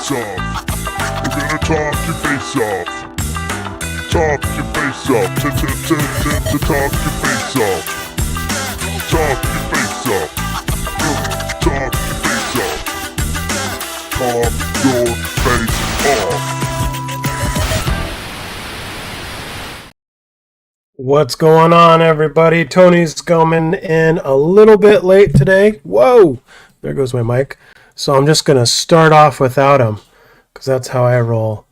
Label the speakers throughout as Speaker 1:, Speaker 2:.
Speaker 1: face off. We're gonna talk your face off. Talk your face off. Talk your face off. Talk your face off. Talk your face off. Talk your face off.
Speaker 2: What's going on, everybody? Tony's coming in a little bit late today. Whoa! There goes my mic. So I'm just going to start off without him, because that's how I roll.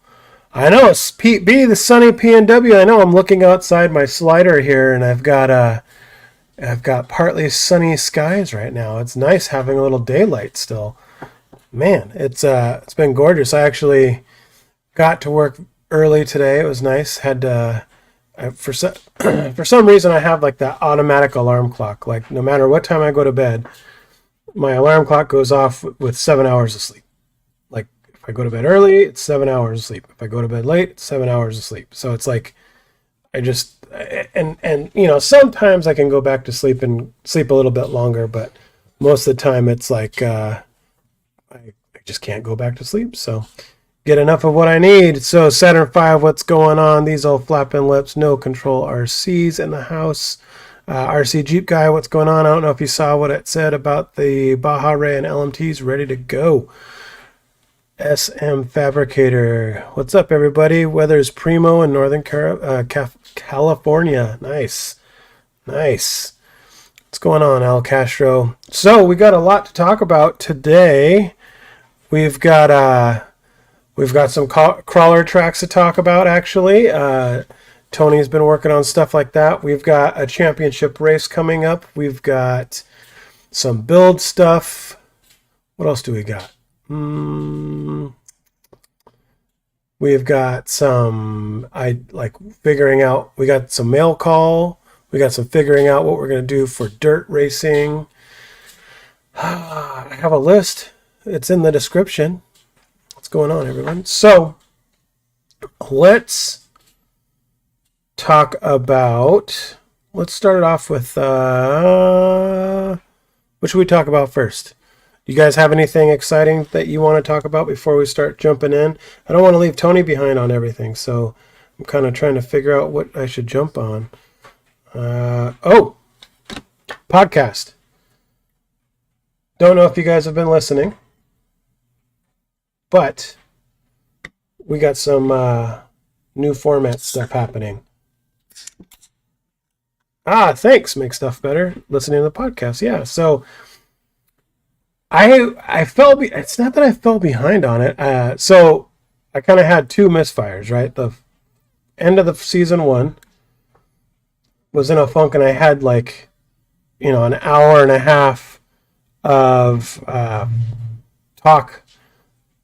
Speaker 2: I know, it's Pete B, the sunny PNW. I know, I'm looking outside my slider here, and I've got partly sunny skies right now. It's nice having a little daylight still. Man, it's been gorgeous. I actually got to work early today. It was nice. For some reason, I have like that automatic alarm clock. Like no matter what time I go to bed, my alarm clock goes off with 7 hours of sleep. Like if I go to bed early, it's 7 hours of sleep. If I go to bed late, it's 7 hours of sleep. So it's like and you know, sometimes I can go back to sleep and sleep a little bit longer, but most of the time it's like I just can't go back to sleep. So get enough of what I need. So Saturn V, what's going on? These old flapping lips, no control RCs in the house. RC Jeep guy, what's going on? I don't know if you saw what it said about the Baja Ray and LMTs ready to go. SM Fabricator, what's up, everybody? Weather's primo in Northern California. Nice. What's going on, Al Castro? So we got a lot to talk about today. We've got some crawler tracks to talk about, actually. Tony's been working on stuff like that. We've got a championship race coming up. We've got some build stuff. What else do we got? We've got some, figuring out, we got some mail call. We got some figuring out what we're going to do for dirt racing. I have a list. It's in the description. What's going on, everyone? So let's start it off with what should we talk about first? You guys have anything exciting that you want to talk about before we start jumping in? I don't want to leave Tony behind on everything, so I'm kind of trying to figure out what I should jump on. Podcast. Don't know if you guys have been listening, but we got some new format stuff happening. Thanks. Make stuff better. Listening to the podcast. Yeah. So I fell. It's not that I fell behind on it. So I kind of had two misfires. Right. The end of the season one was in a funk, and I had an hour and a half of talk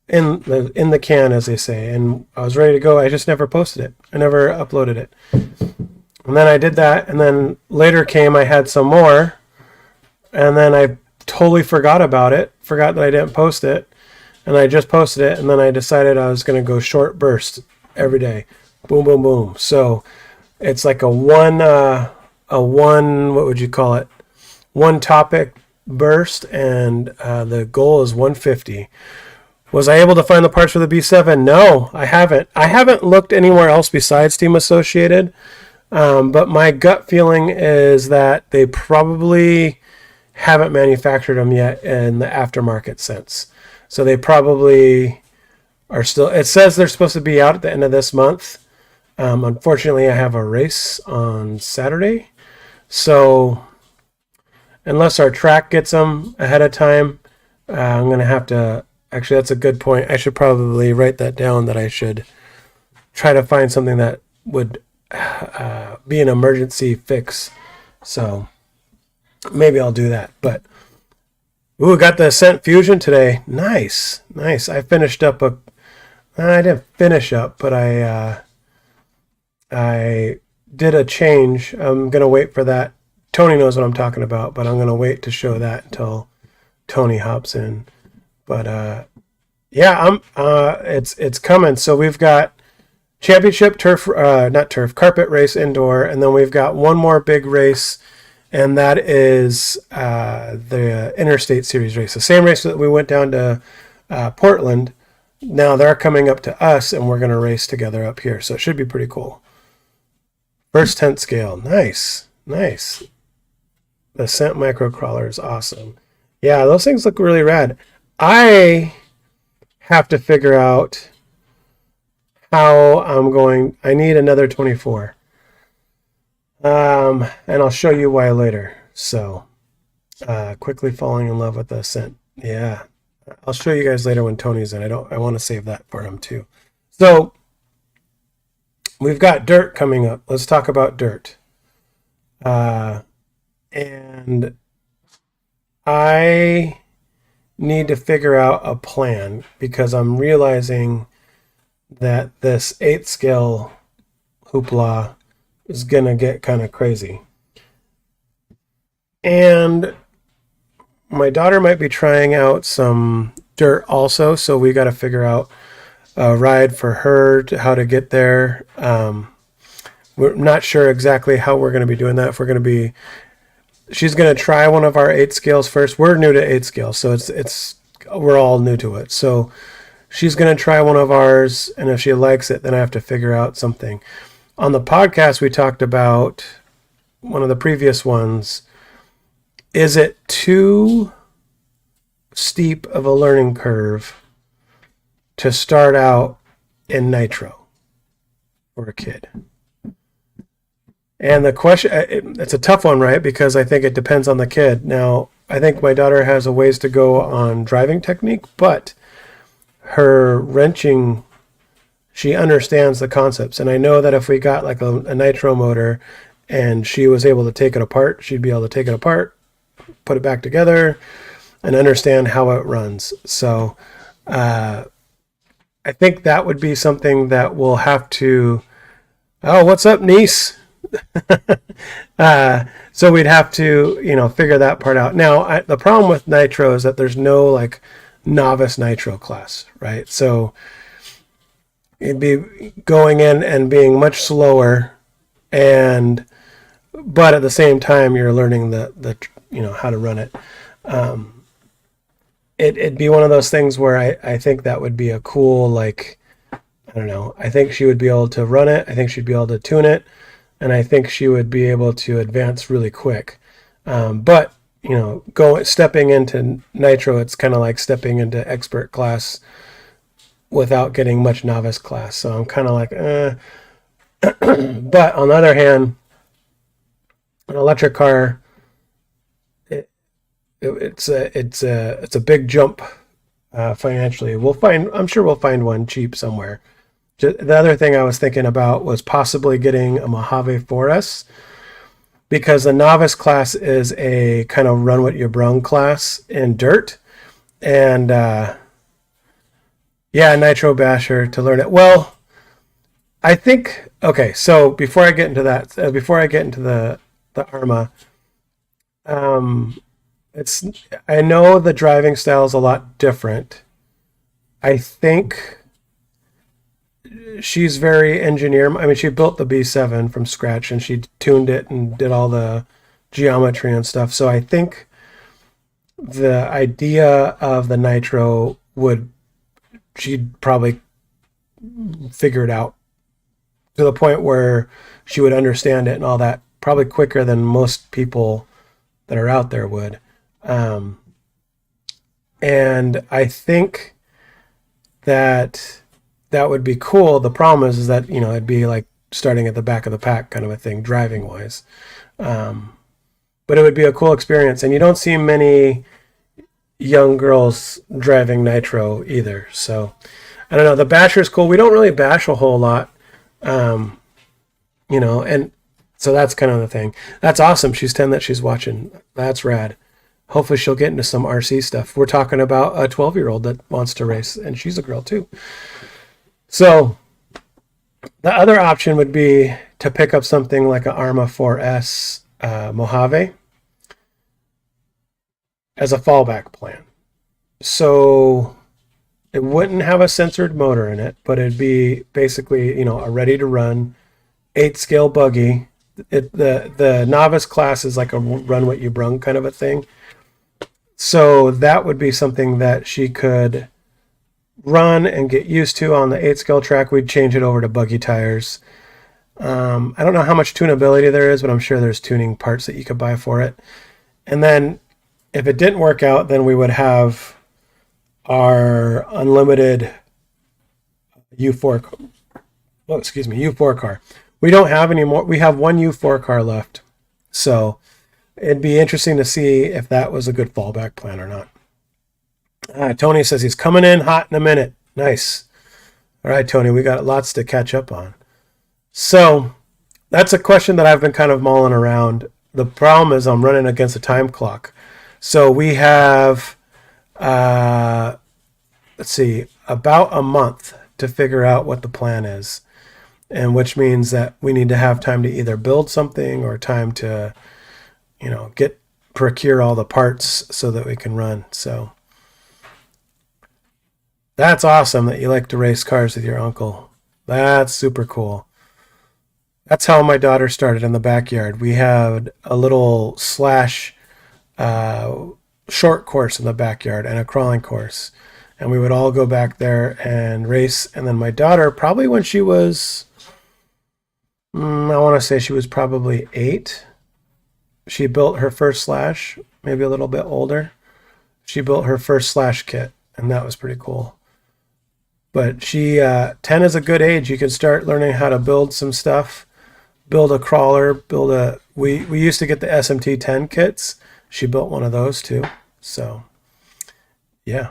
Speaker 2: in the can, as they say, and I was ready to go. I just never posted it. I never uploaded it. And then I did that, and then later came I had some more, and then I totally forgot about it, forgot that I didn't post it, and I just posted it, and then I decided I was going to go short burst every day. Boom, boom, boom. So it's like a one, what would you call it? One topic burst, and the goal is 150. Was I able to find the parts for the B7? No, I haven't. I haven't looked anywhere else besides Team Associated. But my gut feeling is that they probably haven't manufactured them yet in the aftermarket sense. So they probably are still, it says they're supposed to be out at the end of this month. Unfortunately, I have a race on Saturday. So unless our track gets them ahead of time, I'm going to have to, actually, that's a good point. I should probably write that down, that I should try to find something that would be an emergency fix. So maybe I'll do that. But got the Ascent Fusion today. Nice. I finished up I didn't finish up, but I did a change. I'm gonna wait for that. Tony knows what I'm talking about, but I'm gonna wait to show that until Tony hops in. But it's coming. So we've got championship carpet race indoor, and then we've got one more big race, and that is the Interstate Series race, the same race that we went down to Portland now they're coming up to us and we're going to race together up here. So it should be pretty cool. First tent scale. Nice. Nice. The Scent Microcrawler is awesome. Yeah, those things look really rad. I have to figure out how I'm going. I need another 24. And I'll show you why later. So, quickly falling in love with the Scent. Yeah. I'll show you guys later when Tony's in. I want to save that for him too. So, we've got dirt coming up. Let's talk about dirt. And I need to figure out a plan because I'm realizing that this 8th scale hoopla is going to get kind of crazy. And my daughter might be trying out some dirt also, so we got to figure out a ride for her, how to get there. We're not sure exactly how we're going to be doing that. If we're going to be, she's going to try one of our 8 scales first. We're new to 8 scale, so we're all new to it. So she's going to try one of ours, and if she likes it, then I have to figure out something. On the podcast, we talked about one of the previous ones. Is it too steep of a learning curve to start out in nitro for a kid? And the question, it's a tough one, right? Because I think it depends on the kid. Now, I think my daughter has a ways to go on driving technique, but her wrenching, she understands the concepts. And I know that if we got like a nitro motor and she was able to take it apart, she'd be able to take it apart, put it back together, and understand how it runs. So I think that would be something that we'll have to, oh, what's up, niece? So we'd have to, figure that part out. Now, the problem with nitro is that there's no like novice nitro class, right? So it'd be going in and being much slower, but at the same time you're learning the how to run it. It'd be one of those things where I think that would be a cool, like, I don't know. I think she would be able to run it. I think she'd be able to tune it. And I think she would be able to advance really quick. But, stepping into nitro, it's kind of like stepping into expert class without getting much novice class. So I'm kind of like, But on the other hand, an electric car, it's a big jump financially. I'm sure we'll find one cheap somewhere. The other thing I was thinking about was possibly getting a Mojave 4S, because the novice class is a kind of run what you brung class in dirt, and nitro basher to learn it. Well, I think, okay, so before I get into that, before I get into the Arma, I know the driving style is a lot different. I think she's very engineer. I mean, she built the B7 from scratch and she tuned it and did all the geometry and stuff. So I think the idea of the nitro she'd probably figure it out to the point where she would understand it and all that probably quicker than most people that are out there would. And I think that would be cool. The problem is that, it'd be like starting at the back of the pack kind of a thing, driving wise. But it would be a cool experience. And you don't see many young girls driving nitro either. So I don't know. The basher is cool. We don't really bash a whole lot. And so that's kind of the thing. That's awesome. She's 10 that she's watching. That's rad. Hopefully she'll get into some RC stuff. We're talking about a 12-year-old that wants to race, and she's a girl too. So the other option would be to pick up something like an Arma 4S Mojave as a fallback plan. So it wouldn't have a censored motor in it, but it'd be basically, a ready-to-run 8-scale buggy. The novice class is like a run what you brung kind of a thing. So that would be something that she could run and get used to on the 8-scale track, we'd change it over to buggy tires. I don't know how much tunability there is, but I'm sure there's tuning parts that you could buy for it. And then if it didn't work out, then we would have our unlimited U4 car. We don't have any more. We have one U4 car left. So it'd be interesting to see if that was a good fallback plan or not. Tony says he's coming in hot in a minute. Nice. All right, Tony, we got lots to catch up on. So that's a question that I've been kind of mulling around. The problem is I'm running against a time clock. So we have, let's see, about a month to figure out what the plan is. And which means that we need to have time to either build something or time to, procure all the parts so that we can run. So that's awesome that you like to race cars with your uncle. That's super cool. That's how my daughter started in the backyard. We had a little slash short course in the backyard and a crawling course. And we would all go back there and race. And then my daughter, probably when she was, I want to say she was probably 8. She built her first slash, maybe a little bit older. She built her first slash kit, and that was pretty cool. But 10 is a good age. You can start learning how to build some stuff. Build a crawler, we used to get the SMT 10 kits. She built one of those too. So, yeah.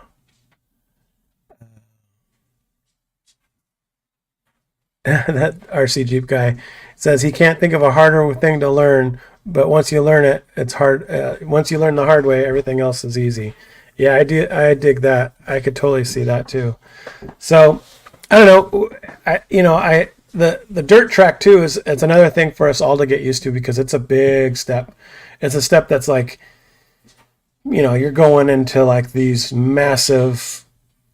Speaker 2: That RC Jeep guy says he can't think of a harder thing to learn, but once you learn it, it's hard. Once you learn the hard way, everything else is easy. Yeah, I dig that. I could totally see that too. So, I don't know. The dirt track too it's another thing for us all to get used to because it's a big step. It's a step that's like, you're going into like these massive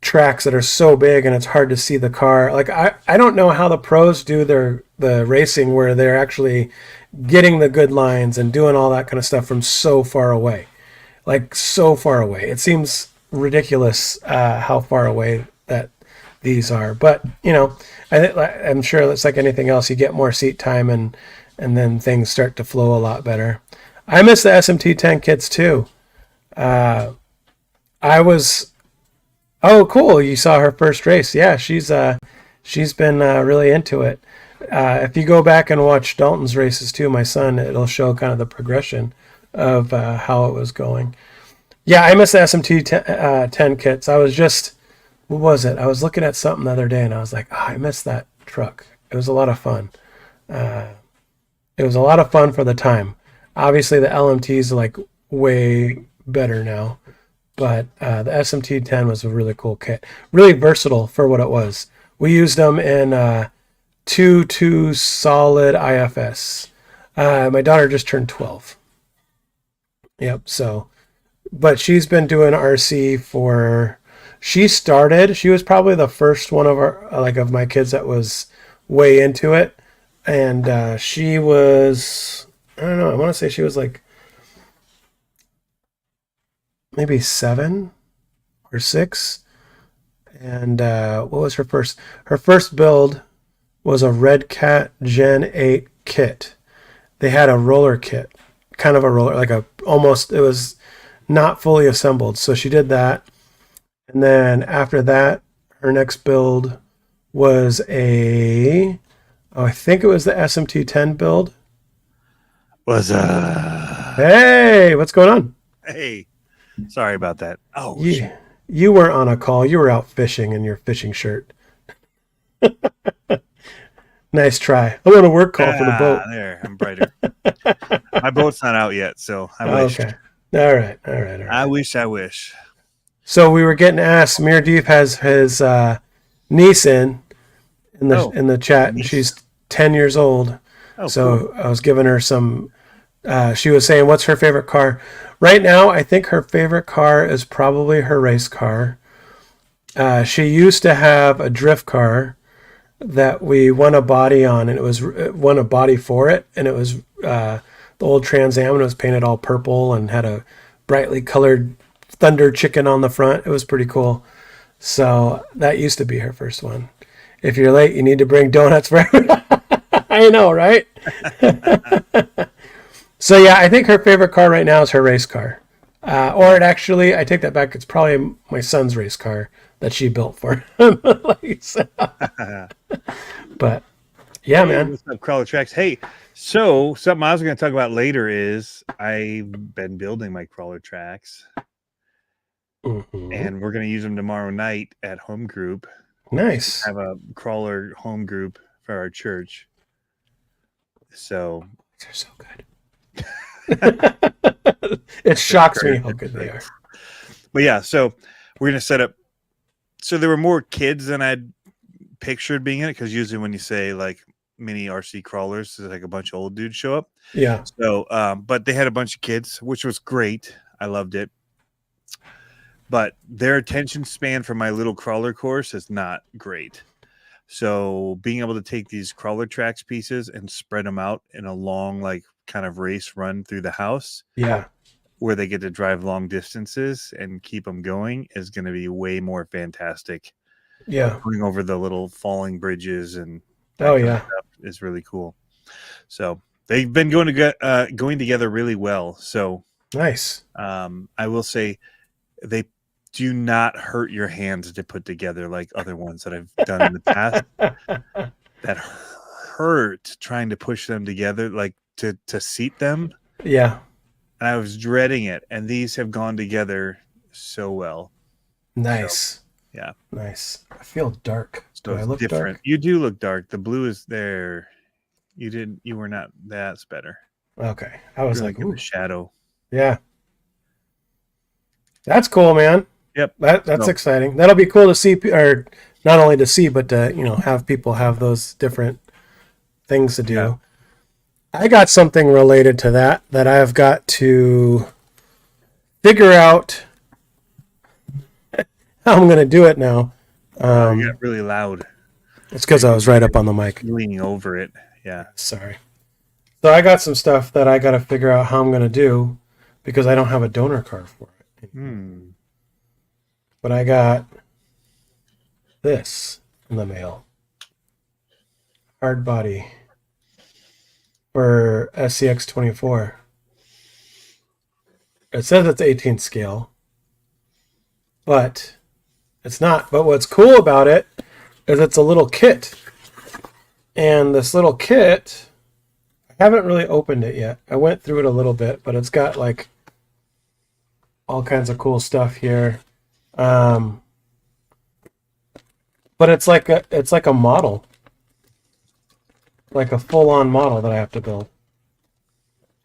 Speaker 2: tracks that are so big and it's hard to see the car. Like I don't know how the pros do the racing where they're actually getting the good lines and doing all that kind of stuff from so far away. Like so far away. It seems ridiculous how far away that these are. But, I'm sure it's like anything else. You get more seat time and then things start to flow a lot better. I miss the SMT 10 kits too. Oh, cool. You saw her first race. Yeah, she's been really into it. If you go back and watch Dalton's races too, my son, it'll show kind of the progression of how it was going. Yeah, I miss the SMT 10 kits. I was just, what was it? I was looking at something the other day and I was like, I missed that truck. It was a lot of fun. It was a lot of fun for the time. Obviously, the LMTs are like way better now. But the SMT 10 was a really cool kit. Really versatile for what it was. We used them in 2.2 solid IFS. My daughter just turned 12. Yep, so. But she's been doing RC she was probably the first one of my kids that was way into it. And she was, I don't know, I want to say she was like maybe 7 or 6. And what was her first? Her first build was a Red Cat Gen 8 kit. They had a roller kit, kind of a roller, like it was not fully assembled. So she did that. And then after that, her next build was I think it was the SMT 10 build. Hey, what's going on?
Speaker 3: Hey. Sorry about that. Oh,
Speaker 2: you weren't on a call. You were out fishing in your fishing shirt. Nice try. I'm on a work call for the boat.
Speaker 3: There, I'm brighter. My boat's not out yet, so I wish.
Speaker 2: Okay. All right.
Speaker 3: I wish.
Speaker 2: So we were getting asked. Mirdeep has his niece in the chat, and she's 10 years old.
Speaker 3: Oh,
Speaker 2: so
Speaker 3: cool.
Speaker 2: I was giving her some. She was saying, "What's her favorite car?" Right now, I think her favorite car is probably her race car. She used to have a drift car that we won a body on, and it won a body for it, and it was the old Trans Am, and it was painted all purple and had a brightly colored Thunder chicken on the front. It was pretty cool. So that used to be her first one. If you're late, you need to bring donuts for her. I know, right? So yeah, I think her favorite car right now is her race car. Or it actually, I take that back. It's probably my son's race car that she built for him. But yeah,
Speaker 3: Hey,
Speaker 2: man.
Speaker 3: what's up, Crawler Trax? Hey, so something I was going to talk about later is I've been building my Crawler Trax,
Speaker 2: Mhm.
Speaker 3: and we're going to use them tomorrow night at home group.
Speaker 2: Nice.
Speaker 3: Have a crawler home group for our church. So
Speaker 2: They're so good. It shocks me how good they are.
Speaker 3: But yeah, so we're going to set up. So there were more kids than I'd pictured being in it, because usually when you say like mini RC crawlers, there's like a bunch of old dudes show up.
Speaker 2: Yeah.
Speaker 3: So, but they had a bunch of kids, which was great. I loved it. But their attention span for my little crawler course is not great. So being able to take these Crawler Trax pieces and spread them out in a long, like kind of race run through the house,
Speaker 2: Yeah.
Speaker 3: where they get to drive long distances and keep them going, is going to be way more fantastic.
Speaker 2: Yeah.
Speaker 3: Going over the little falling bridges and
Speaker 2: Oh yeah.
Speaker 3: stuff is really cool. So they've been going together really well. So
Speaker 2: Nice.
Speaker 3: I will say they do not hurt your hands to put together like other ones that I've done in the past. That hurt trying to push them together, like to seat them.
Speaker 2: Yeah.
Speaker 3: And I was dreading it. And these have gone together so well.
Speaker 2: Nice.
Speaker 3: So, yeah.
Speaker 2: Nice. I feel dark.
Speaker 3: So
Speaker 2: Do I look
Speaker 3: different.
Speaker 2: dark?
Speaker 3: You do look dark. The blue is there. You were not. That's better.
Speaker 2: Okay. I was
Speaker 3: Really
Speaker 2: like,
Speaker 3: good
Speaker 2: ooh.
Speaker 3: with shadow.
Speaker 2: Yeah. That's cool, man.
Speaker 3: Yep.
Speaker 2: That's
Speaker 3: So-
Speaker 2: exciting. That'll be cool to see, or not only to see, but to, have people have those different things to do.
Speaker 3: Yeah.
Speaker 2: I got something related to that I've got to figure out how I'm going to do it now.
Speaker 3: You got really loud.
Speaker 2: It's because I was right up on the mic.
Speaker 3: Leaning over it. Yeah.
Speaker 2: Sorry. So I got some stuff that I got to figure out how I'm going to do because I don't have a donor card for it. But I got this in the mail. Hard body for SCX24. It says it's 18th scale, but it's not. But what's cool about it is it's a little kit. And this little kit, I haven't really opened it yet. I went through it a little bit, but it's got like all kinds of cool stuff here. But it's like a model, like a full-on model that I have to build.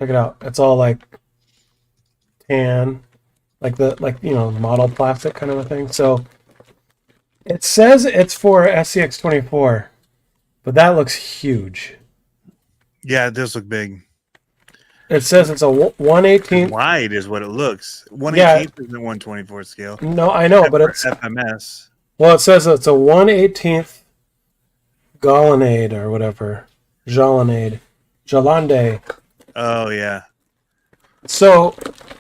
Speaker 2: Check it out. It's all like tan, like model plastic kind of a thing. So it says it's for SCX24, but that looks huge.
Speaker 3: Yeah, it does look big.
Speaker 2: It says it's a 1/18.
Speaker 3: Wide is what it looks. 1/18
Speaker 2: Yeah.
Speaker 3: is the 1/24 scale.
Speaker 2: No, I know, but it's
Speaker 3: FMS.
Speaker 2: well, it says it's a 1/18 Gallinade or whatever. Jalonade.
Speaker 3: Oh yeah.
Speaker 2: So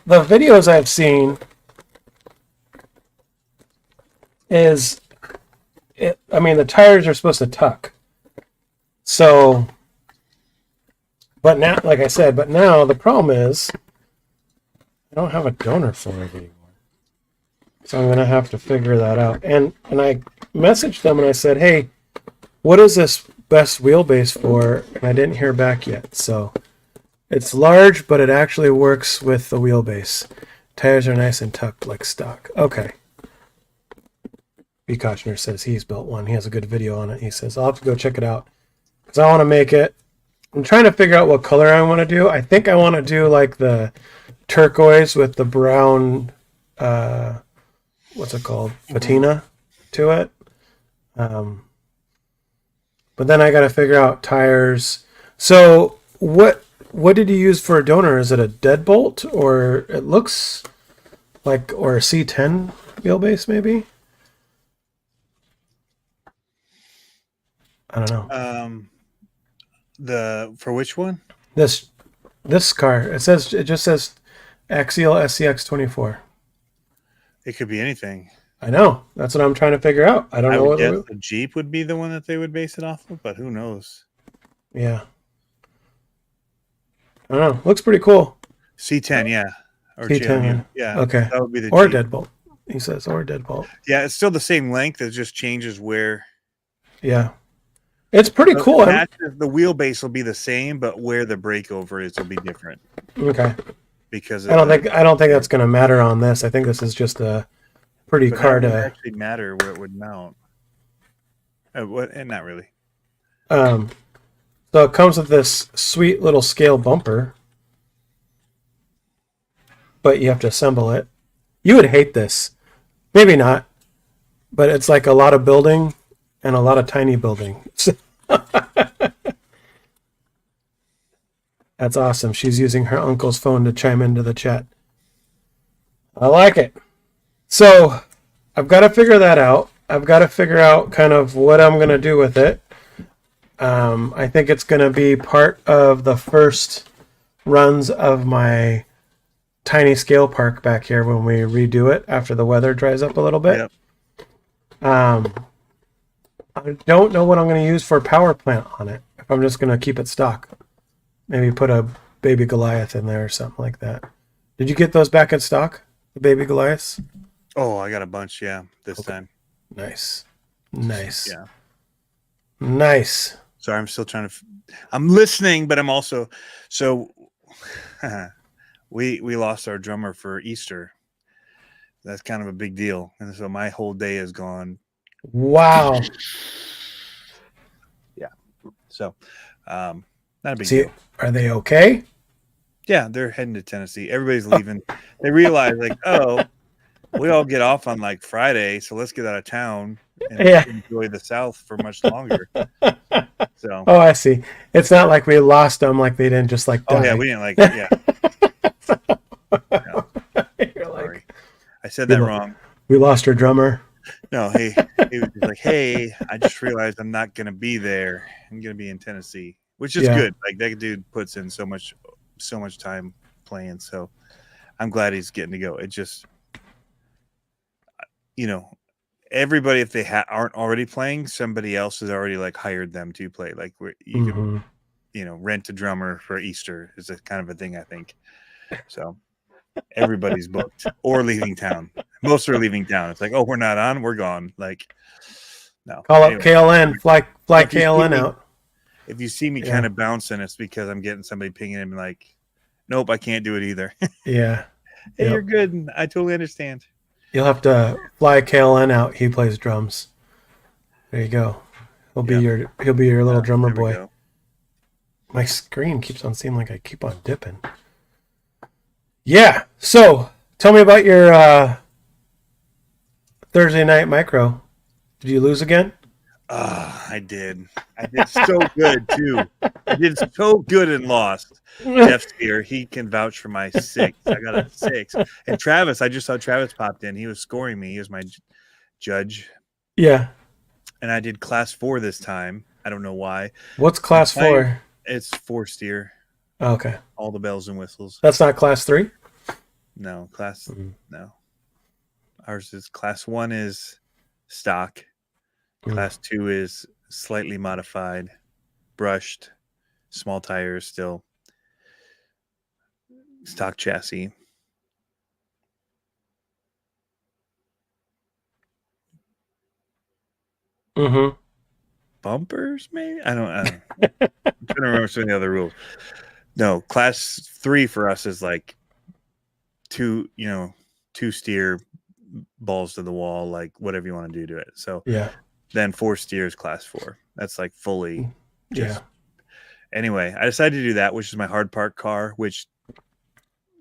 Speaker 2: the videos I've seen is the tires are supposed to tuck. So but now, like I said, now the problem is I don't have a donor for it anymore. So I'm going to have to figure that out. And I messaged them and I said, hey, what is this best wheelbase for? And I didn't hear back yet. So it's large, but it actually works with the wheelbase. Tires are nice and tucked like stock. Okay. B. Kochner says he's built one. He has a good video on it. He says, I'll have to go check it out because I want to make it. I'm trying to figure out what color I want to do. I think I want to do like the turquoise with the brown, what's it called? Patina to it. But then I got to figure out tires. So what did you use for a donor? Is it a deadbolt or it looks like, or a C10 wheelbase maybe? I don't know.
Speaker 3: For which one?
Speaker 2: This car. It just says Axial SCX24.
Speaker 3: It could be anything.
Speaker 2: I know. That's what I'm trying to figure out. I don't
Speaker 3: I
Speaker 2: know
Speaker 3: would
Speaker 2: what.
Speaker 3: guess the Jeep would be the one that they would base it off of, but who knows?
Speaker 2: Yeah. I don't know. Looks pretty cool.
Speaker 3: C10, yeah, or
Speaker 2: T10.
Speaker 3: yeah.
Speaker 2: Okay.
Speaker 3: That would be the
Speaker 2: Or
Speaker 3: Jeep.
Speaker 2: deadbolt. He says, or deadbolt.
Speaker 3: Yeah, it's still the same length. It just changes where.
Speaker 2: Yeah. It's pretty
Speaker 3: So
Speaker 2: cool.
Speaker 3: the wheelbase will be the same, but where the breakover is will be different
Speaker 2: Okay.
Speaker 3: because
Speaker 2: I don't think that's going to matter on this. I think this is just a pretty
Speaker 3: But
Speaker 2: car
Speaker 3: how would it
Speaker 2: to.
Speaker 3: actually matter where it would mount? What? And not really.
Speaker 2: So it comes with this sweet little scale bumper, but you have to assemble it. You would hate this. Maybe not, but it's like a lot of building and a lot of tiny building. That's awesome. She's using her uncle's phone to chime into the chat. I like it. So I've got to figure that out. I've got to figure out kind of what I'm going to do with it. I think it's going to be part of the first runs of my tiny scale park back here when we redo it after the weather dries up a little bit.
Speaker 3: Yep.
Speaker 2: I don't know what I'm going to use for power plant on it. If I'm just going to keep it stock. Maybe put a baby Goliath in there or something like that. Did you get those back in stock? The baby Goliaths?
Speaker 3: Oh, I got a bunch. Yeah, this time.
Speaker 2: Nice.
Speaker 3: Yeah.
Speaker 2: Nice.
Speaker 3: Sorry, I'm still trying to. I'm listening, but I'm also. So, we lost our drummer for Easter. That's kind of a big deal, and so my whole day is gone.
Speaker 2: Wow.
Speaker 3: Yeah. So, not a big
Speaker 2: See,
Speaker 3: deal.
Speaker 2: are they okay?
Speaker 3: Yeah, they're heading to Tennessee. Everybody's leaving. They realize, like, oh, we all get off on like Friday, so let's get out of town and enjoy the South for much longer. So,
Speaker 2: oh, I see. It's not like we lost them, like they didn't just like die.
Speaker 3: oh yeah, we didn't like it. Yeah, no.
Speaker 2: You're
Speaker 3: Sorry,
Speaker 2: like,
Speaker 3: I said that wrong.
Speaker 2: We lost our drummer.
Speaker 3: No, he was just like, hey, I just realized I'm not gonna be there. I'm gonna be in Tennessee, which is good. Like that dude puts in so much time playing. So I'm glad he's getting to go. It just, everybody, if they aren't already playing, somebody else has already like hired them to play. Like you can, rent a drummer for Easter is a kind of a thing, I think. So everybody's booked or leaving town. Most are leaving town. It's like, oh, we're not on, we're gone. Like, no.
Speaker 2: Call up KLN, fly KLN out.
Speaker 3: If you see me kind of bouncing, it's because I'm getting somebody pinging him like, nope, I can't do it either.
Speaker 2: Yeah.
Speaker 3: Hey, you're good. I totally understand.
Speaker 2: You'll have to fly KLN out. He plays drums. There you go. He'll be your little drummer boy.
Speaker 3: Go.
Speaker 2: My screen keeps on seeming like I keep on dipping. Yeah. So tell me about your Thursday night micro. Did you lose again?
Speaker 3: I did. I did so good too. I did so good and lost. Jeff's here. He can vouch for my 6. I got a 6. And Travis, I just saw Travis popped in. He was scoring me. He was my judge.
Speaker 2: Yeah.
Speaker 3: And I did class 4 this time. I don't know why.
Speaker 2: What's class 4?
Speaker 3: It's 4 steer.
Speaker 2: Oh, okay.
Speaker 3: All the bells and whistles.
Speaker 2: That's not class 3?
Speaker 3: No, no. Ours is class 1 is stock. Class 2 is slightly modified, brushed, small tires still, stock chassis. Bumpers, maybe? I don't know. I'm trying to remember some of the other rules. No, class 3 for us is like 2 steer, balls to the wall, like whatever you want to do to it. So
Speaker 2: yeah.
Speaker 3: Then 4 steers class 4. That's like fully just Anyway, I decided to do that, which is my hard park car, which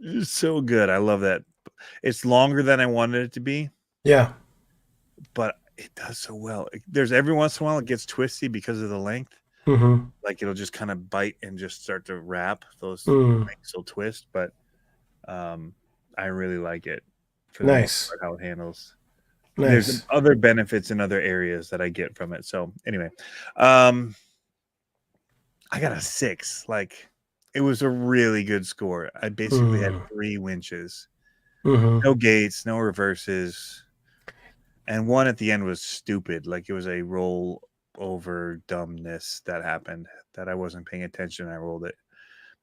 Speaker 3: is so good. I love that. It's longer than I wanted it to be.
Speaker 2: Yeah.
Speaker 3: But it does so well. There's every once in a while it gets twisty because of the length. Like it'll just kind of bite and just start to wrap. Those things will twist, but I really like it. For the most part, how it handles. Nice. There's other benefits in other areas that I get from it. So anyway, I got a 6. Like it was a really good score. I basically had 3 winches, no gates, no reverses. And one at the end was stupid. Like it was a roll over dumbness that happened that I wasn't paying attention. I rolled it.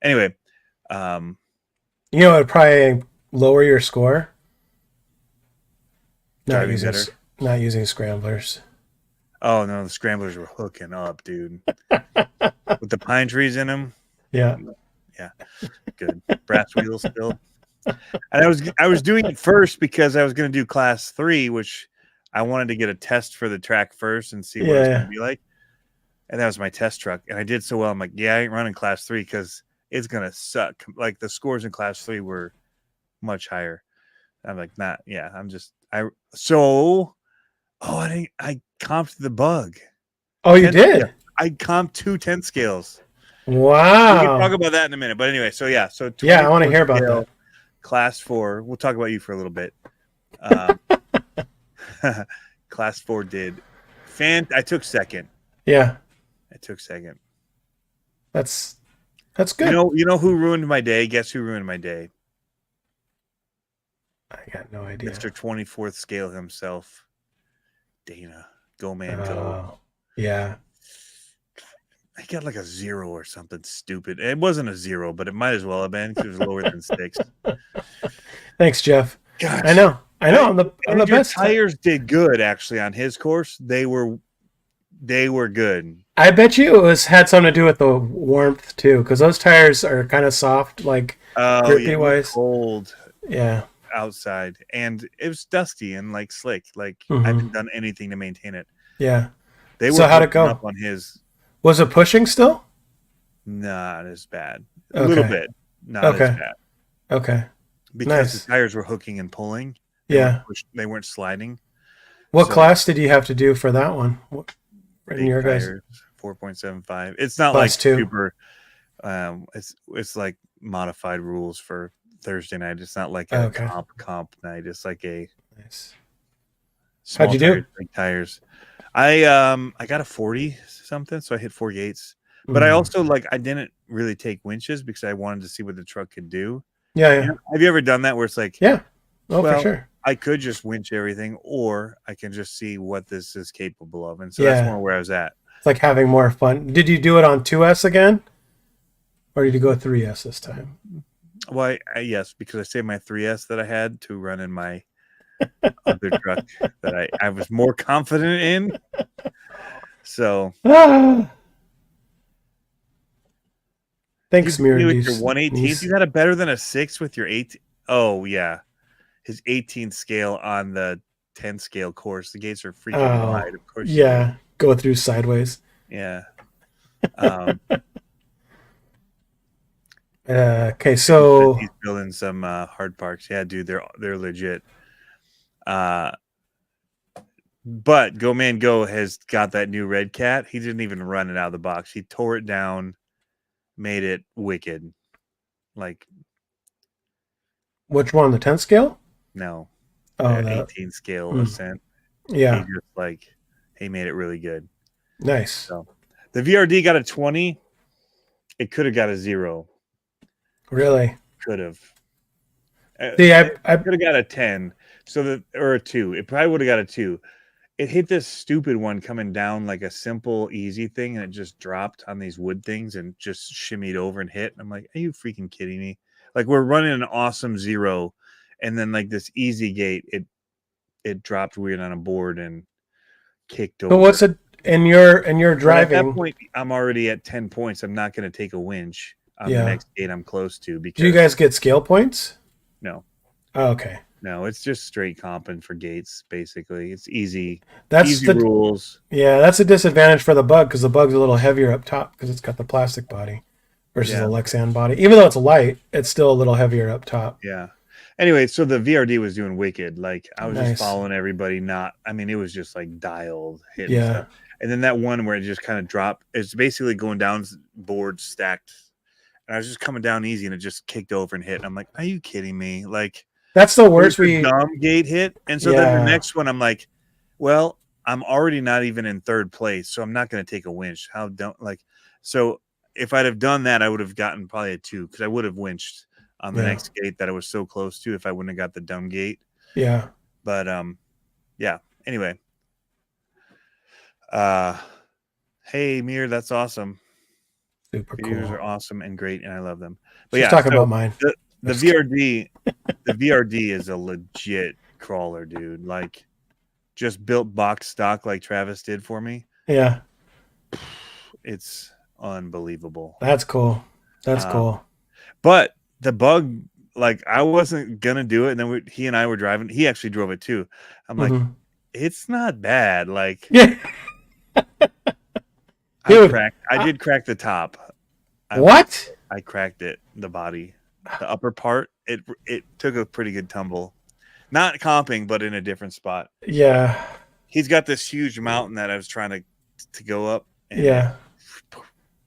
Speaker 3: Anyway,
Speaker 2: You know, it'd probably lower your score. Not
Speaker 3: driving
Speaker 2: using
Speaker 3: better.
Speaker 2: not using scramblers.
Speaker 3: Oh no, the scramblers were hooking up, dude. With the pine trees in them.
Speaker 2: Yeah.
Speaker 3: Yeah, good. Brass wheels still. And I was doing it first because I was going to do class 3, which I wanted to get a test for the track first and see what it's going to be like. And that was my test truck. And I did so well. I'm like, yeah, I ain't running class 3 because it's going to suck. Like the scores in class 3 were much higher. I'm like, not, yeah, I comped the bug.
Speaker 2: Oh, you did?
Speaker 3: Scale. I comped 2 10 scales.
Speaker 2: Wow.
Speaker 3: We can talk about that in a minute. But anyway, so yeah. So
Speaker 2: yeah, I want to hear about that.
Speaker 3: Class 4. We'll talk about you for a little bit. Class 4 did. I took second.
Speaker 2: Yeah.
Speaker 3: I took second.
Speaker 2: That's good.
Speaker 3: You know who ruined my day? Guess who ruined my day?
Speaker 2: I got no idea.
Speaker 3: Mr. 24th scale himself. Dana. Go, man, go.
Speaker 2: Yeah.
Speaker 3: I got like a 0 or something stupid. It wasn't a 0, but it might as well have been because it was lower than 6.
Speaker 2: Thanks, Jeff.
Speaker 3: Gosh.
Speaker 2: I know. I'm the best.
Speaker 3: Tires did good actually on his course. They were good.
Speaker 2: I bet you had something to do with the warmth too, because those tires are kind of soft, like grippy wise.
Speaker 3: Cold.
Speaker 2: Yeah.
Speaker 3: Outside, and it was dusty and like slick. Like I haven't done anything to maintain it.
Speaker 2: Yeah.
Speaker 3: They were
Speaker 2: so how'd it go?
Speaker 3: Up on his.
Speaker 2: Was it pushing still?
Speaker 3: Not as bad. A little bit. Not as bad.
Speaker 2: Okay.
Speaker 3: Because the tires were hooking and pulling. They weren't sliding.
Speaker 2: What class did you have to do for that one? In your guys?
Speaker 3: 4.75. It's not
Speaker 2: class
Speaker 3: like
Speaker 2: 2.
Speaker 3: Super. It's like modified rules for Thursday night. It's not like a comp night. It's like a
Speaker 2: nice.
Speaker 3: Small
Speaker 2: How'd you do?
Speaker 3: Big tires. I got a 40 something, so I hit 4 gates. But I also I didn't really take winches because I wanted to see what the truck could do.
Speaker 2: Yeah.
Speaker 3: Have you ever done that where it's like,
Speaker 2: yeah, for sure.
Speaker 3: I could just winch everything, or I can just see what this is capable of, and so that's more where I was at.
Speaker 2: It's like having more fun. Did you do it on 2S again, or did you go 3S this time?
Speaker 3: Well, yes, because I saved my 3S that I had to run in my other truck that I was more confident in. So.
Speaker 2: Thanks, Mirror.
Speaker 3: With your 1/18th, you got a better than a 6 with your 8. Oh yeah, his 18th scale on the 10 scale course. The gates are freaking wide. Of course.
Speaker 2: Yeah, go through sideways.
Speaker 3: Yeah.
Speaker 2: Okay, so
Speaker 3: he's building some hard parks. Yeah, dude, they're legit. But Go Man Go has got that new Red Cat. He didn't even run it out of the box. He tore it down. Made it wicked. Like,
Speaker 2: which one? The 10 scale?
Speaker 3: No.
Speaker 2: Oh,
Speaker 3: the 18 scale Ascent.
Speaker 2: Yeah.
Speaker 3: He just he made it really good.
Speaker 2: Nice.
Speaker 3: So the VRD got a 20. It could have got a 0.
Speaker 2: Really?
Speaker 3: Could have.
Speaker 2: See, I
Speaker 3: could have got a 10. Or a 2. It probably would have got a 2. It hit this stupid one coming down like a simple, easy thing, and it just dropped on these wood things and just shimmied over and hit. And I'm like, are you freaking kidding me? Like, we're running an awesome 0, and then like this easy gate, it dropped weird on a board and kicked over.
Speaker 2: But what's it in your driving?
Speaker 3: At that point, I'm already at 10 points. I'm not going to take a winch on the next gate I'm close to. Because
Speaker 2: do you guys get scale points?
Speaker 3: No.
Speaker 2: Oh, okay.
Speaker 3: No, it's just straight comping for gates, basically. It's easy.
Speaker 2: That's
Speaker 3: easy rules.
Speaker 2: Yeah, that's a disadvantage for the bug because the bug's a little heavier up top because it's got the plastic body versus the Lexan body. Even though it's light, it's still a little heavier up top.
Speaker 3: Yeah. Anyway, so the VRD was doing wicked. Like, I was just following everybody. It was just like dialed, hitting stuff. And then that one where it just kind of dropped, it's basically going down boards stacked. And I was just coming down easy and it just kicked over and hit. And I'm like, are you kidding me? Like,
Speaker 2: that's the worst.
Speaker 3: Dumb gate hit. And so then the next one, I'm like, well, I'm already not even in third place, so I'm not going to take a winch. So if I'd have done that, I would have gotten probably a 2 because I would have winched on the next gate that I was so close to if I wouldn't have got the dumb gate.
Speaker 2: Yeah.
Speaker 3: But Anyway, hey Mir, that's awesome.
Speaker 2: Super
Speaker 3: Videos
Speaker 2: cool.
Speaker 3: are awesome and great, and I love them. But
Speaker 2: She's
Speaker 3: yeah,
Speaker 2: talking
Speaker 3: so
Speaker 2: about mine.
Speaker 3: the VRD, the VRD is a legit crawler, dude. Like, just built box stock like Travis did for me.
Speaker 2: Yeah.
Speaker 3: It's unbelievable.
Speaker 2: That's cool. That's cool.
Speaker 3: But the bug, like, I wasn't gonna do it, and then he and I were driving. He actually drove it too. I'm like, it's not bad. Like,
Speaker 2: yeah. Dude,
Speaker 3: I did crack the top.
Speaker 2: What?
Speaker 3: I cracked it, the body, the upper part. It took a pretty good tumble. Not comping, but in a different spot.
Speaker 2: Yeah.
Speaker 3: He's got this huge mountain that I was trying to go up. And
Speaker 2: yeah.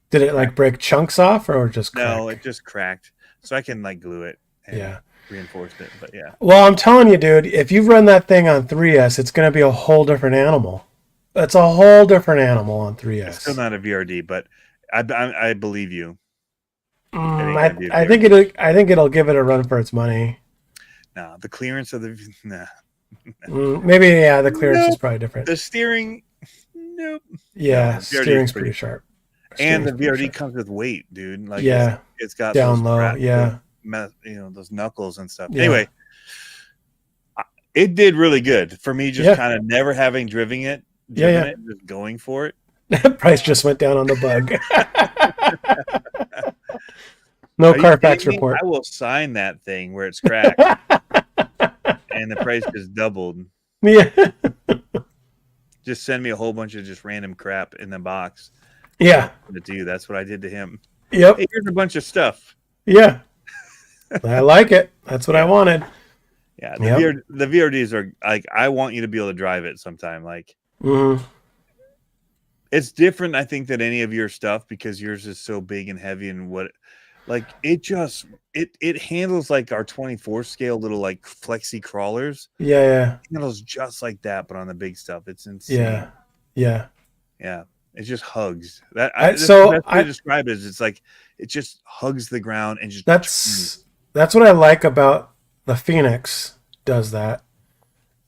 Speaker 2: Did it like break chunks off or just crack?
Speaker 3: No, it just cracked. So I can like glue it and reinforce it. But yeah.
Speaker 2: Well, I'm telling you, dude, if you run that thing on 3S, it's going to be a whole different animal. It's a whole different animal on 3S.
Speaker 3: It's still not a VRD, but I believe you.
Speaker 2: I think it'll give it a run for its money.
Speaker 3: No, the clearance of the
Speaker 2: maybe the clearance is probably different.
Speaker 3: The steering, nope.
Speaker 2: Yeah,
Speaker 3: no,
Speaker 2: steering's pretty sharp.
Speaker 3: And the VRD comes with weight, dude. Like it's got
Speaker 2: down low,
Speaker 3: those knuckles and stuff. Yeah. Anyway, it did really good for me. Just kind of never having driven it, just going for it.
Speaker 2: Price just went down on the bug. No Carfax report.
Speaker 3: I will sign that thing where it's cracked, and the price just doubled.
Speaker 2: Yeah.
Speaker 3: Just send me a whole bunch of just random crap in the box.
Speaker 2: Yeah.
Speaker 3: To you, that's what I did to him.
Speaker 2: Yep.
Speaker 3: Hey, here's a bunch of stuff.
Speaker 2: Yeah. I like it. That's what I wanted.
Speaker 3: Yeah. The VRDs are like, I want you to be able to drive it sometime. Like, it's different, I think, than any of your stuff because yours is so big and heavy and it handles like our 24 scale little like flexi crawlers.
Speaker 2: Yeah.
Speaker 3: It handles just like that, but on the big stuff. It's insane.
Speaker 2: Yeah.
Speaker 3: It just hugs. The best way to describe it is it's like it just hugs the ground and just
Speaker 2: that's what I like about the Phoenix does that.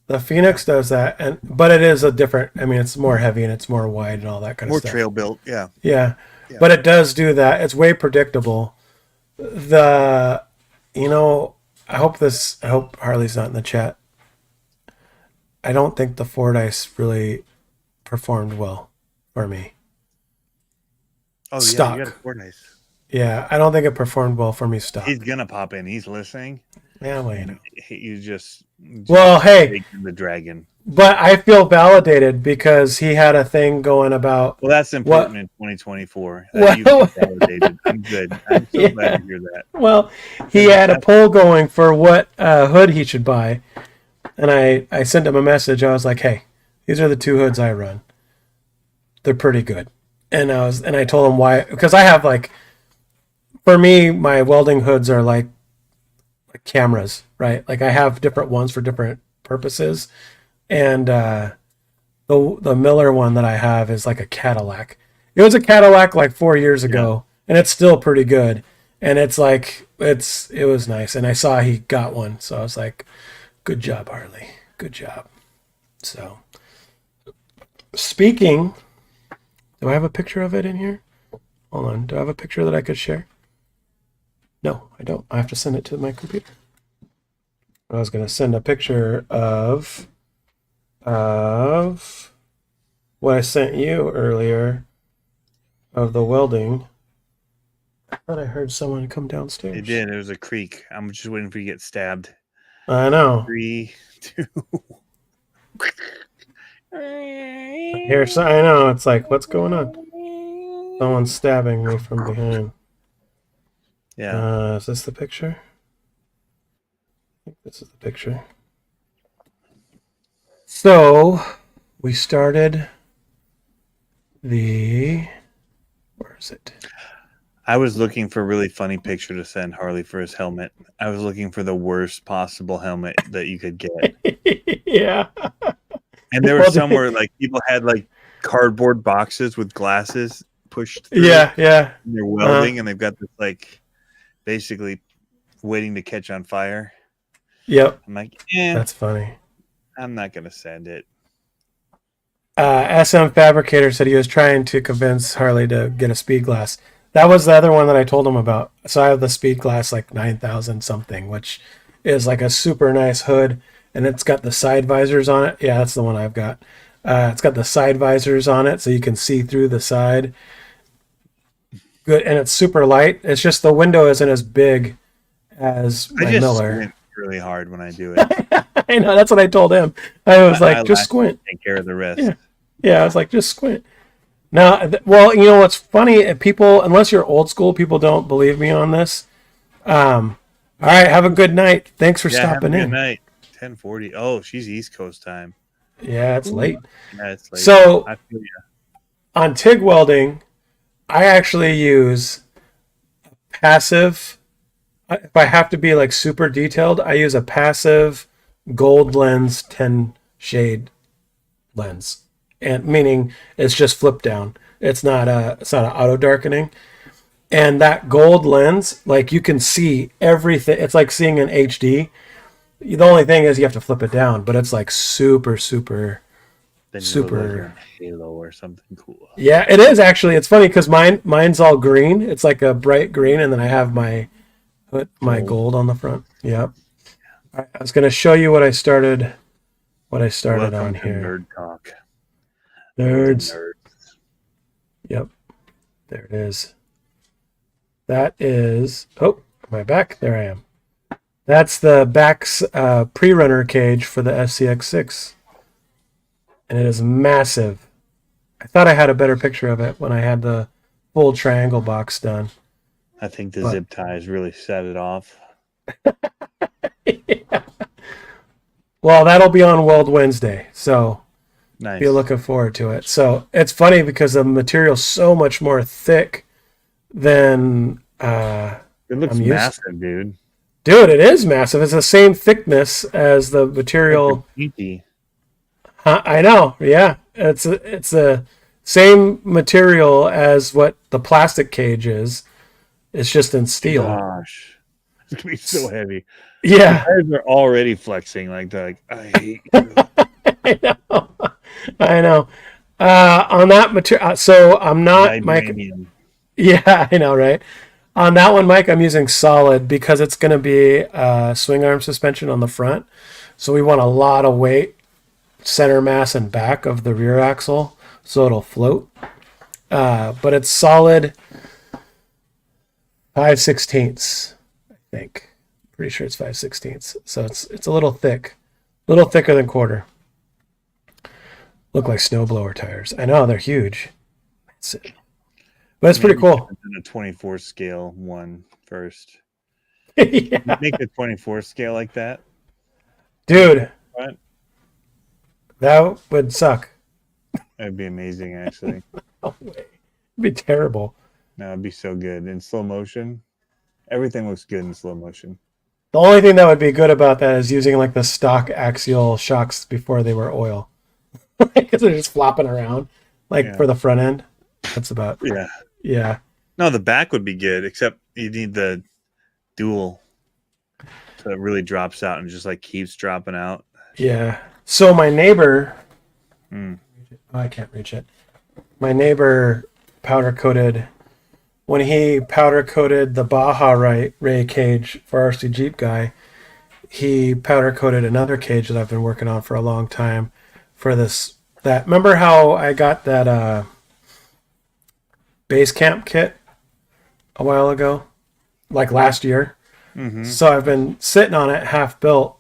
Speaker 2: The Phoenix does that, but it is a different. I mean, it's more heavy and it's more wide and all that kind of stuff.
Speaker 3: More trail built,
Speaker 2: yeah. But it does do that. It's way predictable. I hope Harley's not in the chat. I don't think the Fordyce really performed well for me.
Speaker 3: Oh,
Speaker 2: stock.
Speaker 3: Yeah, you got a Fordyce.
Speaker 2: Yeah, I don't think it performed well for me stock.
Speaker 3: He's gonna pop in. He's listening.
Speaker 2: Yeah, well, you know.
Speaker 3: You just
Speaker 2: hey,
Speaker 3: the dragon.
Speaker 2: But I feel validated because he had a thing going about.
Speaker 3: Well, that's important in 2024. You feel validated. I'm good. I'm so glad to hear that.
Speaker 2: Well, he had a poll going for what hood he should buy, and I sent him a message. I was like, "Hey, these are the two hoods I run. They're pretty good." And I told him why, because I have like, for me, my welding hoods are like cameras, right? Like I have different ones for different purposes. And the Miller one that I have is like a Cadillac. It was a Cadillac like 4 years ago, and it's still pretty good. And it's like it was nice. And I saw he got one, so I was like, "Good job, Harley. Good job." So, speaking, do I have a picture of it in here? Hold on. Do I have a picture that I could share? No, I don't. I have to send it to my computer. I was going to send a picture of what I sent you earlier of the welding. I thought I heard someone come downstairs.
Speaker 3: It did. It was a creak. I'm just waiting for you to get stabbed.
Speaker 2: I know.
Speaker 3: 3, 2.
Speaker 2: I know. It's like, what's going on? Someone's stabbing me from behind.
Speaker 3: Yeah.
Speaker 2: Is this the picture? I think this is the picture. So, we started where is it?
Speaker 3: I was looking for a really funny picture to send Harley for his helmet. I was looking for the worst possible helmet that you could get.
Speaker 2: Yeah.
Speaker 3: And there was somewhere like people had like cardboard boxes with glasses pushed through.
Speaker 2: Yeah.
Speaker 3: And they're welding and they've got this like basically waiting to catch on fire.
Speaker 2: Yep.
Speaker 3: I'm like,
Speaker 2: that's funny.
Speaker 3: I'm not gonna send it.
Speaker 2: SM Fabricator said he was trying to convince Harley to get a speed glass. That was the other one that I told him about. So I have the speed glass like 9,000 something, which is like a super nice hood, and it's got the side visors on it. Yeah, that's the one I've got. It's got the side visors on it, so you can see through the side. Good, and it's super light. It's just the window isn't as big as my Miller.
Speaker 3: Squint really hard when I do it.
Speaker 2: I know, that's what I told him. I was like, just squint.
Speaker 3: Take care of the rest.
Speaker 2: Yeah, I was like, just squint. Now, well, you know what's funny? People, unless you're old school, people don't believe me on this. All right, have a good night. Thanks for stopping in.
Speaker 3: Good night. 10:40. Oh, she's East Coast time.
Speaker 2: Yeah, it's late.
Speaker 3: Yeah, it's late.
Speaker 2: So
Speaker 3: I feel ya.
Speaker 2: on TIG welding, I actually use passive. If I have to be like super detailed, I use a passive gold lens 10 shade lens, and meaning it's just flip down. It's not an auto darkening. And that gold lens, like you can see everything. It's like seeing an HD. The only thing is you have to flip it down, but it's like super.
Speaker 3: Then you
Speaker 2: super
Speaker 3: look like you're in Halo or something cool.
Speaker 2: Yeah, it is actually. It's funny because mine's all green. It's like a bright green, and then I have my gold on the front. Yep. I was going to show you what I started.
Speaker 3: Welcome
Speaker 2: on
Speaker 3: to
Speaker 2: here.
Speaker 3: Nerd Talk.
Speaker 2: Nerds. Yep. There it is. That is. Oh, am I back? There I am. That's the back's pre-runner cage for the FCX6. And it is massive. I thought I had a better picture of it when I had the full triangle box done.
Speaker 3: I think the zip ties really set it off.
Speaker 2: Yeah. Well, that'll be on Weld Wednesday, so
Speaker 3: Nice.
Speaker 2: be looking forward to it. So it's funny because the material's so much more thick than
Speaker 3: It looks massive, dude.
Speaker 2: Dude, it is massive. It's the same thickness as the material. I know. Yeah, it's the same material as what the plastic cage is. It's just in steel.
Speaker 3: Gosh, it's gonna be so heavy.
Speaker 2: Yeah,
Speaker 3: the guys are already flexing like I hate you.
Speaker 2: I know. On that material, so I'm not Mike. Yeah, I know, right? On that one, Mike, I'm using solid because it's going to be swing arm suspension on the front. So we want a lot of weight, center mass, and back of the rear axle, so it'll float. But it's solid 5/16, I think. Pretty sure it's 5/16. So it's a little thick, a little thicker than quarter. Look like snowblower tires. I know, they're huge. That's it. But it's pretty cool.
Speaker 3: A 24 scale one first.
Speaker 2: Yeah.
Speaker 3: Make the 24 scale like that,
Speaker 2: dude.
Speaker 3: What?
Speaker 2: That would suck.
Speaker 3: That'd be amazing, actually.
Speaker 2: No way. It'd be terrible.
Speaker 3: No, it'd be so good in slow motion. Everything looks good in slow motion.
Speaker 2: The only thing that would be good about that is using like the stock axial shocks before they were oil, because they're just flopping around, for the front end. That's about. Yeah.
Speaker 3: No, the back would be good, except you need the dual, so it really drops out and just like keeps dropping out.
Speaker 2: Yeah. So my neighbor, I can't reach it. My neighbor powder coated. When he powder coated the Baja Ray cage for RC Jeep Guy, he powder coated another cage that I've been working on for a long time for this. Remember how I got that base camp kit a while ago, like last year?
Speaker 3: Mm-hmm.
Speaker 2: So I've been sitting on it half built,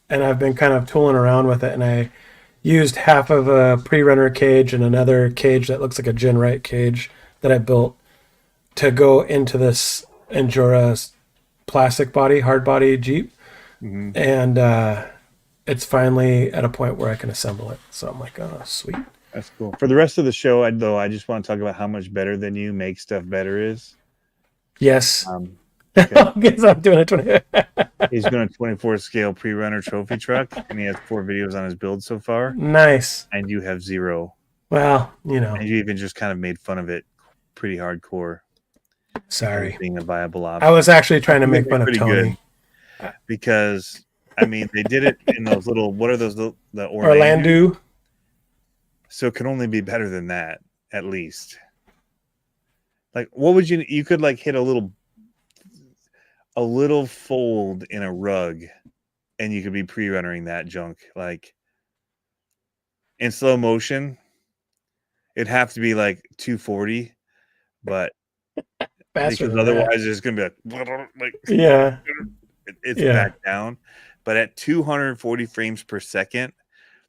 Speaker 2: and I've been kind of tooling around with it, and I used half of a pre-runner cage and another cage that looks like a Gen Right cage that I built to go into this Endura plastic body, hard body Jeep.
Speaker 3: Mm-hmm.
Speaker 2: And it's finally at a point where I can assemble it. So I'm like, oh, sweet.
Speaker 3: That's cool. For the rest of the show, I just want to talk about how much better than you Make Stuff Better is.
Speaker 2: Yes.
Speaker 3: Okay.
Speaker 2: Because I'm doing a 20.
Speaker 3: He's doing a 24 scale pre-runner trophy truck, and he has 4 videos on his build so far.
Speaker 2: Nice.
Speaker 3: And you have 0.
Speaker 2: Well, you know.
Speaker 3: And you even just kind of made fun of it pretty hardcore.
Speaker 2: Sorry.
Speaker 3: Being a viable option.
Speaker 2: I was actually trying to make fun of Tony.
Speaker 3: Good, because, I mean, they did it in those little, what are those, the
Speaker 2: Orlando?
Speaker 3: So it can only be better than that, at least. Like, what would you could like hit a little fold in a rug, and you could be pre-rendering that junk like in slow motion. It'd have to be like 240, but
Speaker 2: Faster
Speaker 3: because
Speaker 2: than
Speaker 3: otherwise it's gonna be like
Speaker 2: yeah,
Speaker 3: it's
Speaker 2: yeah.
Speaker 3: back down. But at 240 frames per second,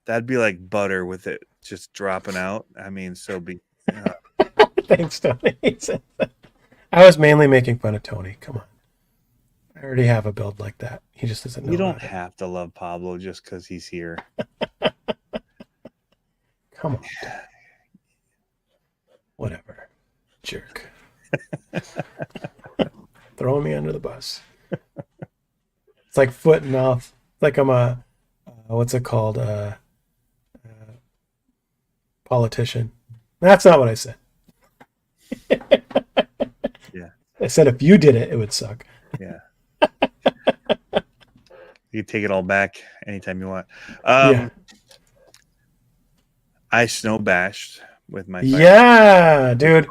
Speaker 3: that'd be like butter with it just dropping out. I mean, so be.
Speaker 2: Thanks, Tony. I was mainly making fun of Tony. Come on. I already have a build like that. He just doesn't know.
Speaker 3: You don't have to love Pablo just because he's here.
Speaker 2: Come on, Tony. Whatever. Jerk. Throwing me under the bus. It's like foot and mouth. It's like I'm a, what's it called? Politician. That's not what I said.
Speaker 3: Yeah.
Speaker 2: I said if you did it, it would suck.
Speaker 3: Yeah. You can take it all back anytime you want.
Speaker 2: Yeah.
Speaker 3: I snow bashed with my
Speaker 2: yeah, dude.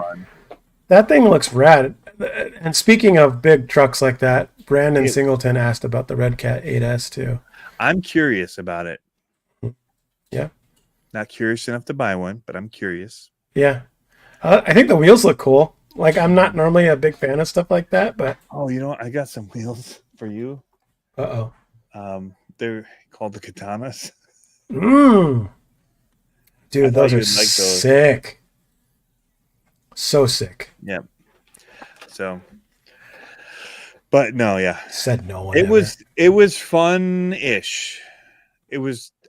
Speaker 2: That thing looks rad. And speaking of big trucks like that, Brandon Singleton asked about the Red Cat 8S too.
Speaker 3: I'm curious about it.
Speaker 2: Yeah.
Speaker 3: Not curious enough to buy one, but I'm curious.
Speaker 2: Yeah. I think the wheels look cool. Like, I'm not normally a big fan of stuff like that, but...
Speaker 3: Oh, you know what? I got some wheels for you.
Speaker 2: Uh-oh.
Speaker 3: They're called the Katanas.
Speaker 2: Dude, those are sick. So sick.
Speaker 3: Yeah. So... But no, yeah.
Speaker 2: Said no one.
Speaker 3: It was fun-ish.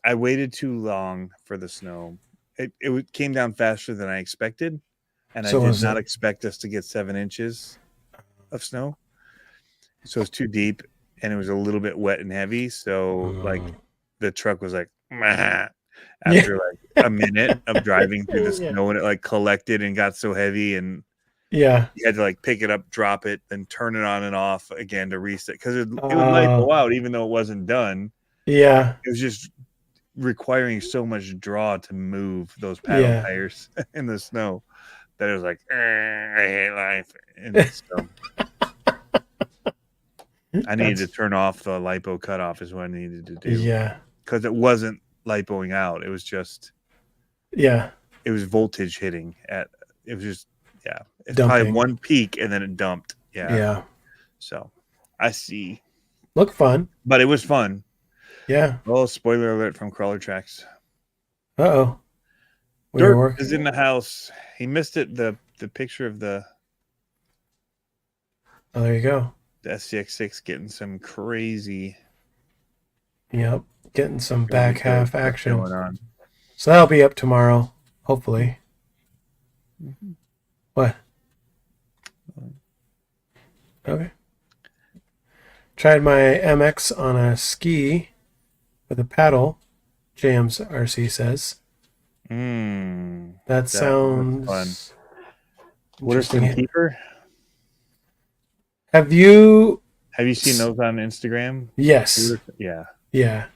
Speaker 3: I waited too long for the snow. It came down faster than I expected, and I did not expect us to get 7 inches of snow. So it's too deep, and it was a little bit wet and heavy. So like the truck was like after like a minute of driving through the snow, and it like collected and got so heavy, and you had to like pick it up, drop it, then turn it on and off again to reset because it would lipo out even though it wasn't done.
Speaker 2: Yeah,
Speaker 3: it was just requiring so much draw to move those paddle tires in the snow that it was like I hate life. And so I needed to turn off the lipo cutoff is what I needed to do.
Speaker 2: Yeah,
Speaker 3: because it wasn't lipoing out. It was just it was voltage hitting at. It was just it's dumping. Probably one peak and then it dumped. Yeah. So I see.
Speaker 2: Look fun,
Speaker 3: but it was fun.
Speaker 2: Yeah.
Speaker 3: Oh, spoiler alert from Crawler Trax.
Speaker 2: Uh-oh.
Speaker 3: Dirk is in the house. He missed it. The picture of the.
Speaker 2: Oh, there you go.
Speaker 3: The SCX6 getting some crazy.
Speaker 2: Yep, getting some back half action going on. So that'll be up tomorrow, hopefully. Mm-hmm. What? Okay. Tried my MX on a ski with a paddle, James RC says. That sounds
Speaker 3: fun. Wooderson Keeper?
Speaker 2: Have you
Speaker 3: seen those on Instagram?
Speaker 2: Yes.
Speaker 3: Yeah.
Speaker 2: Yeah.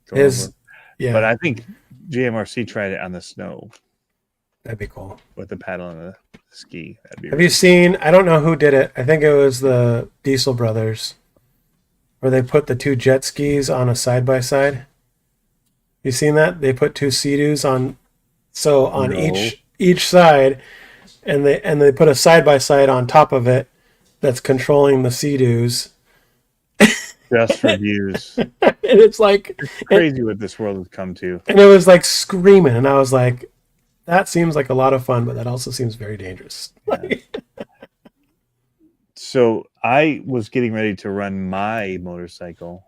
Speaker 3: But I think JMRC tried it on the snow.
Speaker 2: That'd be cool.
Speaker 3: With the paddle and the ski.
Speaker 2: Have you seen, I don't know who did it. I think it was the Diesel Brothers. Where they put the 2 jet skis on a side-by-side. You seen that? They put 2 Sea-Doos on each side, and they put a side-by-side on top of it that's controlling the Sea-Doos.
Speaker 3: Just for views.
Speaker 2: And it's like...
Speaker 3: It's crazy what this world has come to.
Speaker 2: And it was like screaming, and I was like, that seems like a lot of fun, but that also seems very dangerous.
Speaker 3: Yeah. So I was getting ready to run my motorcycle,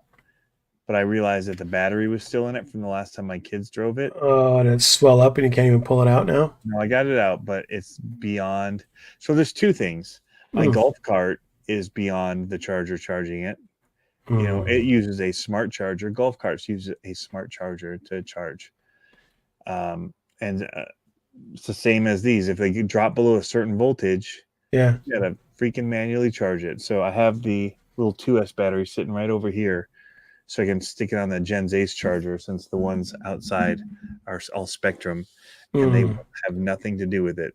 Speaker 3: but I realized that the battery was still in it from the last time my kids drove it.
Speaker 2: Oh, and it swell up and you can't even pull it out now?
Speaker 3: No, I got it out, but it's beyond. So there's 2 things. My golf cart is beyond the charger charging it. You know, it uses a smart charger. Golf carts use a smart charger to charge. And it's the same as these. If they drop below a certain voltage, you gotta freaking manually charge it. So I have the little 2S battery sitting right over here. so I can stick it on that Gen's Ace charger, since the ones outside are all Spectrum, and they have nothing to do with it.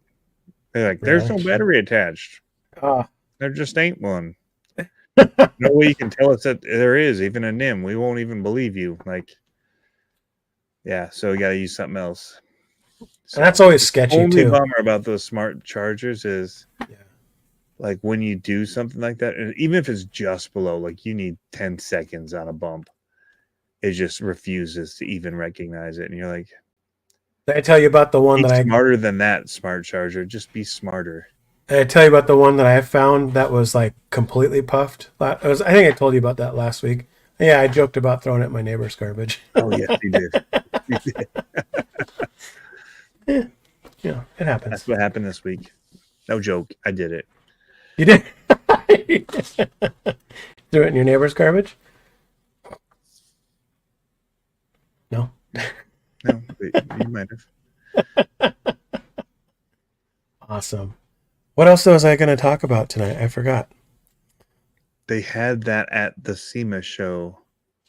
Speaker 3: They're like, there's no battery attached. There just ain't one. No way you can tell us that there is, even a NIM. We won't even believe you. Like, yeah, so you got to use something else. So
Speaker 2: and that's always sketchy,
Speaker 3: only
Speaker 2: too.
Speaker 3: bummer about those smart chargers is, like, when you do something like that, and even if it's just below, like, you need 10 seconds on a bump, it just refuses to even recognize it. And you're like,
Speaker 2: Did I tell you about the one
Speaker 3: be
Speaker 2: that
Speaker 3: smarter than that, smart charger. Just be smarter.
Speaker 2: Did I tell you about the one that I found that was like completely puffed? I think I told you about that last week. Yeah, I joked about throwing it in my neighbor's garbage.
Speaker 3: Oh, yes, you did. You did.
Speaker 2: Yeah, it happens.
Speaker 3: That's what happened this week. No joke. I did it.
Speaker 2: You did? Threw it in your neighbor's garbage? No?
Speaker 3: No, you might have.
Speaker 2: Awesome. What else was I going to talk about tonight? I forgot.
Speaker 3: They had that at the SEMA show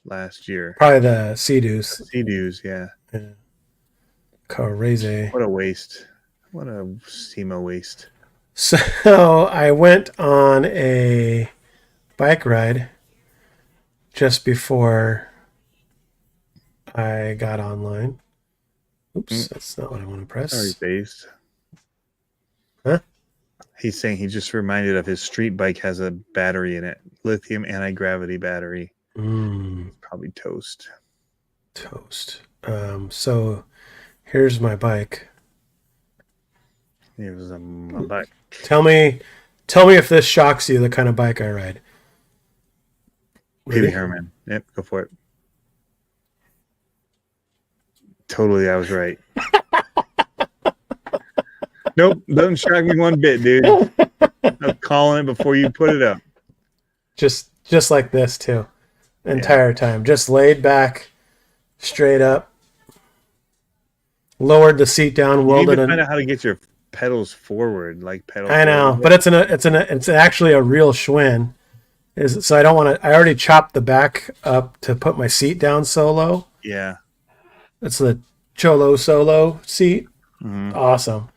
Speaker 3: last year.
Speaker 2: Probably the Sea-Doos.
Speaker 3: Sea-Doos, yeah.
Speaker 2: Crazy.
Speaker 3: What a waste. What a SEMA waste.
Speaker 2: So I went on a bike ride just before I got online. Oops, that's not what I want to press.
Speaker 3: Sorry, based.
Speaker 2: Huh?
Speaker 3: He's saying he just reminded of his street bike has a battery in it. Lithium anti-gravity battery. Probably toast.
Speaker 2: So here's my bike.
Speaker 3: Here's my bike.
Speaker 2: Tell me if this shocks you, the kind of bike I ride.
Speaker 3: Pee-wee Herman. Yep, go for it. Totally, I was right. Nope, doesn't shock me one bit, dude. I'm calling it before you put it up.
Speaker 2: Just like this too, entire time. Just laid back, straight up. Lowered the seat down,
Speaker 3: You
Speaker 2: welded
Speaker 3: need to
Speaker 2: it.
Speaker 3: find out how to get your pedals forward, like pedal.
Speaker 2: I know,
Speaker 3: forward.
Speaker 2: but it's actually a real Schwinn. So I don't want to. I already chopped the back up to put my seat down so low.
Speaker 3: Yeah.
Speaker 2: It's the Cholo Solo seat.
Speaker 3: Mm-hmm.
Speaker 2: Awesome.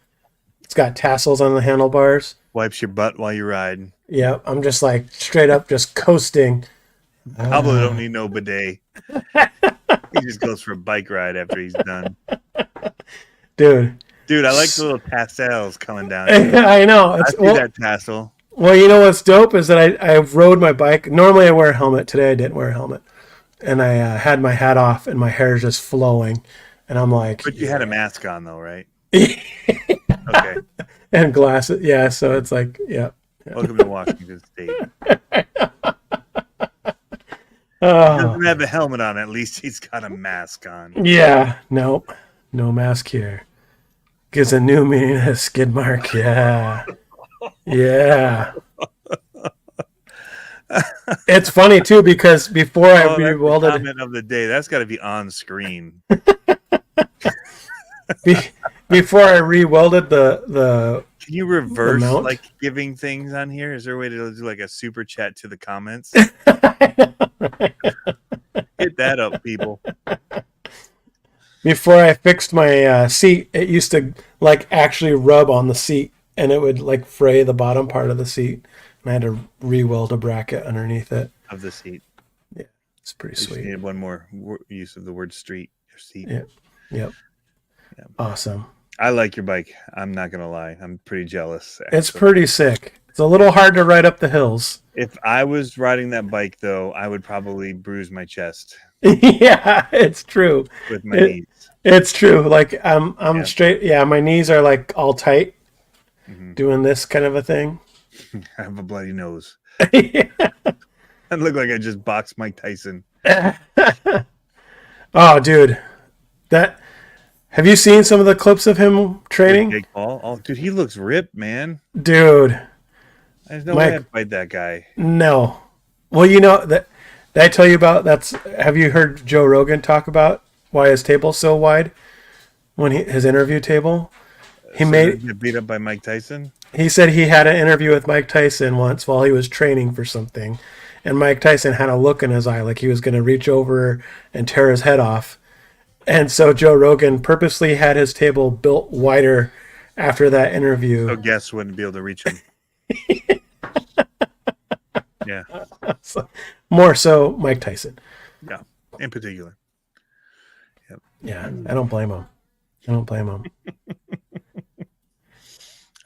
Speaker 2: It's got tassels on the handlebars.
Speaker 3: Wipes your butt while you ride.
Speaker 2: Yep, I'm just like straight up just coasting.
Speaker 3: Pablo don't need no bidet. He just goes for a bike ride after he's done.
Speaker 2: Dude,
Speaker 3: I like the little tassels coming down.
Speaker 2: I know.
Speaker 3: I see that tassel.
Speaker 2: Well, you know what's dope is that I rode my bike. Normally I wear a helmet. Today I didn't wear a helmet. And I had my hat off and my hair is just flowing. And I'm like...
Speaker 3: But you had a mask on though, right? Okay.
Speaker 2: And glasses. Yeah, so it's like, yeah.
Speaker 3: Welcome to Washington State. He
Speaker 2: Oh,
Speaker 3: doesn't have a helmet on. At least he's got a mask on.
Speaker 2: yeah. Nope. No mask here. Gives a new meaning to skid mark. Yeah. Yeah. It's funny too because before I
Speaker 3: That's the
Speaker 2: re-welded
Speaker 3: comment of the day. That's got to be on screen.
Speaker 2: before I re-welded the
Speaker 3: Can you reverse
Speaker 2: mount?
Speaker 3: like giving things on here? Is there a way to do like a super chat to the comments? Hit that up, people.
Speaker 2: before I fixed my seat, it used to like actually rub on the seat and it would like fray the bottom part of the seat. And I had to re-weld a bracket underneath it.
Speaker 3: Of the seat.
Speaker 2: Yeah, it's pretty
Speaker 3: You just
Speaker 2: sweet.
Speaker 3: needed one more use of the word street. Your seat.
Speaker 2: Yeah. Yep.
Speaker 3: Yeah.
Speaker 2: Awesome.
Speaker 3: I like your bike. I'm not going to lie. I'm pretty jealous.
Speaker 2: It's
Speaker 3: actually.
Speaker 2: pretty sick. It's a little hard to ride up the hills.
Speaker 3: If I was riding that bike, though, I would probably bruise my chest
Speaker 2: Yeah, it's true.
Speaker 3: with my knees.
Speaker 2: It's true. Like I'm
Speaker 3: Yeah.
Speaker 2: straight. Yeah, my knees are like all tight,
Speaker 3: Mhm.
Speaker 2: doing this kind of a thing.
Speaker 3: I have a bloody nose.
Speaker 2: Yeah.
Speaker 3: I look like I just boxed Mike Tyson.
Speaker 2: Oh, dude, have you seen some of the clips of him training?
Speaker 3: Jake Paul. Oh, dude, he looks ripped, man.
Speaker 2: Dude,
Speaker 3: There's no
Speaker 2: Mike-
Speaker 3: way I'd fight that guy.
Speaker 2: no. Well, you know that. Did I tell you about that's? Have you heard Joe Rogan talk about why his table's so wide? When his interview table, he
Speaker 3: So
Speaker 2: made.
Speaker 3: he get beat up by Mike Tyson.
Speaker 2: He said he had an interview with Mike Tyson once while he was training for something, and Mike Tyson had a look in his eye like he was going to reach over and tear his head off. And so Joe Rogan purposely had his table built wider after that interview.
Speaker 3: So guests wouldn't be able to reach him. Yeah.
Speaker 2: More so Mike Tyson.
Speaker 3: Yeah, in particular. Yep.
Speaker 2: Yeah, I don't blame him.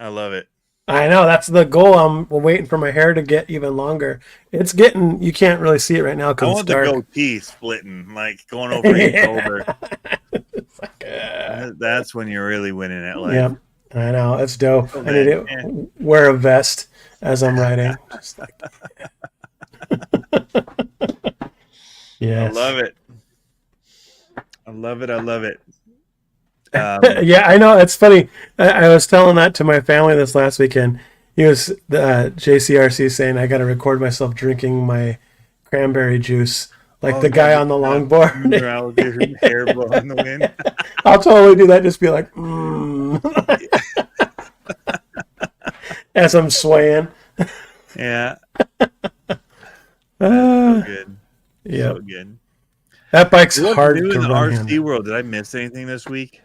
Speaker 3: I love it.
Speaker 2: I know, that's the goal. I'm waiting for my hair to get even longer. It's getting, you can't really see it right now
Speaker 3: I
Speaker 2: because it's
Speaker 3: want the
Speaker 2: dark.
Speaker 3: goatee splitting, like going over your shoulder.
Speaker 2: It's like,
Speaker 3: That's when you're really winning at life.
Speaker 2: yeah, I know. It's dope.
Speaker 3: So
Speaker 2: I need to
Speaker 3: then,
Speaker 2: wear a vest as I'm writing. Just like, yes.
Speaker 3: I love it. I love it. I love it.
Speaker 2: Yeah, I know. It's funny. I was telling that to my family this last weekend. He was JCRC saying I got to record myself drinking my cranberry juice like the guy on the longboard.
Speaker 3: Out with your hair blowing in the wind.
Speaker 2: I'll totally do that. Just be like, as I'm swaying.
Speaker 3: Yeah. So good.
Speaker 2: Yeah.
Speaker 3: So good.
Speaker 2: That bike's
Speaker 3: What's
Speaker 2: hard
Speaker 3: new
Speaker 2: to
Speaker 3: in the
Speaker 2: run.
Speaker 3: RC world? Did I miss anything this week?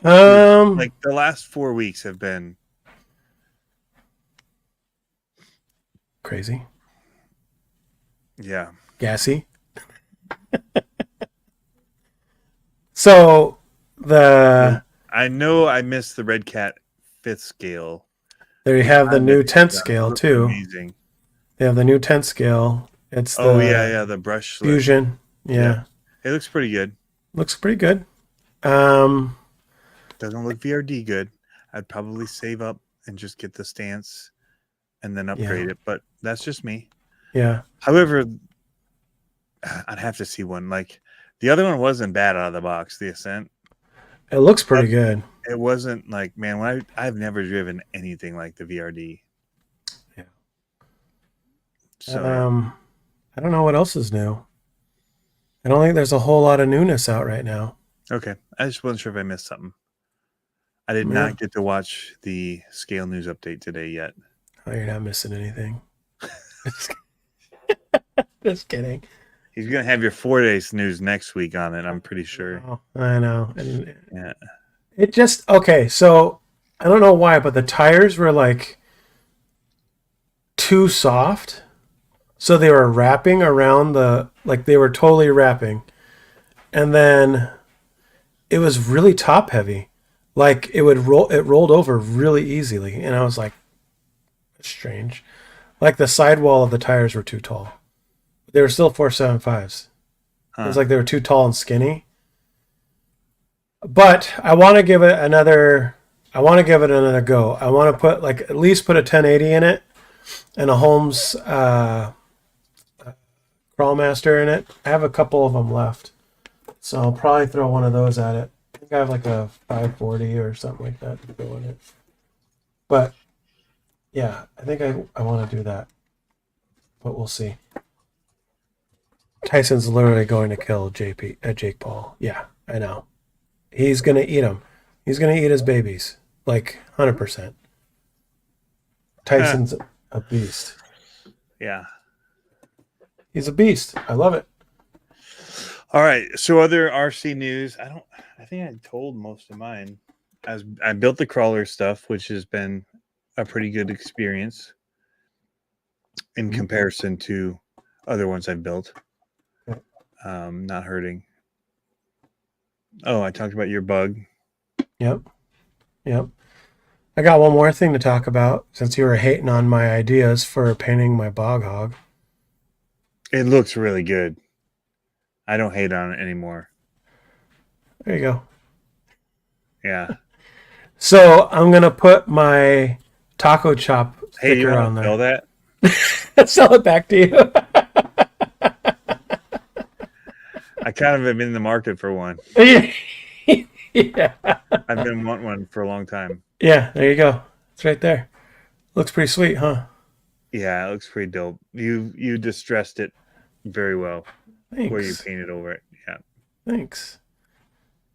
Speaker 2: Um,
Speaker 3: Like the last 4 weeks have been
Speaker 2: crazy,
Speaker 3: yeah.
Speaker 2: gassy. So
Speaker 3: I know I missed the Red Cat 5th scale.
Speaker 2: there you have the new 10th
Speaker 3: That
Speaker 2: scale
Speaker 3: looks
Speaker 2: too.
Speaker 3: Amazing.
Speaker 2: They have the new 10th scale. It's
Speaker 3: Oh
Speaker 2: the
Speaker 3: yeah, the brush slip.
Speaker 2: Fusion. Yeah.
Speaker 3: It looks pretty good.
Speaker 2: Looks pretty good.
Speaker 3: Doesn't look VRD good. I'd probably save up and just get the stance and then upgrade it, but that's just me.
Speaker 2: Yeah.
Speaker 3: However, I'd have to see one. Like the other one wasn't bad out of the box, the Ascent.
Speaker 2: It looks pretty good.
Speaker 3: It wasn't like, man, I've never driven anything like the VRD.
Speaker 2: Yeah.
Speaker 3: So
Speaker 2: I don't know what else is new. I don't think there's a whole lot of newness out right now.
Speaker 3: okay. I just wasn't sure if I missed something. I did not get to watch the scale news update today yet.
Speaker 2: Oh, you're not missing anything. Just kidding.
Speaker 3: He's gonna have your 4 days news next week on it, I'm pretty sure.
Speaker 2: Oh, I know. And
Speaker 3: Yeah.
Speaker 2: it just, okay, so I don't know why, but the tires were like too soft. So they were wrapping around like they were totally wrapping. And then it was really top heavy. Like it rolled over really easily. And I was like, that's strange. Like the sidewall of the tires were too tall. They were still 475s. It was like they were too tall and skinny. But I want to give it another go. I want to put at least put a 1080 in it and a Holmes Crawlmaster in it. I have a couple of them left. So I'll probably throw one of those at it. I think I have like a 540 or something like that to go in it. But yeah, I think I want to do that. But we'll see. Tyson's literally going to kill Jake Paul. Yeah, I know. He's going to eat him. He's going to eat his babies. Like 100%. Tyson's a beast.
Speaker 3: Yeah.
Speaker 2: He's a beast. I love it.
Speaker 3: All right. So other RC news. I think I told most of mine. I built the crawler stuff, which has been a pretty good experience in comparison to other ones I've built. Not hurting. Oh, I talked about your bug.
Speaker 2: Yep. I got one more thing to talk about since you were hating on my ideas for painting my bog hog.
Speaker 3: It looks really good. I don't hate on it anymore.
Speaker 2: There you go.
Speaker 3: Yeah.
Speaker 2: So I'm going to put my taco chop
Speaker 3: Hey, you
Speaker 2: sticker
Speaker 3: want
Speaker 2: on
Speaker 3: to
Speaker 2: there.
Speaker 3: sell that?
Speaker 2: Sell it back to you.
Speaker 3: I kind of am in the market for one.
Speaker 2: Yeah.
Speaker 3: I've been wanting one for a long time.
Speaker 2: Yeah, there you go. It's right there. Looks pretty sweet, huh?
Speaker 3: Yeah, it looks pretty dope. You distressed it very well.
Speaker 2: Thanks.
Speaker 3: Where you painted over it. Yeah.
Speaker 2: Thanks.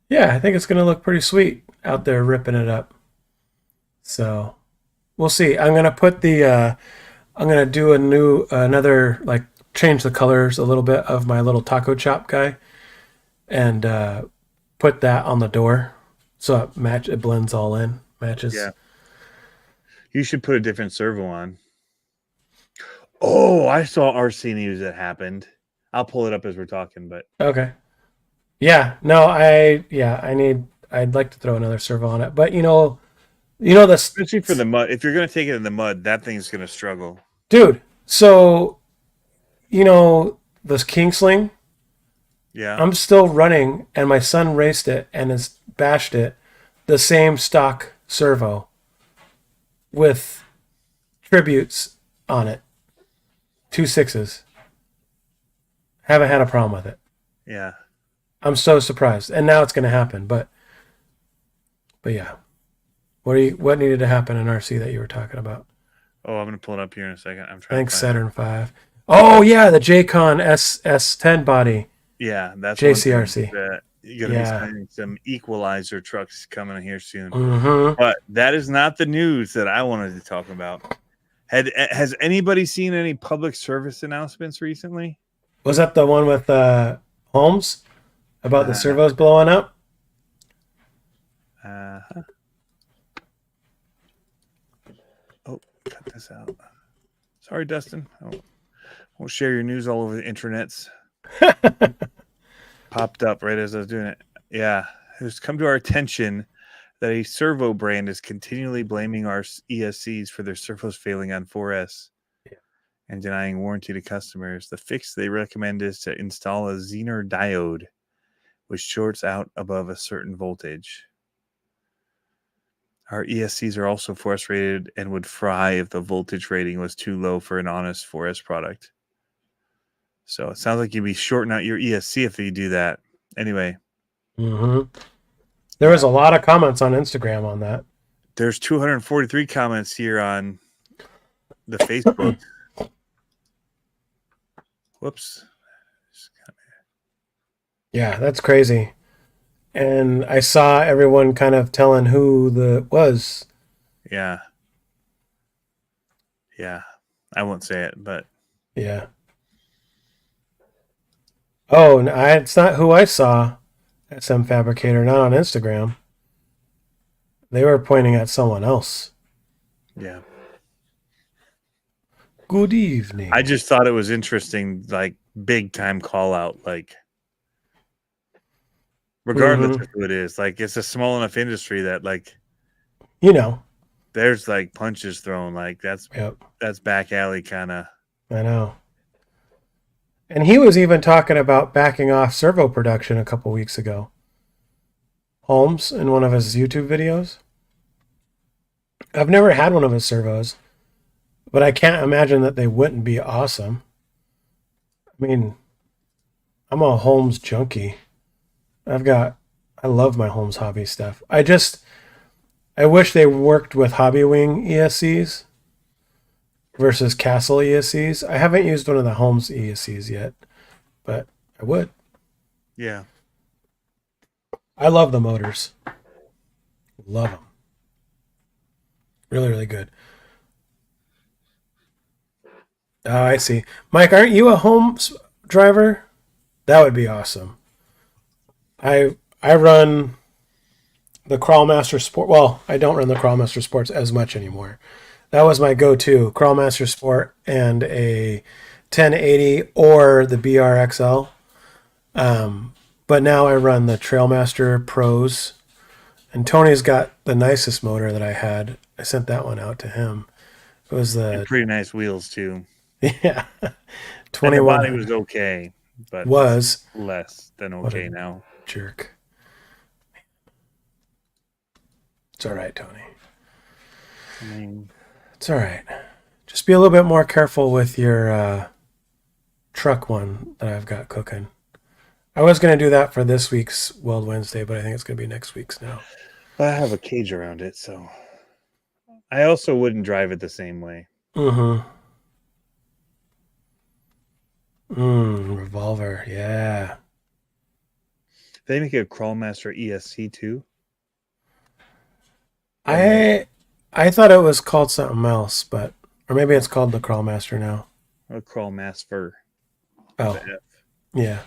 Speaker 2: Yeah, I think it's going to look pretty sweet out there ripping it up. So, we'll see. I'm going to put I'm going to do another like change the colors a little bit of my little taco chop guy and put that on the door so it blends all in, matches.
Speaker 3: Yeah. You should put a different servo on. Oh, I saw RC news that happened. I'll pull it up as we're talking, but
Speaker 2: Okay. Yeah. No, I'd like to throw another servo on it, but this,
Speaker 3: especially for the mud. If you're going to take it in the mud, that thing's going to struggle.
Speaker 2: dude. So, this Kingsling,
Speaker 3: Yeah.
Speaker 2: I'm still running, and my son raced it and has bashed it, the same stock servo with tributes on it, 2 6s. Haven't had a problem with it.
Speaker 3: Yeah.
Speaker 2: I'm so surprised, and now it's going to happen. But yeah, what needed to happen in RC that you were talking about?
Speaker 3: Oh, I'm going to pull it up here in a second. I'm trying.
Speaker 2: Thanks, Saturn 5. Oh yeah, the JCon S10 body.
Speaker 3: Yeah, that's
Speaker 2: JCRC.
Speaker 3: You're going to be finding some equalizer trucks coming here soon.
Speaker 2: Mm-hmm.
Speaker 3: But that is not the news that I wanted to talk about. Has anybody seen any public service announcements recently?
Speaker 2: Was that the one with Holmes about the servos blowing up?
Speaker 3: Oh, cut this out. Sorry, Dustin. Won't share your news all over the internets. Popped up right as I was doing it. Yeah, it's come to our attention that a servo brand is continually blaming our ESCs for their servos failing on 4S and denying warranty to customers. The fix they recommend is to install a Zener diode, which shorts out above a certain voltage. Our ESCs are also 4S rated and would fry if the voltage rating was too low for an honest 4S product. So it sounds like you'd be shorting out your ESC if you do that. Anyway.
Speaker 2: Mm-hmm. There was a lot of comments on Instagram on that.
Speaker 3: There's 243 comments here on the Facebook. Whoops.
Speaker 2: Yeah, that's crazy. And I saw everyone kind of telling who the was.
Speaker 3: Yeah. Yeah. I won't say it, but
Speaker 2: yeah. Oh, it's not who I saw at SM Fabricator, not on Instagram. They were pointing at someone else.
Speaker 3: Yeah.
Speaker 2: Good evening.
Speaker 3: I just thought it was interesting, like big time call out, like regardless of who it is, like it's a small enough industry that like there's like punches thrown, like that's back alley kind of.
Speaker 2: I know. And he was even talking about backing off servo production a couple weeks ago. Holmes, in one of his YouTube videos. I've never had one of his servos, but I can't imagine that they wouldn't be awesome. I mean, I'm a Holmes junkie. I love my Holmes hobby stuff. I wish they worked with Hobby Wing ESCs versus Castle ESCs. I haven't used one of the Holmes ESCs yet, but I would.
Speaker 3: Yeah.
Speaker 2: I love the motors. Love them. Really, really good. Oh, I see. Mike, aren't you a Holmes driver? That would be awesome. I run the Crawlmaster Sport. Well, I don't run the Crawlmaster Sports as much anymore. That was my go-to, Crawlmaster Sport and a 1080 or the BRXL. But now I run the Trailmaster Pros. And Tony's got the nicest motor that I had. I sent that one out to him. It was
Speaker 3: and pretty nice wheels too.
Speaker 2: Yeah.
Speaker 3: 21. The body was okay, but
Speaker 2: was
Speaker 3: less than okay now.
Speaker 2: Jerk. It's all right, Tony.
Speaker 3: I mean,
Speaker 2: it's all right. Just be a little bit more careful with your truck one that I've got cooking. I was going to do that for this week's Weld Wednesday, but I think it's going to be next week's now.
Speaker 3: I have a cage around it, so I also wouldn't drive it the same way.
Speaker 2: Revolver, yeah.
Speaker 3: They make a Crawlmaster ESC too.
Speaker 2: I thought it was called something else, or maybe it's called the Crawlmaster now.
Speaker 3: A Crawlmaster.
Speaker 2: Oh,
Speaker 3: The F.
Speaker 2: yeah.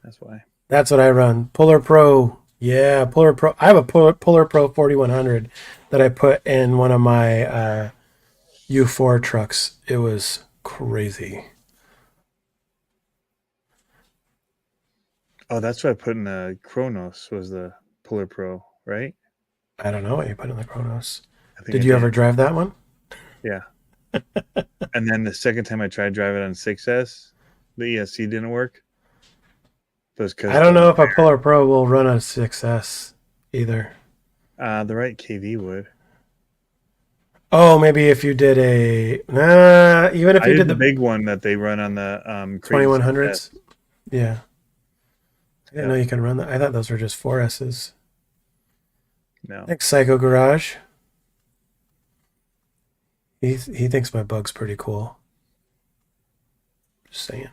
Speaker 3: That's why.
Speaker 2: That's what I run. Puller Pro. Yeah, Puller Pro. I have a Puller Pro 4100 that I put in one of my U4 trucks. It was crazy.
Speaker 3: Oh, that's what I put in the Kronos was the Puller Pro, right?
Speaker 2: I don't know what you put in the Kronos.
Speaker 3: I think
Speaker 2: Did
Speaker 3: I
Speaker 2: you ever drive that one?
Speaker 3: Yeah. And then the second time I tried driving on 6S, the ESC didn't work. It was because
Speaker 2: I don't know if a Puller Pro will run a 6S either.
Speaker 3: the right KV would.
Speaker 2: Oh, maybe if you did even if
Speaker 3: I
Speaker 2: you
Speaker 3: did
Speaker 2: did
Speaker 3: the
Speaker 2: the
Speaker 3: big one that they run on the Crazy
Speaker 2: 2100s.
Speaker 3: 6S.
Speaker 2: Yeah. I didn't know you can run that. I thought those were just 4S's.
Speaker 3: No.
Speaker 2: Thanks, Psycho Garage. He thinks my bug's pretty cool. Just saying.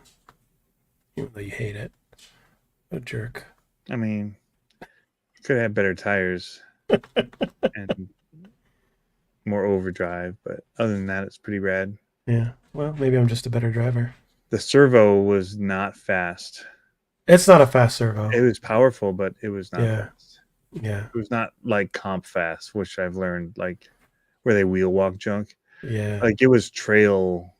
Speaker 2: Even though you hate it. What a jerk.
Speaker 3: I mean, could have had better tires and more overdrive, but other than that, it's pretty rad.
Speaker 2: Yeah. Well, maybe I'm just a better driver.
Speaker 3: The servo was not fast.
Speaker 2: It's not a fast servo.
Speaker 3: It was powerful, but it was not
Speaker 2: Yeah.
Speaker 3: fast.
Speaker 2: Yeah.
Speaker 3: It was not like comp fast, which I've learned, like where they wheel walk junk.
Speaker 2: Yeah.
Speaker 3: Like it was trail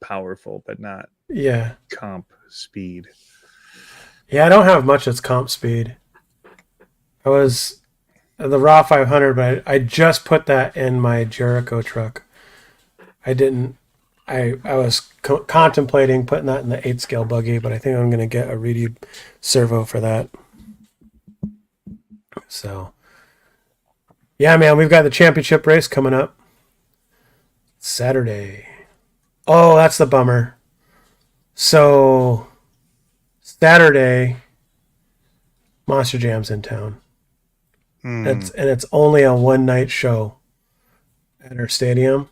Speaker 3: powerful, but not
Speaker 2: Yeah.
Speaker 3: comp speed.
Speaker 2: Yeah, I don't have much that's comp speed. I was the Raw 500, but I just put that in my Jericho truck. I didn't. I was contemplating putting that in the 8-scale buggy, but I think I'm going to get a Reedy servo for that. So, yeah, man, we've got the championship race coming up Saturday. Oh, that's the bummer. So, Saturday, Monster Jam's in town. And it's only a one-night show at our stadium.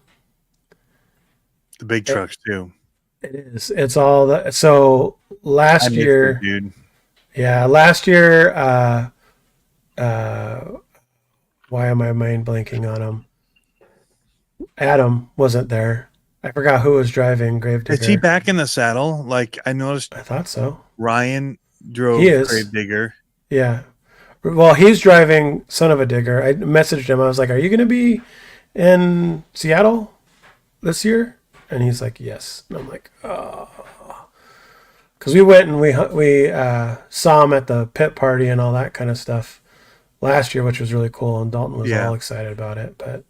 Speaker 3: The big trucks too.
Speaker 2: It is. It's all the. So last year,
Speaker 3: dude.
Speaker 2: Yeah, last year. Why am I mind blanking on him? Adam wasn't there. I forgot who was driving Gravedigger.
Speaker 3: Is he back in the saddle? Like I noticed.
Speaker 2: I thought so.
Speaker 3: Ryan drove
Speaker 2: He is.
Speaker 3: Gravedigger.
Speaker 2: Yeah. Well, he's driving Son of a Digger. I messaged him. I was like, "Are you going to be in Seattle this year?" And he's like, "Yes." And I'm like, "Oh," because we went and we saw him at the pit party and all that kind of stuff last year, which was really cool. And Dalton was all excited about it. But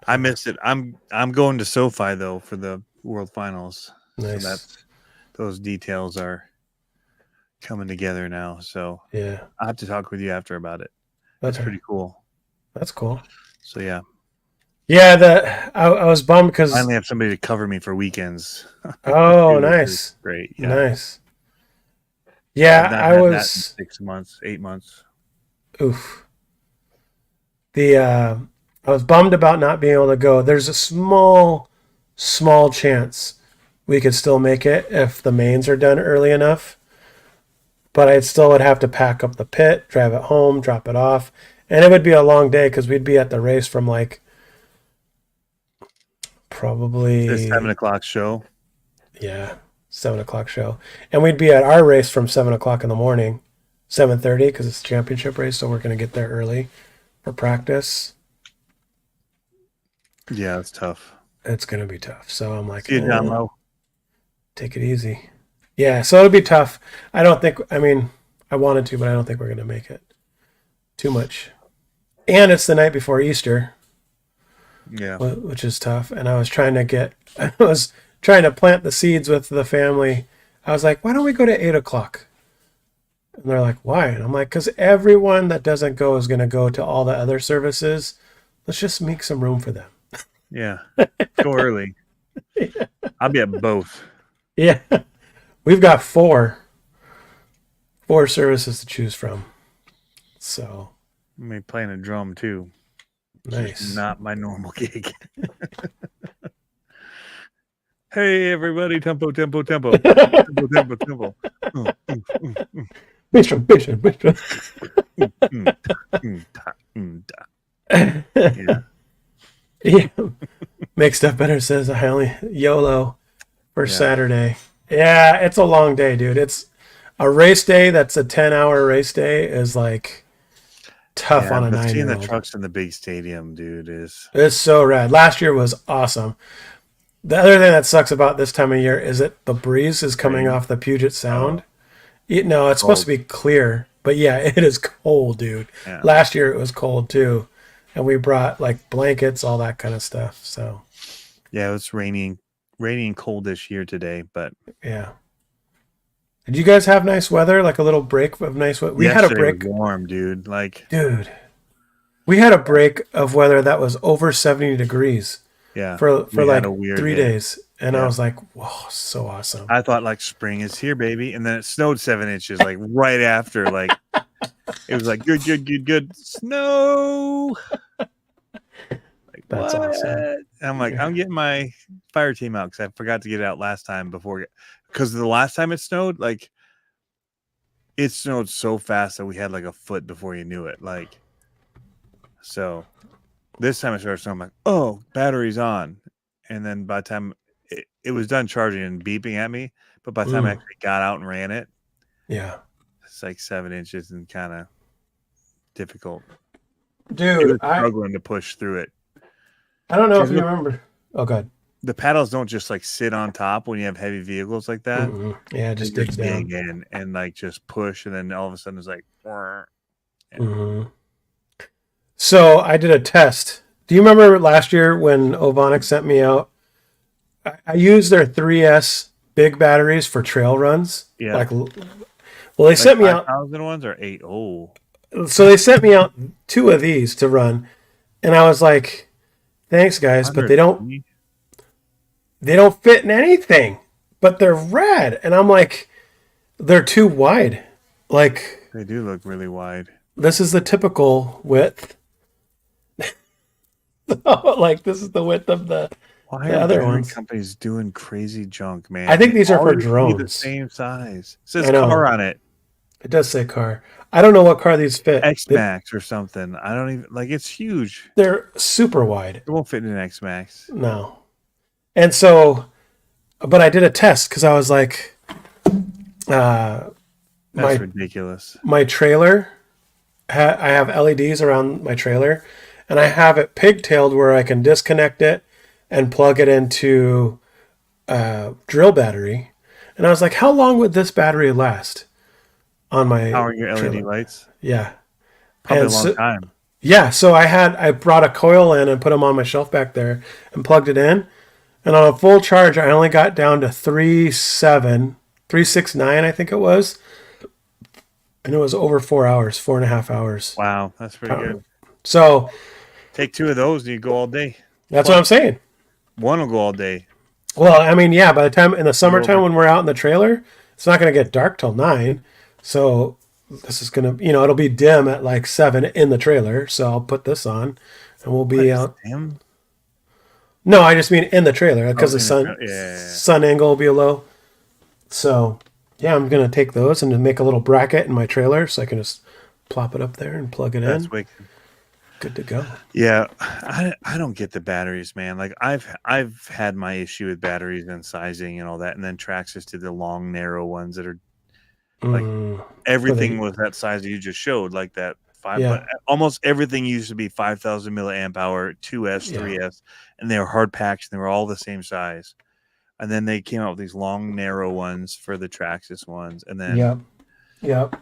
Speaker 3: I missed it. I'm going to SoFi though for the World Finals.
Speaker 2: Nice.
Speaker 3: So those details are coming together now. So
Speaker 2: yeah,
Speaker 3: I'll have to talk with you after about it.
Speaker 2: That's
Speaker 3: pretty cool.
Speaker 2: That's cool.
Speaker 3: So yeah.
Speaker 2: Yeah, I was bummed because
Speaker 3: finally have somebody to cover me for weekends.
Speaker 2: Oh, nice.
Speaker 3: Great. Yeah.
Speaker 2: Nice. Yeah, I was
Speaker 3: 6 months, 8 months.
Speaker 2: Oof. I was bummed about not being able to go. There's a small chance we could still make it if the mains are done early enough. But I still would have to pack up the pit, drive it home, drop it off. And it would be a long day because we'd be at the race from like probably
Speaker 3: the 7 o'clock show.
Speaker 2: Yeah, 7 o'clock show. And we'd be at our race from 7 o'clock in the morning, 7:30 because it's a championship race. So we're going to get there early for practice.
Speaker 3: Yeah, it's tough.
Speaker 2: It's going to be tough. So I'm like,
Speaker 3: see you down low.
Speaker 2: Take it easy. Yeah, so it'll be tough. I wanted to, but I don't think we're going to make it. Too much. And it's the night before Easter.
Speaker 3: Yeah.
Speaker 2: Which is tough. And I was trying to plant the seeds with the family. I was like, why don't we go to 8 o'clock? And they're like, why? And I'm like, because everyone that doesn't go is going to go to all the other services. Let's just make some room for them.
Speaker 3: Yeah. Go early. Yeah. I'll be at both.
Speaker 2: Yeah. We've got four services to choose from. So.
Speaker 3: I'm going to be playing a drum too.
Speaker 2: Nice.
Speaker 3: Not my normal gig. Hey, everybody. Tempo, tempo, tempo. Tempo, tempo, tempo.
Speaker 2: Bistro. Yeah. Make stuff better says I only YOLO for Saturday. Yeah, it's a long day, dude. It's a race day that's a 10-hour race day is like tough
Speaker 3: Yeah,
Speaker 2: on a
Speaker 3: but seeing the
Speaker 2: 9-year-old.
Speaker 3: trucks in the big stadium, dude, is
Speaker 2: It's so rad. Last year was awesome. The other thing that sucks about this time of year is that the breeze is coming
Speaker 3: rain.
Speaker 2: off the Puget
Speaker 3: Oh,
Speaker 2: Sound. No, it's supposed to
Speaker 3: cold.
Speaker 2: be clear, but yeah, it is cold, dude.
Speaker 3: Yeah,
Speaker 2: Last year it was cold too, and we brought like blankets, all that kind of stuff. So
Speaker 3: yeah, it's raining and cold this year today, but
Speaker 2: yeah. Did you guys have nice weather? Like a little break of nice weather? We had a
Speaker 3: yesterday was
Speaker 2: break,
Speaker 3: warm, dude. Like,
Speaker 2: dude. We had a break of weather that was over 70 degrees
Speaker 3: yeah,
Speaker 2: for
Speaker 3: we had
Speaker 2: like
Speaker 3: a weird
Speaker 2: three
Speaker 3: day.
Speaker 2: days, and I
Speaker 3: Yeah.
Speaker 2: was like, "Whoa, so awesome!"
Speaker 3: I thought like spring is here, baby, and then it snowed 7 inches, like right after. Like it was like good, good, good, good snow. Like
Speaker 2: That's
Speaker 3: what?
Speaker 2: awesome.
Speaker 3: And I'm like,
Speaker 2: Yeah.
Speaker 3: I'm getting my fire team out because I forgot to get it out last time because the last time it snowed, like it snowed so fast that we had like a foot before you knew it. Like so, this time it started snowing. I'm like, oh, battery's on, and then by the time it was done charging and beeping at me, but by the time I
Speaker 2: Mm,
Speaker 3: actually got out and ran it.
Speaker 2: yeah,
Speaker 3: It's like 7 inches and kind of difficult. It
Speaker 2: dude.
Speaker 3: was struggling to push through it.
Speaker 2: I don't know if
Speaker 3: 'Cause
Speaker 2: you remember. Oh, God.
Speaker 3: the paddles don't just like sit on top when you have heavy vehicles like that.
Speaker 2: Yeah, it
Speaker 3: They
Speaker 2: just digs
Speaker 3: just
Speaker 2: down.
Speaker 3: dig in and like just push, and then all of a sudden it's like, "Wah." Yeah.
Speaker 2: hmm So I did a test. Do you remember last year when Ovonic sent me out? I used their 3S big batteries for trail runs.
Speaker 3: Yeah.
Speaker 2: Well, they
Speaker 3: Like
Speaker 2: sent me out.
Speaker 3: 5,000 ones or 8. Oh,
Speaker 2: So they sent me out 2 of these to run, and I was like, "Thanks, guys," but
Speaker 3: 100.
Speaker 2: they don't fit in anything. But they're rad, and I'm like, they're too wide. Like
Speaker 3: They do look really wide.
Speaker 2: this is the typical width. Like this is the width of
Speaker 3: Why
Speaker 2: the
Speaker 3: are
Speaker 2: other
Speaker 3: battery
Speaker 2: ones.
Speaker 3: companies doing crazy junk, man?
Speaker 2: I think these are
Speaker 3: all
Speaker 2: for
Speaker 3: used to be the
Speaker 2: drones.
Speaker 3: same size. It says
Speaker 2: I know.
Speaker 3: car on it.
Speaker 2: It does say car. I don't know what car these fit.
Speaker 3: X Max or something. I don't even like. It's huge.
Speaker 2: They're super wide.
Speaker 3: It won't fit in an X Max.
Speaker 2: No. And so, but I did a test because I was like,
Speaker 3: That's
Speaker 2: my
Speaker 3: ridiculous.
Speaker 2: my trailer. I have LEDs around my trailer, and I have it pigtailed where I can disconnect it and plug it into drill battery. And I was like, how long would this battery last on my
Speaker 3: Powering your LED
Speaker 2: trailer?
Speaker 3: lights?
Speaker 2: Yeah.
Speaker 3: Probably
Speaker 2: And
Speaker 3: a long
Speaker 2: so,
Speaker 3: time.
Speaker 2: yeah, so I brought a coil in and put them on my shelf back there and plugged it in. And on a full charge, I only got down to 369, I think it was. And it was over 4 hours, 4.5 hours.
Speaker 3: Wow, that's pretty good.
Speaker 2: So
Speaker 3: Take 2 of those and you go all day.
Speaker 2: that's what I'm saying.
Speaker 3: One will go all day.
Speaker 2: Well, I mean, yeah, by the time in the summertime
Speaker 3: over.
Speaker 2: when we're out in the trailer, it's not going to get dark till 9. So this is going to, it'll be dim at like 7 in the trailer. So I'll put this on and we'll be out.
Speaker 3: Him?
Speaker 2: No, I just mean in the trailer because the
Speaker 3: in the
Speaker 2: sun
Speaker 3: trailer. Yeah.
Speaker 2: sun angle will be low. So yeah, I'm gonna take those and make a little bracket in my trailer so I can just plop it up there and plug it
Speaker 3: That's
Speaker 2: in.
Speaker 3: wicked.
Speaker 2: Good to go.
Speaker 3: Yeah, I don't get the batteries, man. Like I've had my issue with batteries and sizing and all that, and then Trax just did the long, narrow ones that are like everything was that size that you just showed, like that five.
Speaker 2: Yeah.
Speaker 3: But almost everything used to be 5,000 milliamp hour, 2S,
Speaker 2: Yeah.
Speaker 3: 3S, and they were hard packs and they were all the same size. And then they came out with these long, narrow ones for the Traxxas ones, and then
Speaker 2: Yep.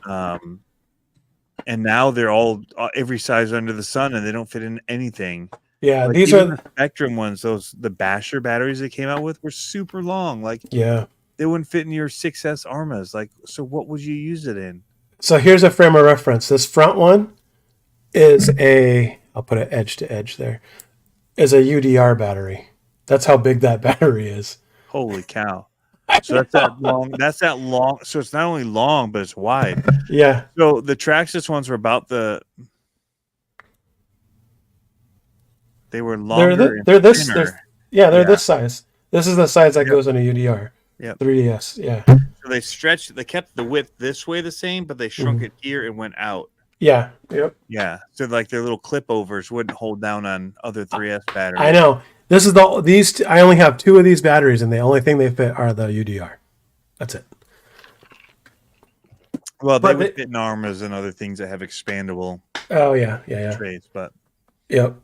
Speaker 3: and now they're all every size under the sun, and they don't fit in anything.
Speaker 2: Yeah,
Speaker 3: Like
Speaker 2: these
Speaker 3: even
Speaker 2: are
Speaker 3: the Spectrum ones. The Basher batteries they came out with were super long. Like
Speaker 2: yeah.
Speaker 3: they wouldn't fit in your 6S Armas. Like, so what would you use it in?
Speaker 2: So here's a frame of reference. This front one is I'll put it edge to edge there, is a UDR battery. That's how big that battery is.
Speaker 3: Holy cow! So that's that long. That's that long. So it's not only long, but it's wide.
Speaker 2: Yeah.
Speaker 3: So the Traxxas ones were about they were longer.
Speaker 2: They're this.
Speaker 3: thinner.
Speaker 2: They're this size. This is the size that goes in a UDR.
Speaker 3: Yep.
Speaker 2: 3DS. Yeah.
Speaker 3: So they stretched. They kept the width this way the same, but they shrunk it here and went out.
Speaker 2: Yeah. Yep.
Speaker 3: Yeah. So like their little clip overs wouldn't hold down on other 3S batteries.
Speaker 2: I know. This is I only have 2 of these batteries, and the only thing they fit are the UDR. That's it.
Speaker 3: Well, they
Speaker 2: But
Speaker 3: would fit in armors and other things that have expandable
Speaker 2: oh yeah.
Speaker 3: trays, but
Speaker 2: Yep.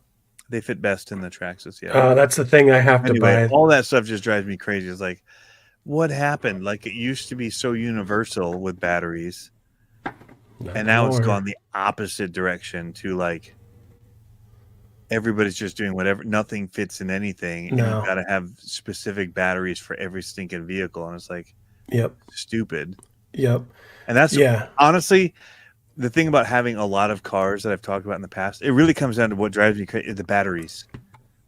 Speaker 3: they fit best in the Traxxas. Yeah.
Speaker 2: That's the thing I have to
Speaker 3: Anyway,
Speaker 2: buy.
Speaker 3: all that stuff just drives me crazy. It's like, what happened? Like it used to be so universal with batteries,
Speaker 2: Not
Speaker 3: and now it's
Speaker 2: anymore.
Speaker 3: gone the opposite direction to like everybody's just doing whatever. Nothing fits in anything, and
Speaker 2: No.
Speaker 3: you've got to have specific batteries for every stinking vehicle, and it's like
Speaker 2: Yep.
Speaker 3: stupid.
Speaker 2: Yep.
Speaker 3: And that's
Speaker 2: Yeah.
Speaker 3: honestly the thing about having a lot of cars that I've talked about in the past. It really comes down to what drives me crazy: the batteries.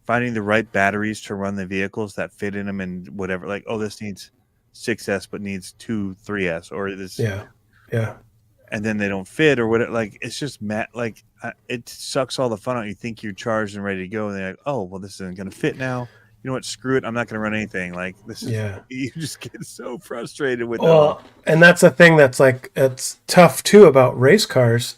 Speaker 3: Finding the right batteries to run the vehicles that fit in them and whatever. Like, oh, this needs 6S but needs 3S, or this,
Speaker 2: Yeah.
Speaker 3: and then they don't fit or whatever. Like, it's just like it sucks all the fun out. You think you're charged and ready to go, and they're like, oh, well, this isn't going to fit now. You know what? Screw it. I'm not going to run anything. Like, this is, you just get so frustrated with
Speaker 2: Well, and that's the thing that's like, it's tough too about race cars.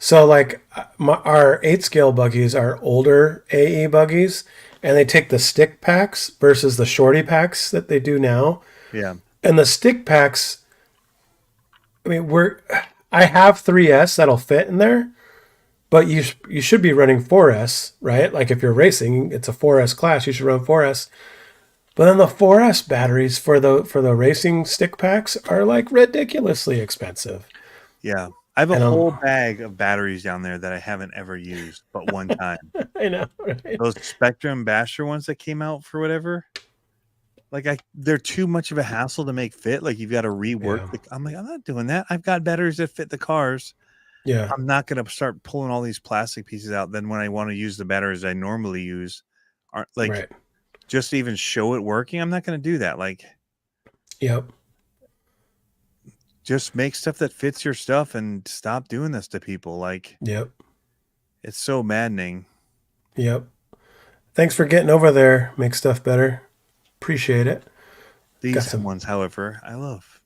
Speaker 2: So like our 8-scale buggies are older AE buggies, and they take the stick packs versus the shorty packs that they do now.
Speaker 3: Yeah.
Speaker 2: And the stick packs, I mean, I have 3S that'll fit in there, but you should be running 4S, right? Like if you're racing, it's a 4S class, you should run 4S. But then the 4S batteries for the racing stick packs are like ridiculously expensive.
Speaker 3: Yeah. I have a whole bag of batteries down there that I haven't ever used but one time.
Speaker 2: I know, right?
Speaker 3: Those Spectrum Basher ones that came out for whatever. Like they're too much of a hassle to make fit. Like you've got to rework. I'm like, I'm not doing that. I've got batteries that fit the cars.
Speaker 2: Yeah.
Speaker 3: I'm not going to start pulling all these plastic pieces out. Then when I want to use the batteries I normally use, aren't like just to even show it working. I'm not going to do that. Like,
Speaker 2: yep.
Speaker 3: Just make stuff that fits your stuff and stop doing this to people. Like,
Speaker 2: yep.
Speaker 3: It's so maddening.
Speaker 2: Yep. Thanks for getting over there. Make stuff better. Appreciate it.
Speaker 3: These ones, however, I love.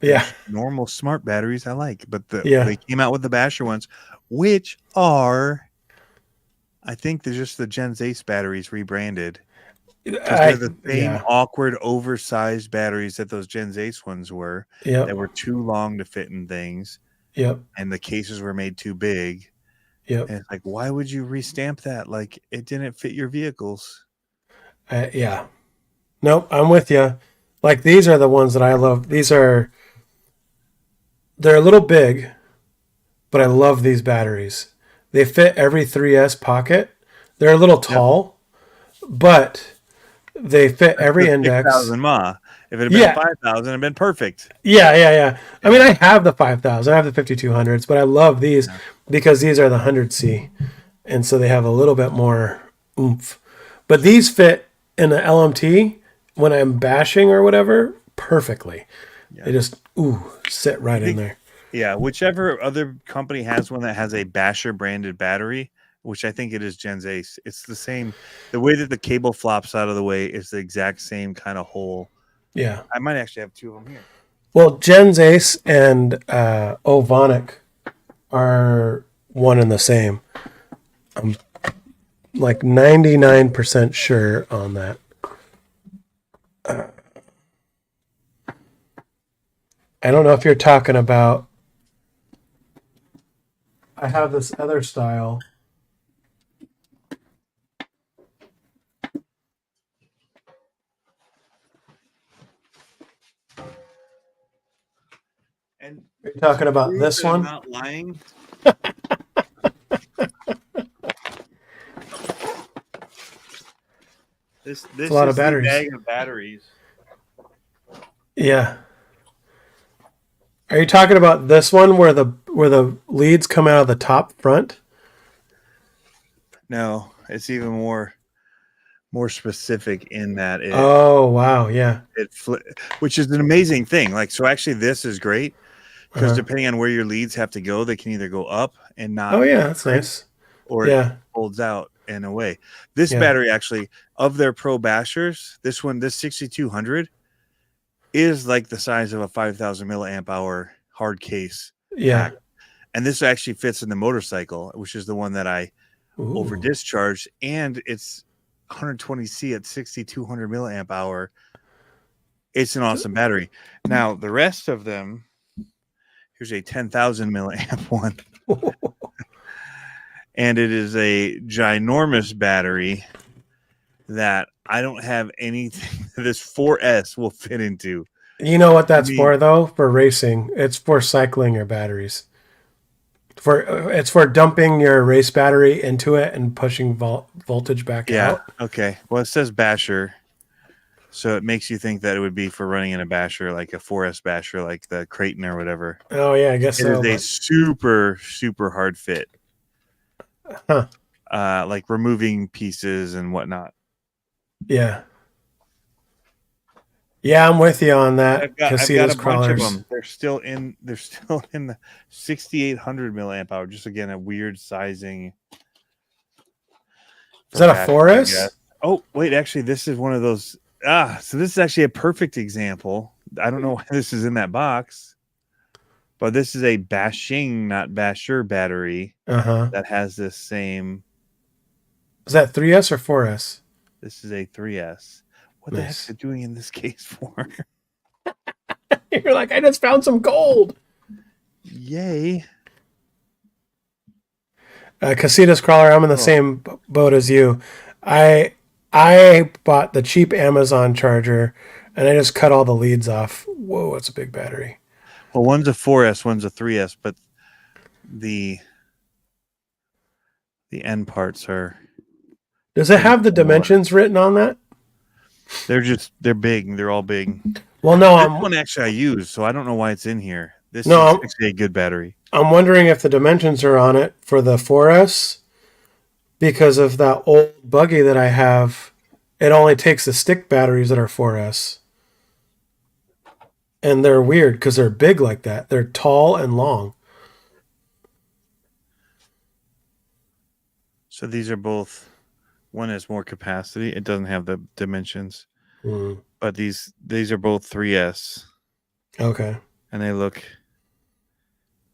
Speaker 2: Yeah.
Speaker 3: Normal smart batteries I like, but they came out with the Basher ones, which are, I think they're just the Gens Ace batteries rebranded. They're the same awkward, oversized batteries that those Gens Ace ones were.
Speaker 2: Yep.
Speaker 3: That were too long to fit in things.
Speaker 2: Yep.
Speaker 3: And the cases were made too big.
Speaker 2: Yep.
Speaker 3: And it's like, why would you restamp that? Like, it didn't fit your vehicles.
Speaker 2: Yeah. Nope, I'm with you. Like, these are the ones that I love. They're a little big, but I love these batteries. They fit every 3S pocket. They're a little tall, but they fit every index.
Speaker 3: 6,000 mAh. If it had been 5,000, it'd been perfect.
Speaker 2: Yeah. I mean, I have the 5,000. I have the 5200s, but I love these because these are the 100C. And so they have a little bit more oomph. But these fit in the LMT when I'm bashing or whatever perfectly. They just sit right in there.
Speaker 3: Yeah, whichever other company has one that has a Basher branded battery, which I think it is Gens Ace, it's the same. The way that the cable flops out of the way is the exact same kind of hole.
Speaker 2: Yeah.
Speaker 3: I might actually have two of them here.
Speaker 2: Well, Gens Ace and Ovonic are one and the same. I'm like 99% sure on that. I don't know if you're talking about. I have this other style.
Speaker 3: And
Speaker 2: you're talking about this one?
Speaker 3: I'm not lying. This
Speaker 2: a lot of batteries.
Speaker 3: Bag of batteries.
Speaker 2: Yeah. Are you talking about this one where the leads come out of the top front?
Speaker 3: No, it's even more specific in that.
Speaker 2: Oh wow, yeah.
Speaker 3: Which is an amazing thing. Like, so actually, this is great because depending on where your leads have to go, they can either go up and not.
Speaker 2: Oh yeah, that's nice.
Speaker 3: Or it folds out in a way. This battery actually, of their Pro Bashers, this 6200 is like the size of a 5,000 milliamp hour hard case.
Speaker 2: Yeah.
Speaker 3: Pack. And this actually fits in the motorcycle, which is the one that I over discharged, and it's 120C at 6,200 milliamp hour. It's an awesome battery. Now, the rest of them, here's a 10,000 milliamp one. And it is a ginormous battery that I don't have anything this 4S will fit into.
Speaker 2: You know what that's for, though? For racing. It's for cycling your batteries. It's for dumping your race battery into it and pushing voltage back out.
Speaker 3: Okay. Well, it says basher, so it makes you think that it would be for running in a basher, like a 4S basher, like the Creighton or whatever.
Speaker 2: Oh yeah, I guess so.
Speaker 3: It is a super, super hard fit.
Speaker 2: Huh.
Speaker 3: Like removing pieces and whatnot.
Speaker 2: Yeah. Yeah, I'm with you on that.
Speaker 3: I've got a bunch of them. They're still in the 6,800 milliamp hour. Just again, a weird sizing.
Speaker 2: Is that a 4S?
Speaker 3: Oh, wait, actually, this is one of those. So this is actually a perfect example. I don't know why this is in that box, but this is a bashing, not basher battery that has this same.
Speaker 2: Is that 3S or 4S?
Speaker 3: This is a 3S. What the heck is it doing in this case for?
Speaker 2: You're like, I just found some gold.
Speaker 3: Yay.
Speaker 2: Casitas Crawler, I'm in the same boat as you. I bought the cheap Amazon charger, and I just cut all the leads off. Whoa, that's a big battery.
Speaker 3: Well, one's a 4S, one's a 3S, but the end parts are...
Speaker 2: Does it have the dimensions written on that?
Speaker 3: They're big. They're all big.
Speaker 2: Well, no,
Speaker 3: this one actually I use, so I don't know why it's in here. This is actually a good battery.
Speaker 2: I'm wondering if the dimensions are on it for the 4S, because of that old buggy that I have. It only takes the stick batteries that are 4S, and they're weird because they're big like that. They're tall and long.
Speaker 3: So these are both. One has more capacity. It doesn't have the dimensions. But these are both 3S.
Speaker 2: Okay.
Speaker 3: And they look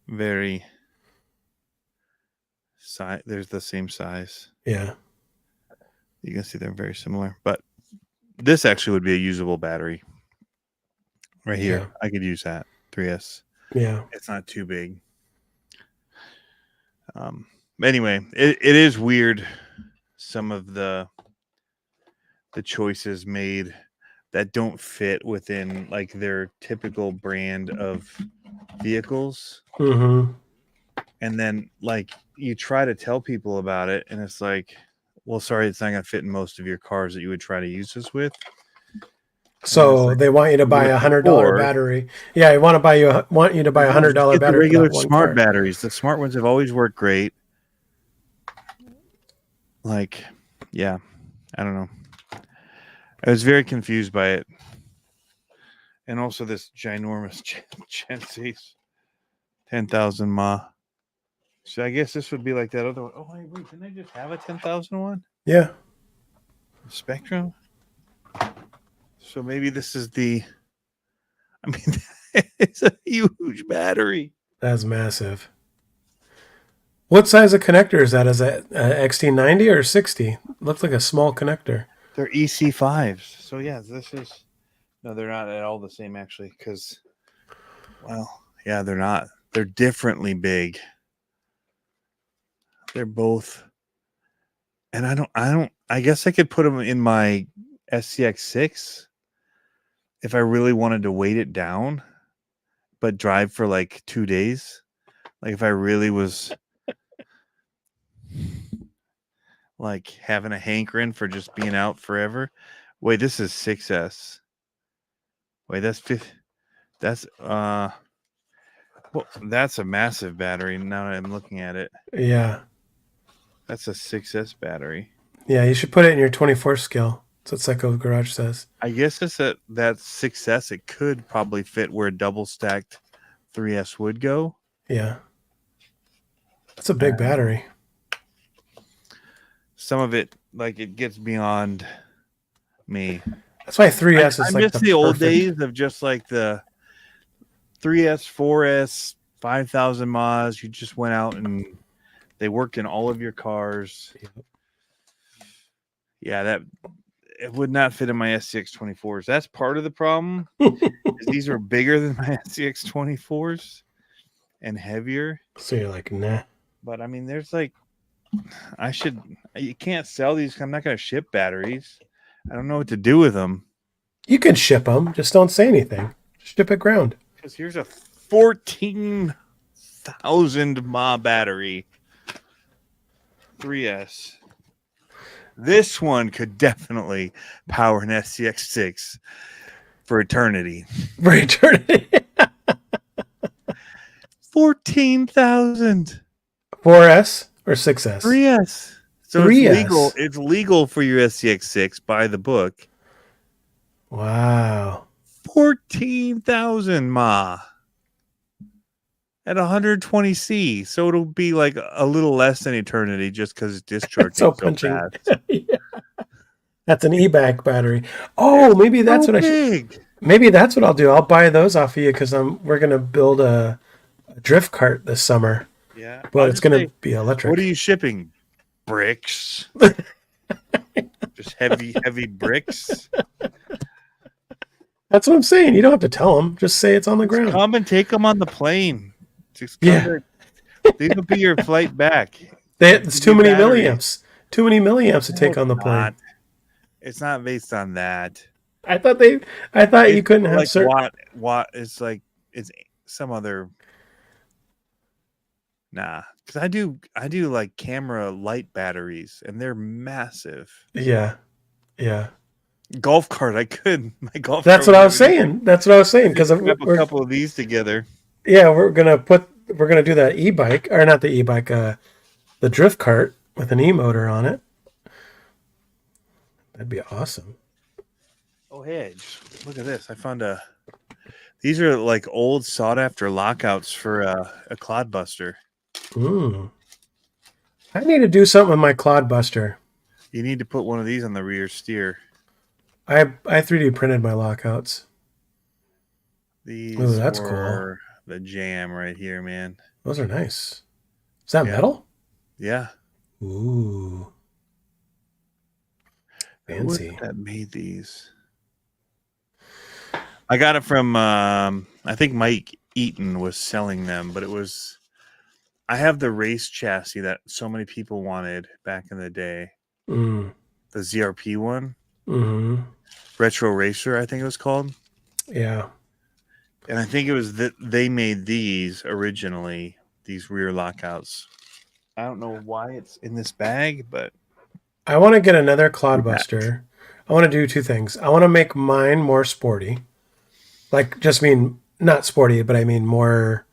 Speaker 3: very there's the same size.
Speaker 2: Yeah.
Speaker 3: You can see they're very similar. But this actually would be a usable battery. Right here. Yeah. I could use that. 3S.
Speaker 2: Yeah.
Speaker 3: It's not too big. Anyway, it is weird. Some of the choices made that don't fit within like their typical brand of vehicles.
Speaker 2: Mm-hmm.
Speaker 3: And then like you try to tell people about it and it's like, well, sorry, it's not going to fit in most of your cars that you would try to use this with.
Speaker 2: So like, they want you to buy $100 battery. Yeah, want you to buy $100 battery.
Speaker 3: The regular smart batteries. The smart ones have always worked great. Like, yeah, I don't know. I was very confused by it. And also this ginormous Chensi's 10,000 mAh. So I guess this would be like that other one. Oh, wait, didn't I just have a 10,000 one?
Speaker 2: Yeah.
Speaker 3: Spectrum? So maybe this is it's a huge battery.
Speaker 2: That's massive. What size of connector is that? Is that XT90 or 60? Looks like a small connector.
Speaker 3: They're EC5s. So, yeah, no, they're not at all the same, actually, because, well, yeah, they're not. They're differently big. They're both, and I guess I could put them in my SCX6 if I really wanted to weight it down, but drive for like 2 days. Like if I really was... like having a hankering for just being out forever. Wait, this is 6S. Wait, that's well, that's a massive battery now that I'm looking at it.
Speaker 2: Yeah.
Speaker 3: That's a 6S battery.
Speaker 2: Yeah, you should put it in your 24 skill. That's what Psycho Garage says.
Speaker 3: I guess it's that 6S, it could probably fit where a double stacked 3S would go.
Speaker 2: Yeah. That's a big battery.
Speaker 3: Some of it, like, it gets beyond me.
Speaker 2: That's why 3S is like
Speaker 3: the old days of just like the 3S, 4S, 5,000 miles. You just went out and they worked in all of your cars. Yeah, it would not fit in my SCX 24s. That's part of the problem. Is these are bigger than my SCX 24s and heavier.
Speaker 2: So you're like, nah.
Speaker 3: But I mean, there's like, you can't sell these. I'm not going to ship batteries. I don't know what to do with them.
Speaker 2: You can ship them. Just don't say anything. Just ship it ground.
Speaker 3: Because here's a 14,000 mAh battery. 3S. This one could definitely power an SCX6 for eternity.
Speaker 2: For eternity.
Speaker 3: 14,000.
Speaker 2: 4S or 6S?
Speaker 3: 3S. So
Speaker 2: 3S.
Speaker 3: It's legal for your SCX6 by the book.
Speaker 2: Wow.
Speaker 3: 14,000 mAh at 120C. So it'll be like a little less than eternity just because it's discharging so fast.
Speaker 2: Yeah. That's an e-bike battery. Oh, maybe that's
Speaker 3: so
Speaker 2: what
Speaker 3: big.
Speaker 2: I should. Maybe that's what I'll do. I'll buy those off of you because we're gonna build a drift cart this summer.
Speaker 3: Yeah,
Speaker 2: but it's gonna be electric.
Speaker 3: What are you shipping? Bricks. Just heavy bricks.
Speaker 2: That's what I'm saying. You don't have to tell them. Just say it's on the ground.
Speaker 3: Come and take them on the plane. These will be your flight back.
Speaker 2: It's too many milliamps. Too many milliamps to take on the plane.
Speaker 3: It's not based on that.
Speaker 2: I thought you couldn't have
Speaker 3: like
Speaker 2: certain.
Speaker 3: Watt. It's some other. Nah, because I do like camera light batteries, and they're massive.
Speaker 2: Yeah.
Speaker 3: Golf cart, I could. My golf.
Speaker 2: That's what I was saying. That's what I was saying because
Speaker 3: we're a couple of these together.
Speaker 2: Yeah, we're gonna do that e-bike, or not the e-bike, the drift cart with an e-motor on it. That'd be awesome.
Speaker 3: Oh hey, look at this! I found these are like old sought-after lockouts for a clodbuster.
Speaker 2: I need to do something with my clodbuster.
Speaker 3: You need to put one of these on the rear steer.
Speaker 2: I 3D printed my lockouts.
Speaker 3: These
Speaker 2: that's cool.
Speaker 3: The jam right here, man.
Speaker 2: Those are nice. Is that metal?
Speaker 3: Yeah.
Speaker 2: Ooh. Fancy.
Speaker 3: That made these. I got it from I think Mike Eaton was selling them, but I have the race chassis that so many people wanted back in the day. The ZRP one. Mm-hmm. Retro Racer, I think it was called.
Speaker 2: Yeah.
Speaker 3: And I think it was that they made these originally, these rear lockouts. I don't know why it's in this bag, but
Speaker 2: I want to get another clodbuster. I want to do two things. I want to make mine more sporty. Not sporty, but I mean more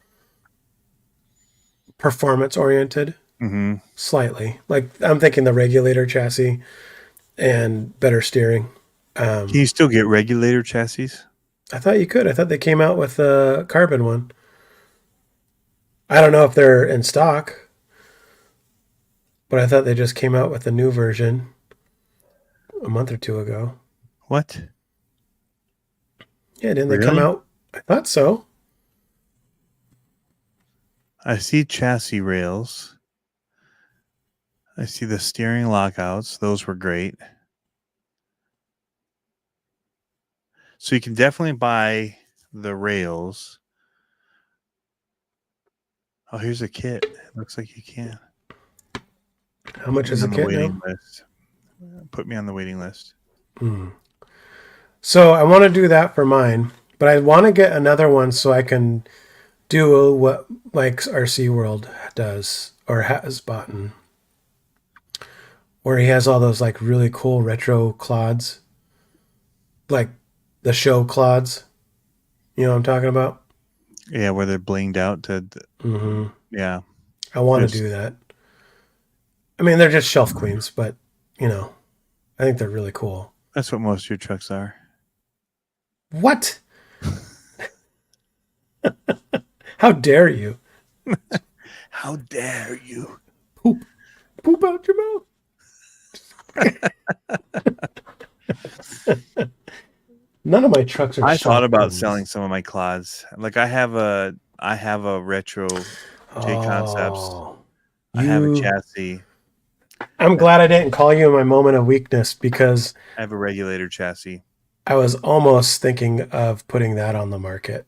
Speaker 2: performance oriented. Mm-hmm. Slightly. Like I'm thinking the regulator chassis and better steering.
Speaker 3: Can you still get regulator chassis?
Speaker 2: I thought you could. I thought they came out with a carbon one. I don't know if they're in stock, but I thought they just came out with a new version a month or two ago.
Speaker 3: What?
Speaker 2: Yeah, didn't they come out? I thought so.
Speaker 3: I see chassis rails. I see the steering lockouts. Those were great. So you can definitely buy the rails. Oh, here's a kit. It looks like you can.
Speaker 2: How much is the kit now?
Speaker 3: List. Put me on the waiting list.
Speaker 2: So I want to do that for mine, but I want to get another one so I can do what like RC World does or has bought, where he has all those like really cool retro clods, like the show clods. You know what I'm talking about?
Speaker 3: Yeah, where they're blinged out to. Yeah,
Speaker 2: I want to do that. I mean, they're just shelf queens, but I think they're really cool.
Speaker 3: That's what most of your trucks are.
Speaker 2: What? How dare you?
Speaker 3: How dare you?
Speaker 2: Poop out your mouth. None of my trucks are.
Speaker 3: I thought about selling some of my clods. Like I have a retro J Concepts. I have a chassis.
Speaker 2: I'm glad I didn't call you in my moment of weakness because
Speaker 3: I have a regulator chassis.
Speaker 2: I was almost thinking of putting that on the market.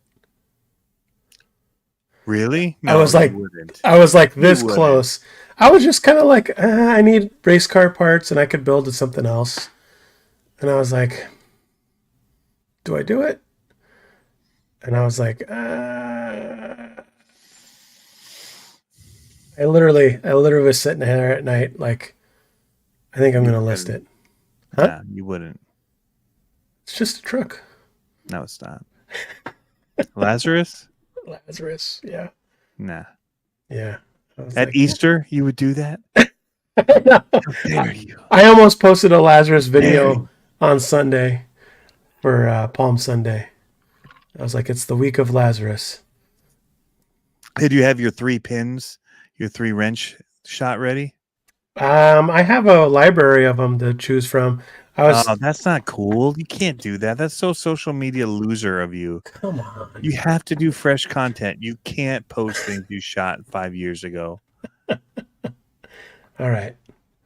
Speaker 3: Really?
Speaker 2: I
Speaker 3: No,
Speaker 2: was
Speaker 3: you
Speaker 2: like,
Speaker 3: wouldn't.
Speaker 2: this
Speaker 3: wouldn't.
Speaker 2: close. I was just kind of like, I need race car parts and I could build something else. And I was like, do I do it? And I was like, I literally was sitting there at night, like, I think I'm
Speaker 3: You
Speaker 2: going to list
Speaker 3: wouldn't.
Speaker 2: it. Huh?
Speaker 3: Nah, you wouldn't.
Speaker 2: It's just a truck.
Speaker 3: No, it's not. Lazarus?
Speaker 2: Lazarus. Yeah.
Speaker 3: Nah.
Speaker 2: Yeah. I was
Speaker 3: At
Speaker 2: like,
Speaker 3: Easter, you would do that?
Speaker 2: no.
Speaker 3: How dare you?
Speaker 2: I almost posted a Lazarus
Speaker 3: Dare
Speaker 2: video
Speaker 3: you?
Speaker 2: on Sunday for Palm Sunday. I was like, it's the week of Lazarus.
Speaker 3: Did you have your 3 pins, your 3 wrench shot ready?
Speaker 2: I have a library of them to choose from.
Speaker 3: Oh, that's not cool. You can't do that. That's so social media loser of you.
Speaker 2: Come on.
Speaker 3: You have to do fresh content. You can't post things you shot 5 years ago.
Speaker 2: All right.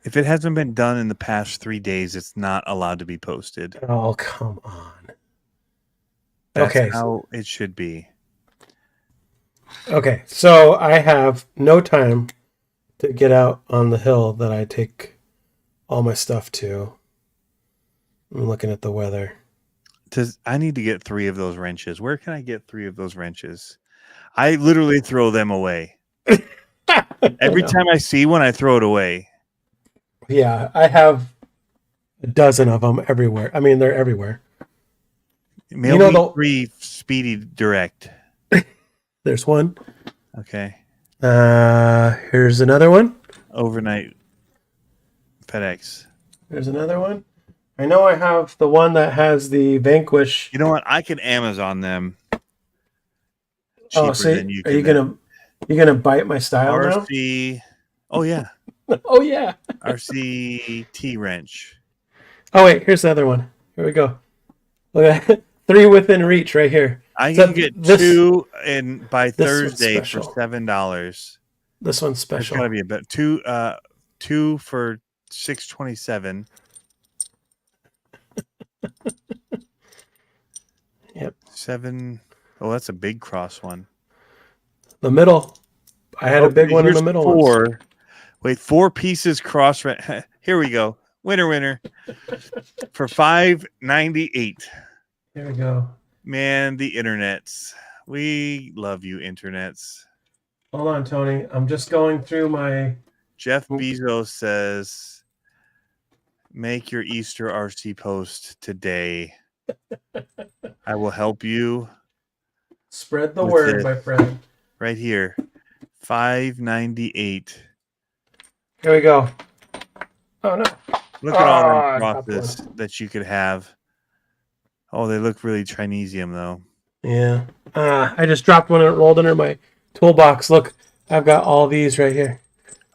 Speaker 3: If it hasn't been done in the past 3 days, it's not allowed to be posted.
Speaker 2: Oh, come on.
Speaker 3: That's
Speaker 2: Okay.
Speaker 3: how it should be.
Speaker 2: Okay. So I have no time to get out on the hill that I take all my stuff to. I'm looking at the weather.
Speaker 3: I need to get 3 of those wrenches. Where can I get 3 of those wrenches? I literally throw them away. Every time I see one, I throw it away.
Speaker 2: Yeah, I have a dozen of them everywhere. I mean, they're everywhere.
Speaker 3: Mail me 3 Speedy Direct.
Speaker 2: There's one.
Speaker 3: Okay.
Speaker 2: Here's another one.
Speaker 3: Overnight FedEx.
Speaker 2: There's another one. I know I have the one that has the Vanquish.
Speaker 3: You know what? I can Amazon them.
Speaker 2: Oh, see, are you gonna bite my style
Speaker 3: RC?
Speaker 2: now?
Speaker 3: Oh yeah.
Speaker 2: Oh yeah.
Speaker 3: RC T wrench.
Speaker 2: Oh wait, here's the other one. Here we go. Look at that. 3 within reach right here.
Speaker 3: I can get 2 and by Thursday for $7.
Speaker 2: This one's special.
Speaker 3: It's gotta be a bit 2 for $6.27.
Speaker 2: Yep.
Speaker 3: 7. Oh, that's a big cross one.
Speaker 2: The middle. I had a big one in the middle.
Speaker 3: 4. Wait, 4 pieces cross. Here we go. Winner. For $5.98.
Speaker 2: There we go.
Speaker 3: Man, the internets. We love you, internets.
Speaker 2: Hold on, Tony. I'm just going through my...
Speaker 3: Jeff Bezos says, make your Easter RC post today. I will help you.
Speaker 2: Spread the word, my friend.
Speaker 3: Right here. $5.98.
Speaker 2: Here we go. Oh, no.
Speaker 3: Look at all the crosses that you could have. Oh, they look really Chinesium, though.
Speaker 2: Yeah. I just dropped one and it rolled under my toolbox. Look, I've got all these right here.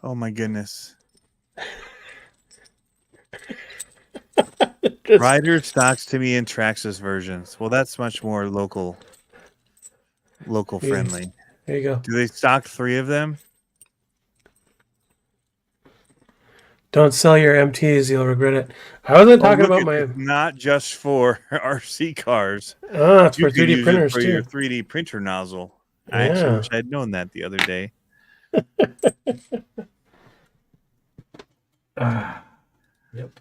Speaker 3: Oh, my goodness. Rider stocks to me in Traxxas versions. Well, that's much more local friendly.
Speaker 2: There you go.
Speaker 3: Do they stock 3 of them?
Speaker 2: Don't sell your MTs, you'll regret it. I wasn't talking about my...
Speaker 3: Not just for RC cars.
Speaker 2: It's for 3D printers,
Speaker 3: for
Speaker 2: too.
Speaker 3: your 3D printer nozzle.
Speaker 2: Yeah.
Speaker 3: I actually wish I'd known that the other day.
Speaker 2: Yep.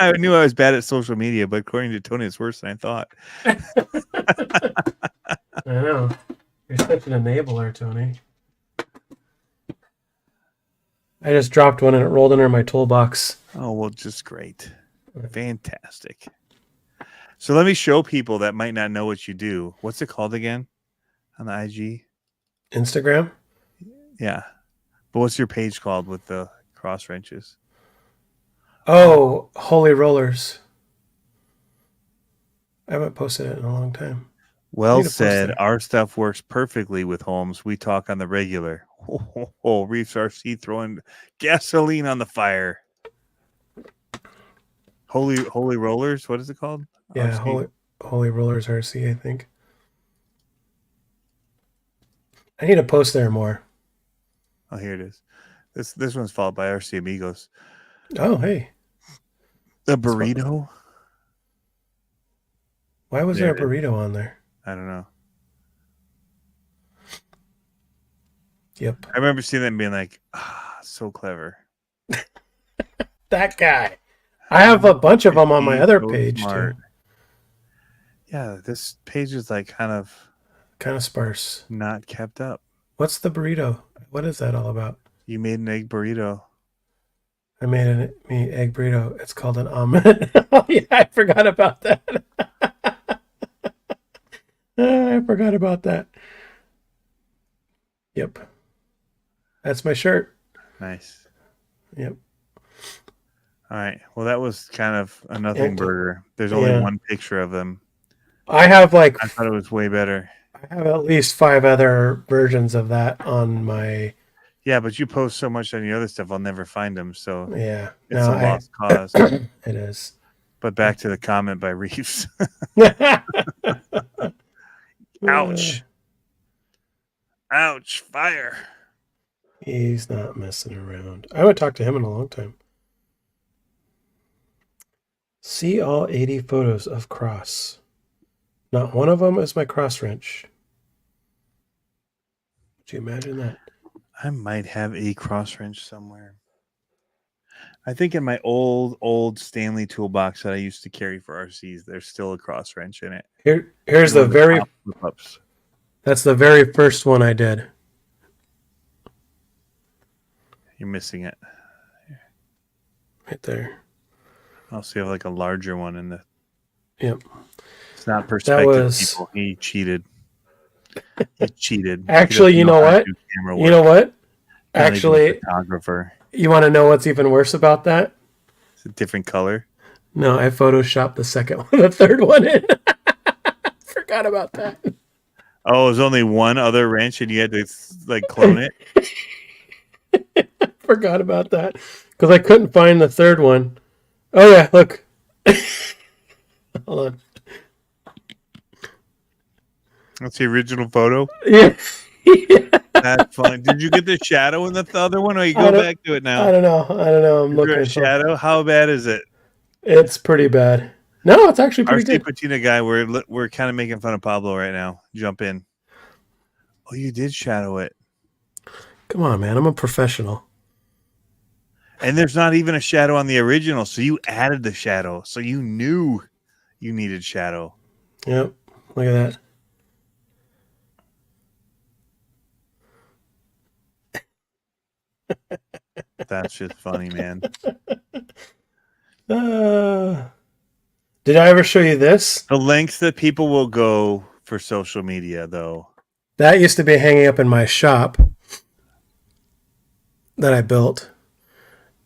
Speaker 3: I knew I was bad at social media, but according to Tony, it's worse than I thought.
Speaker 2: I know. You're such an enabler, Tony. I just dropped one and it rolled under my toolbox.
Speaker 3: Oh, well, just great. Fantastic. So let me show people that might not know what you do. What's it called again on the IG?
Speaker 2: Instagram?
Speaker 3: Yeah. But what's your page called with the cross wrenches?
Speaker 2: Oh, Holy Rollers. I haven't posted it in a long time.
Speaker 3: Well said. Our stuff works perfectly with Holmes. We talk on the regular. Reefs RC throwing gasoline on the fire. Holy Rollers. What is it called?
Speaker 2: Yeah,
Speaker 3: RC?
Speaker 2: Holy Rollers RC, I think. I need to post there more.
Speaker 3: Oh, here it is. This one's followed by RC Amigos.
Speaker 2: Oh, hey.
Speaker 3: A burrito?
Speaker 2: Why was there a burrito on there?
Speaker 3: I don't know.
Speaker 2: Yep.
Speaker 3: I remember seeing that and being like, so clever.
Speaker 2: That guy. I have a bunch of them on my other page too.
Speaker 3: Yeah, this page is like kind of
Speaker 2: sparse.
Speaker 3: Not kept up.
Speaker 2: What's the burrito? What is that all about?
Speaker 3: You made an egg burrito.
Speaker 2: I made an egg burrito. It's called an omelet. Oh, yeah, I forgot about that. I forgot about that. Yep. That's my shirt.
Speaker 3: Nice.
Speaker 2: Yep.
Speaker 3: All right. Well, that was kind of a nothing burger. There's only one picture of them.
Speaker 2: I have I
Speaker 3: thought it was way better.
Speaker 2: I have at least 5 other versions of that on my.
Speaker 3: Yeah, but you post so much on your other stuff, I'll never find them. So
Speaker 2: yeah,
Speaker 3: it's a lost cause.
Speaker 2: It is.
Speaker 3: But back to the comment by Reeves. Ouch. Ouch. Fire.
Speaker 2: He's not messing around. I haven't talked to him in a long time. See all 80 photos of cross. Not one of them is my cross wrench. Would you imagine that?
Speaker 3: I might have a cross wrench somewhere. I think in my old Stanley toolbox that I used to carry for RCs, there's still a cross wrench in it.
Speaker 2: Here's the very. That's the very first one I did.
Speaker 3: You're missing it.
Speaker 2: Right there.
Speaker 3: I'll see if like a larger one in the.
Speaker 2: Yep.
Speaker 3: It's not perspective, people. He cheated. He cheated.
Speaker 2: Actually, you know what? You know what? Actually,
Speaker 3: photographer.
Speaker 2: You want to know what's even worse about that?
Speaker 3: It's a different color.
Speaker 2: No, I photoshopped the second one, the third one in. Forgot about that.
Speaker 3: Oh, there's only one other wrench, and you had to like clone it.
Speaker 2: Forgot about that because I couldn't find the third one. Oh yeah, look. Hold on.
Speaker 3: That's the original photo.
Speaker 2: Yeah.
Speaker 3: That's fun. Did you get the shadow in the other one, or you go back to it now?
Speaker 2: I don't know. I'm looking
Speaker 3: at shadow. How bad is it?
Speaker 2: It's pretty bad. No, it's actually pretty good.
Speaker 3: Patina guy, we're kind of making fun of Pablo right now. Jump in. Oh, you did shadow it.
Speaker 2: Come on, man. I'm a professional.
Speaker 3: And there's not even a shadow on the original, so you added the shadow. So you knew you needed shadow.
Speaker 2: Yep. Look at that.
Speaker 3: That's just funny, man.
Speaker 2: Did I ever show you this?
Speaker 3: The lengths that people will go for social media, though.
Speaker 2: That used to be hanging up in my shop that I built.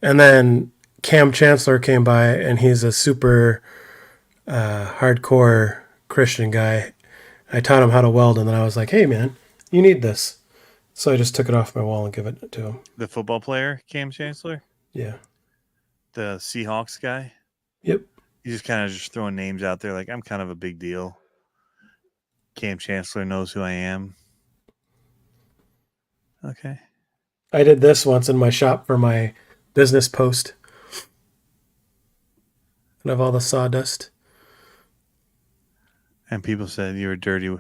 Speaker 2: And then Cam Chancellor came by, and he's a super hardcore Christian guy. I taught him how to weld, and then I was like, hey, man, you need this. So I just took it off my wall and give it to him.
Speaker 3: The football player, Cam Chancellor?
Speaker 2: Yeah.
Speaker 3: The Seahawks guy?
Speaker 2: Yep.
Speaker 3: He's just kind of just throwing names out there like, I'm kind of a big deal. Cam Chancellor knows who I am. Okay.
Speaker 2: I did this once in my shop for my business post. And of all the sawdust.
Speaker 3: And people said you're a dirty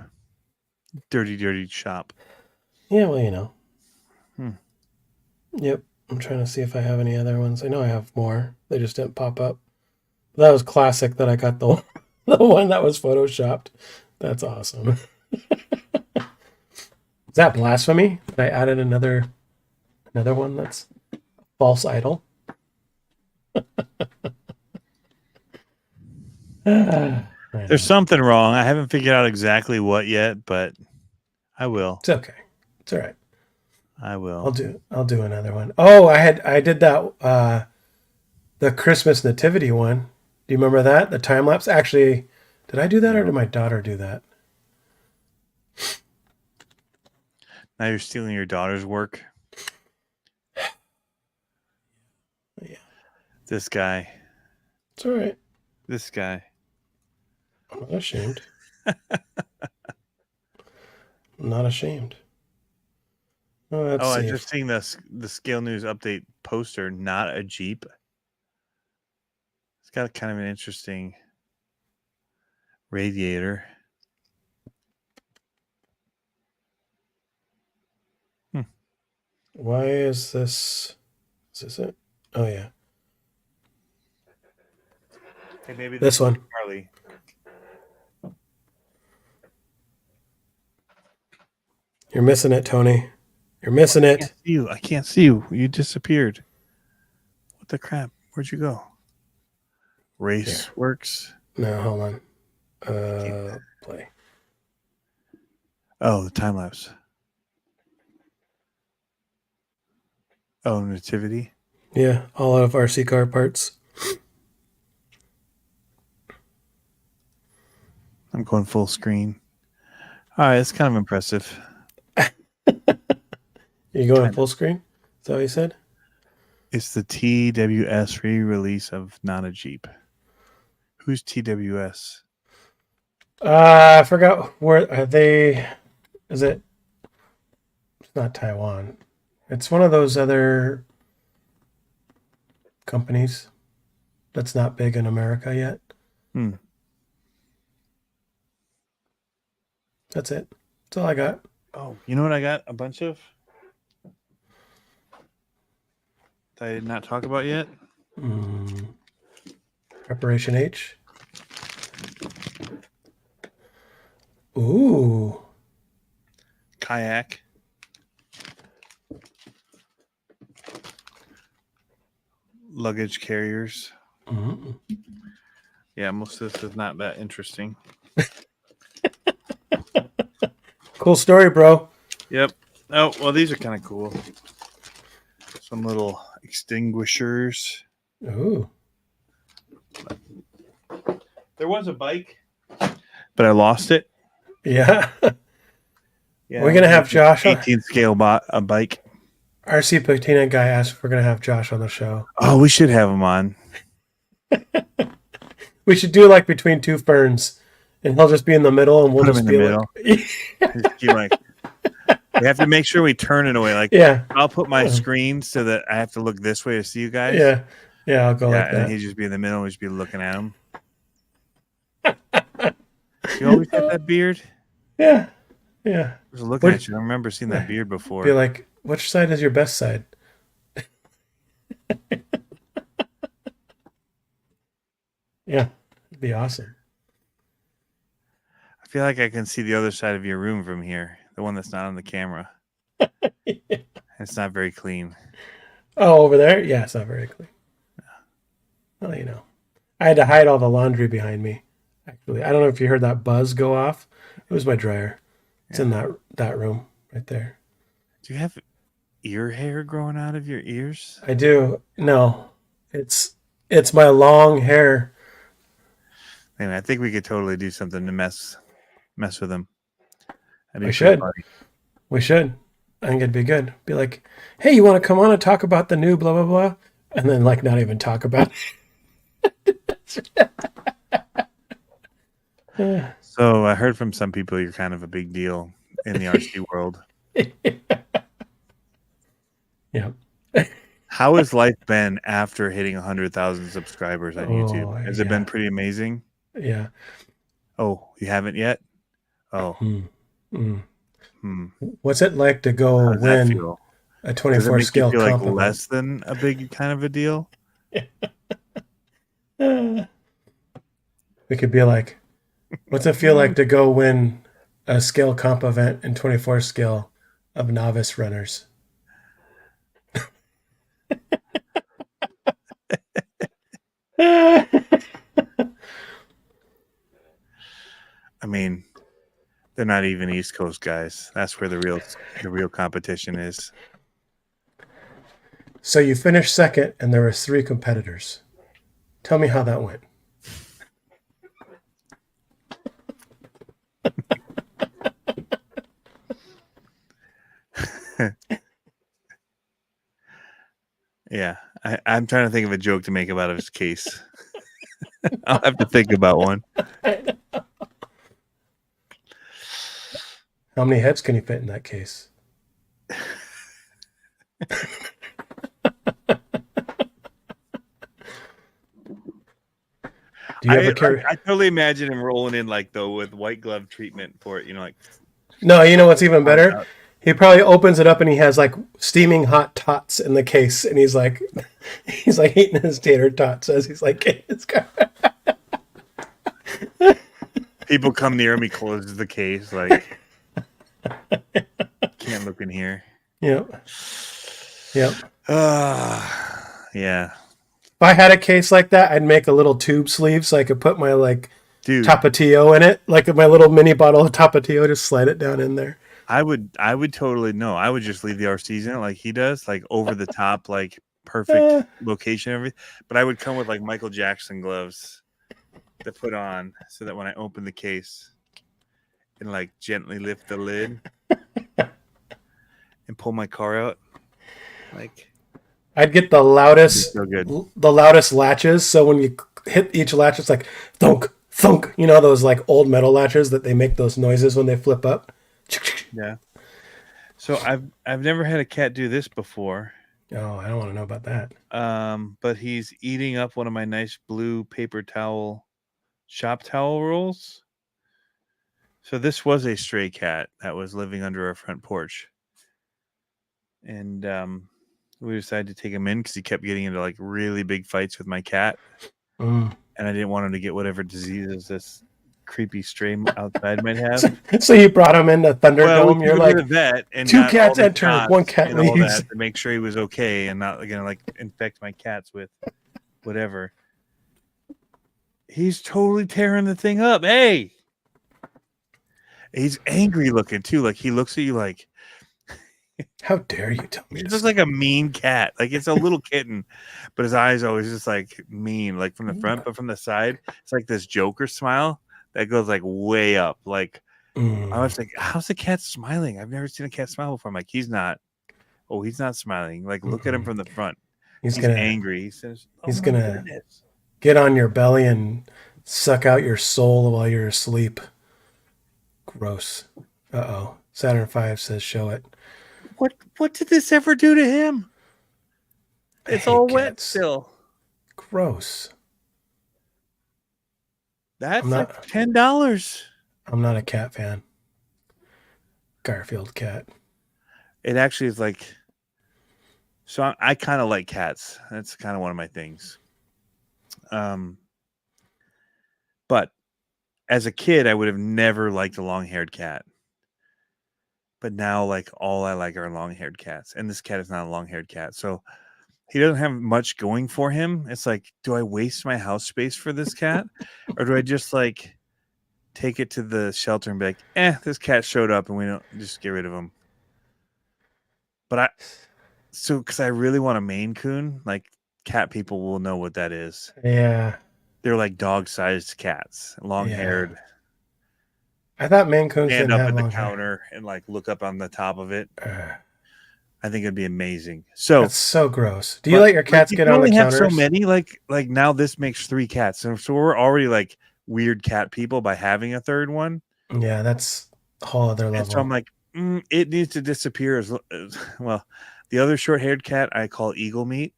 Speaker 3: shop.
Speaker 2: Yeah, well, you know. Yep. I'm trying to see if I have any other ones. I know I have more. They just didn't pop up. That was classic that I got the one that was photoshopped. That's awesome. Is that blasphemy? I added another one that's false idol.
Speaker 3: There's something wrong. I haven't figured out exactly what yet, but I will.
Speaker 2: It's okay. It's all right.
Speaker 3: I will.
Speaker 2: I'll do another one. Oh, I did that the Christmas nativity one. Do you remember that? The time lapse? Actually, did I do that or did my daughter do that?
Speaker 3: Now you're stealing your daughter's work.
Speaker 2: Yeah.
Speaker 3: This guy.
Speaker 2: It's all right.
Speaker 3: This guy.
Speaker 2: I'm not ashamed. I'm not ashamed. Let's
Speaker 3: I
Speaker 2: see.
Speaker 3: just seen the Scale News update poster. Not a Jeep. It's got kind of an interesting radiator.
Speaker 2: Why is this? Is this it? Oh yeah,
Speaker 3: Hey, maybe
Speaker 2: this one.
Speaker 3: Charlie.
Speaker 2: You're missing it, Tony. You're missing it.
Speaker 3: I can't see you. You disappeared. What the crap? Where'd you go? Race works.
Speaker 2: No, hold on. Play.
Speaker 3: Oh, the time lapse. Oh, nativity.
Speaker 2: Yeah, all of RC car parts.
Speaker 3: I'm going full screen. All right, it's kind of impressive.
Speaker 2: You going full screen? Is that what you said?
Speaker 3: It's the TWS re-release of Not a Jeep. Who's TWS?
Speaker 2: I forgot where are they. Is it? It's not Taiwan. It's one of those other companies that's not big in America yet. That's it. That's all I got.
Speaker 3: Oh, you know what I got a bunch of that I did not talk about yet?
Speaker 2: Preparation H. Ooh.
Speaker 3: Kayak. Luggage carriers. Yeah, most of this is not that interesting.
Speaker 2: Cool story, bro.
Speaker 3: Yep. Oh, well, these are kind of cool. Some little extinguishers.
Speaker 2: Ooh.
Speaker 3: There was a bike, but I lost it.
Speaker 2: Yeah.
Speaker 3: Yeah,
Speaker 2: We're gonna have Josh on.
Speaker 3: 18 scale a bike.
Speaker 2: RC Patina guy asked if we're gonna have Josh on the show.
Speaker 3: Oh, we should have him on.
Speaker 2: We should do like between two ferns, and he'll just be in the middle, and we'll
Speaker 3: Put him
Speaker 2: just
Speaker 3: in
Speaker 2: be
Speaker 3: the middle. Just keep like, we have to make sure we turn it away. Like,
Speaker 2: yeah,
Speaker 3: I'll put my screen so that I have to look this way to see you guys.
Speaker 2: yeah, I'll go like
Speaker 3: and
Speaker 2: that.
Speaker 3: he'd just be in the middle and just be looking at him. You always have that beard?
Speaker 2: Yeah.
Speaker 3: I was looking at you. I remember seeing that beard before.
Speaker 2: Be like, which side is your best side? Yeah, it'd be awesome.
Speaker 3: I feel like I can see the other side of your room from here, the one that's not on the camera.
Speaker 2: Yeah.
Speaker 3: It's not very clean.
Speaker 2: Oh, over there? Yeah, it's not very clean. Well, you know, I had to hide all the laundry behind me. Actually, I don't know if you heard that buzz go off. It was my dryer. It's in that room right there.
Speaker 3: Do you have ear hair growing out of your ears?
Speaker 2: I do. No, it's my long hair.
Speaker 3: Anyway, I think we could totally do something to mess with them.
Speaker 2: We should. We should. I think it'd be good. Be like, hey, you want to come on and talk about the new blah blah blah, and then like not even talk about it.
Speaker 3: So I heard from some people you're kind of a big deal in the RC world.
Speaker 2: Yeah.
Speaker 3: How has life been after hitting 100,000 subscribers on YouTube? Has it been pretty amazing?
Speaker 2: Yeah.
Speaker 3: Oh, you haven't yet? Oh.
Speaker 2: What's it like to go win a 24 scale
Speaker 3: you feel
Speaker 2: comp
Speaker 3: like less than a big kind of a deal?
Speaker 2: We could be like, what's it feel like to go win a scale comp event in 24 scale of novice runners?
Speaker 3: I mean, they're not even East Coast guys. That's where the real competition is.
Speaker 2: So you finished second, and there were 3 competitors. Tell me how that went.
Speaker 3: Yeah, I'm trying to think of a joke to make about his case. I'll have to think about one.
Speaker 2: How many heads can you fit in that case? Do you ever carry?
Speaker 3: I totally imagine him rolling in like though with white glove treatment for it. You know, like
Speaker 2: No, you know what's even better? He probably opens it up and he has like steaming hot tots in the case, and he's like eating his tater tots as he's like getting his car.
Speaker 3: people come near him, he closes the case. Like, can't look in here.
Speaker 2: Yep. Yep.
Speaker 3: Yeah.
Speaker 2: If I had a case like that, I'd make a little tube sleeve so I could put my like Tapatio in it, like my little mini bottle of Tapatio, just slide it down in there.
Speaker 3: I would totally no. I would just leave the RCs in it like he does, like over the top, like perfect location, everything. But I would come with like Michael Jackson gloves to put on so that when I open the case and like gently lift the lid and pull my car out, like
Speaker 2: I'd get the loudest,
Speaker 3: so good.
Speaker 2: The loudest latches. So when you hit each latch, it's like thunk, thunk. You know those like old metal latches that they make those noises when they flip up.
Speaker 3: Yeah. So I've never had a cat do this before.
Speaker 2: Oh, I don't want to know about that.
Speaker 3: But he's eating up one of my nice blue paper towel shop towel rolls. So this was a stray cat that was living under our front porch. And we decided to take him in because he kept getting into like really big fights with my cat. And I didn't want him to get whatever diseases this creepy stray outside might have.
Speaker 2: So you brought him into Thunderdome. You're like,
Speaker 3: vet and
Speaker 2: two cats enter, one cat leaves.
Speaker 3: To make sure he was okay and not gonna like infect my cats with whatever. He's totally tearing the thing up. Hey, he's angry looking too. Like he looks at you like,
Speaker 2: how dare you tell me?
Speaker 3: He's just like a mean cat. Like it's a little kitten, but his eyes always just like mean, like from the front, but from the side, it's like this Joker smile that goes like way up. Like I was like, how's the cat smiling? I've never seen a cat smile before. I'm like, he's not. Oh, he's not smiling. Like look at him from the front. He's angry. He says,
Speaker 2: he's gonna get on your belly and suck out your soul while you're asleep. Gross. Uh-oh. Saturn V says show it.
Speaker 3: What did this ever do to him? It's all wet still.
Speaker 2: Gross.
Speaker 3: That's like $10.
Speaker 2: I'm not a cat fan. Garfield cat.
Speaker 3: It actually is like. So I kind of like cats. That's kind of one of my things. But as a kid, I would have never liked a long-haired cat. But now, like, all I like are long-haired cats. And this cat is not a long-haired cat. So he doesn't have much going for him. It's like, do I waste my house space for this cat? Or do I just, like, take it to the shelter and be like, this cat showed up and we don't just get rid of him. But because I really want a Maine Coon, like, cat people will know what that is.
Speaker 2: Yeah.
Speaker 3: They're like dog-sized cats, long-haired. Yeah.
Speaker 2: I thought Maine Coons
Speaker 3: stand up at the counter and like look up on the top of it. I think it'd be amazing. So
Speaker 2: that's so gross. Do you let your cats get on the counters?
Speaker 3: Have so many. Like now this makes 3 cats, so we're already like weird cat people by having a third one.
Speaker 2: Yeah, that's a whole other level.
Speaker 3: And so I'm like, it needs to disappear as well. The other short-haired cat I call Eagle Meat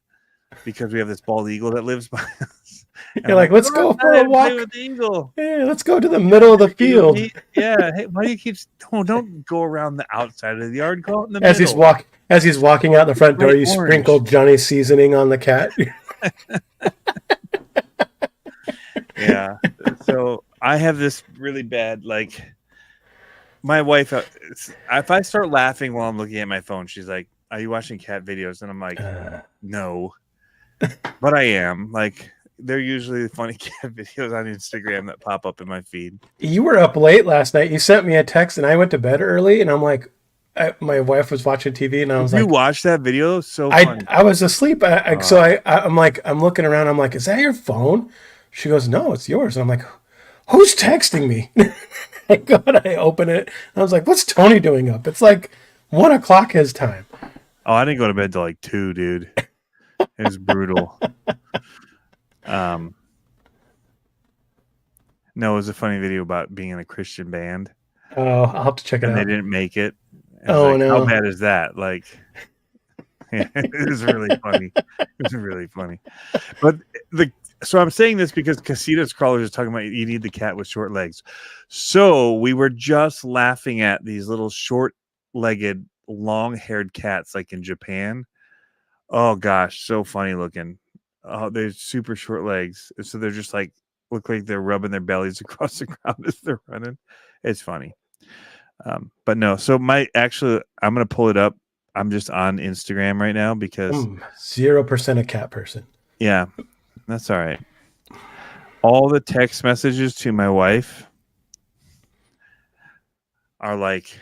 Speaker 3: because we have this bald eagle that lives by us.
Speaker 2: You're like, let's go for a walk. With the eagle. Yeah, let's go to the middle of the field.
Speaker 3: Yeah. Hey, why do you keep? Don't go around the outside of the yard. Go out in the middle.
Speaker 2: As he's walking out the front door, you sprinkle Johnny's seasoning on the cat.
Speaker 3: Yeah. So I have this really bad like. My wife, if I start laughing while I'm looking at my phone, she's like, "Are you watching cat videos?" And I'm like, "No," but I am like. They're usually funny cat videos on Instagram that pop up in my feed. You
Speaker 2: were up late last night. You sent me a text and I went to bed early and I'm like, my wife was watching TV and I was like,
Speaker 3: you watched that video? So funny.
Speaker 2: I was asleep. So I'm like, I'm looking around. I'm like, is that your phone? She goes, no, it's yours. And I'm like, who's texting me? I go and I open it. I was like, what's Tony doing up? It's like 1:00 his time.
Speaker 3: Oh, I didn't go to bed till like 2, dude. It was brutal. No, it was a funny video about being in a Christian band.
Speaker 2: Oh, I'll have to check it out.
Speaker 3: And they didn't make it.
Speaker 2: Oh, no.
Speaker 3: How bad is that? Like, Yeah, it is really funny. It's really funny. But so I'm saying this because Casitas crawlers is talking about you need the cat with short legs. So we were just laughing at these little short-legged, long-haired cats like in Japan. Oh gosh, so funny looking. Oh, they're super short legs. So they're just like look like they're rubbing their bellies across the ground as they're running. It's funny. But no, so I'm gonna pull it up. I'm just on Instagram right now because
Speaker 2: 0% a cat person.
Speaker 3: yeah, that's all right. All the text messages to my wife are like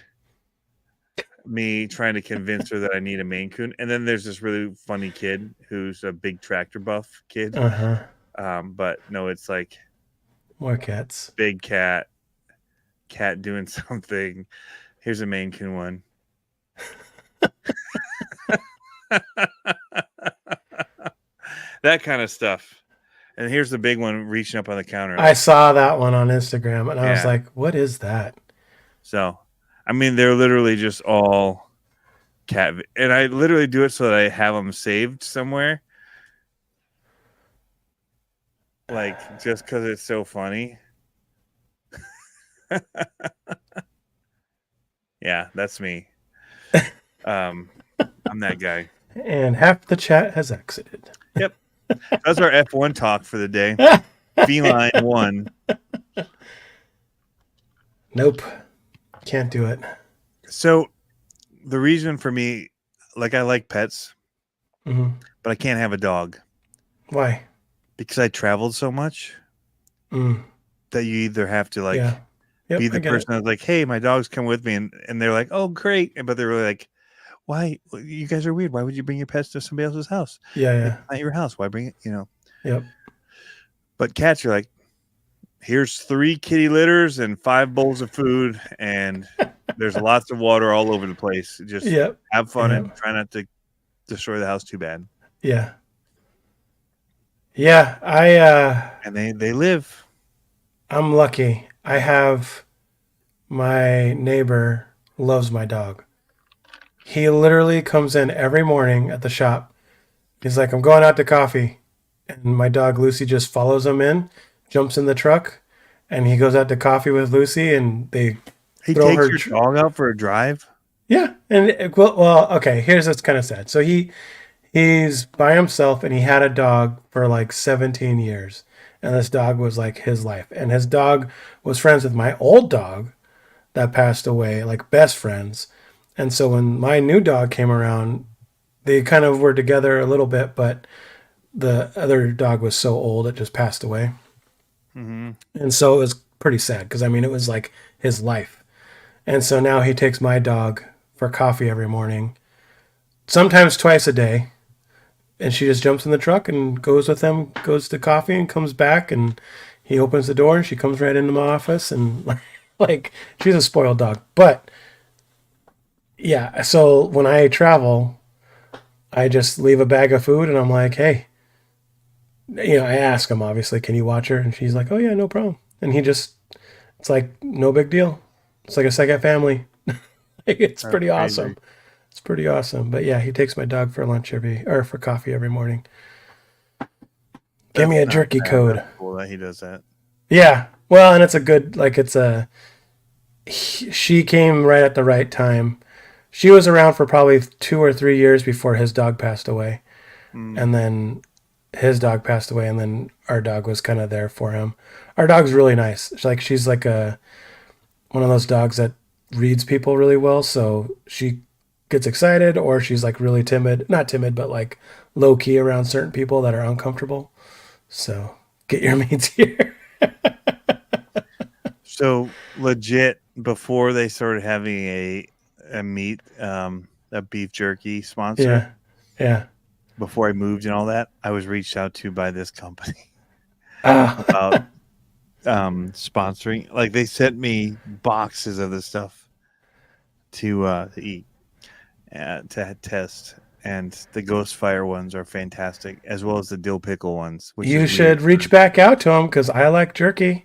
Speaker 3: me trying to convince her that I need a Maine Coon. And then there's this really funny kid who's a big tractor buff kid. But no, it's like
Speaker 2: more cats.
Speaker 3: Big cat doing something. Here's a Maine Coon one. That kind of stuff. And here's the big one reaching up on the counter.
Speaker 2: I saw that one on Instagram, and I was like, what is that?
Speaker 3: So, I mean, they're literally just all cat. And I literally do it so that I have them saved somewhere. Like, just because it's so funny. Yeah, that's me. I'm that guy.
Speaker 2: And half the chat has exited.
Speaker 3: Yep. That's our F1 talk for the day. Feline 1.
Speaker 2: Nope. Can't do it.
Speaker 3: So the reason for me, like I like pets,
Speaker 2: but
Speaker 3: I can't have a dog.
Speaker 2: Why?
Speaker 3: Because I traveled so much that you either have to be the person that's like, hey, my dog's come with me. And they're like, oh, great. But they're really like, why? You guys are weird. Why would you bring your pets to somebody else's house?
Speaker 2: Yeah.
Speaker 3: It's not your house. Why bring it?
Speaker 2: Yep.
Speaker 3: But cats are like, here's 3 kitty litters and 5 bowls of food. And there's lots of water all over the place. Just have fun and try not to destroy the house too bad.
Speaker 2: Yeah. Yeah.
Speaker 3: And they live.
Speaker 2: I'm lucky. I have my neighbor loves my dog. He literally comes in every morning at the shop. He's like, I'm going out to coffee. And my dog Lucy just follows him in, jumps in the truck, and he goes out to coffee with Lucy, and he
Speaker 3: takes your dog out for a drive?
Speaker 2: Yeah. And well, okay, here's what's kind of sad. So he's by himself, and he had a dog for like 17 years. And this dog was like his life. And his dog was friends with my old dog that passed away, like best friends. And so when my new dog came around, they kind of were together a little bit, but the other dog was so old, it just passed away. And so it was pretty sad because, I mean, it was like his life. And so now he takes my dog for coffee every morning, sometimes twice a day. And she just jumps in the truck and goes with him, goes to coffee and comes back. And he opens the door and she comes right into my office. And like, she's a spoiled dog. But yeah, so when I travel, I just leave a bag of food and I'm like, hey, I ask him, obviously, can you watch her? And she's like, oh yeah, no problem. And it's like, no big deal. It's like a second family. It's pretty awesome. It's pretty awesome. But yeah, he takes my dog for lunch for coffee every morning. Give me a jerky code.
Speaker 3: That's cool that he does that.
Speaker 2: Yeah. Well, and it's a good, she came right at the right time. She was around for probably 2 or 3 years before his dog passed away. And then his dog passed away, and then our dog was kind of there for him. Our dog's really nice. She's like one of those dogs that reads people really well. So she gets excited, or she's like really timid, not timid, but like low key around certain people that are uncomfortable. So get your mates here.
Speaker 3: So legit, before they started having a meat, a beef jerky sponsor.
Speaker 2: Yeah.
Speaker 3: Before I moved and all that, I was reached out to by this company about sponsoring. Like, they sent me boxes of this stuff to eat, to test. And the Ghost Fire ones are fantastic, as well as the dill pickle ones.
Speaker 2: You should reach back out to them because I like jerky.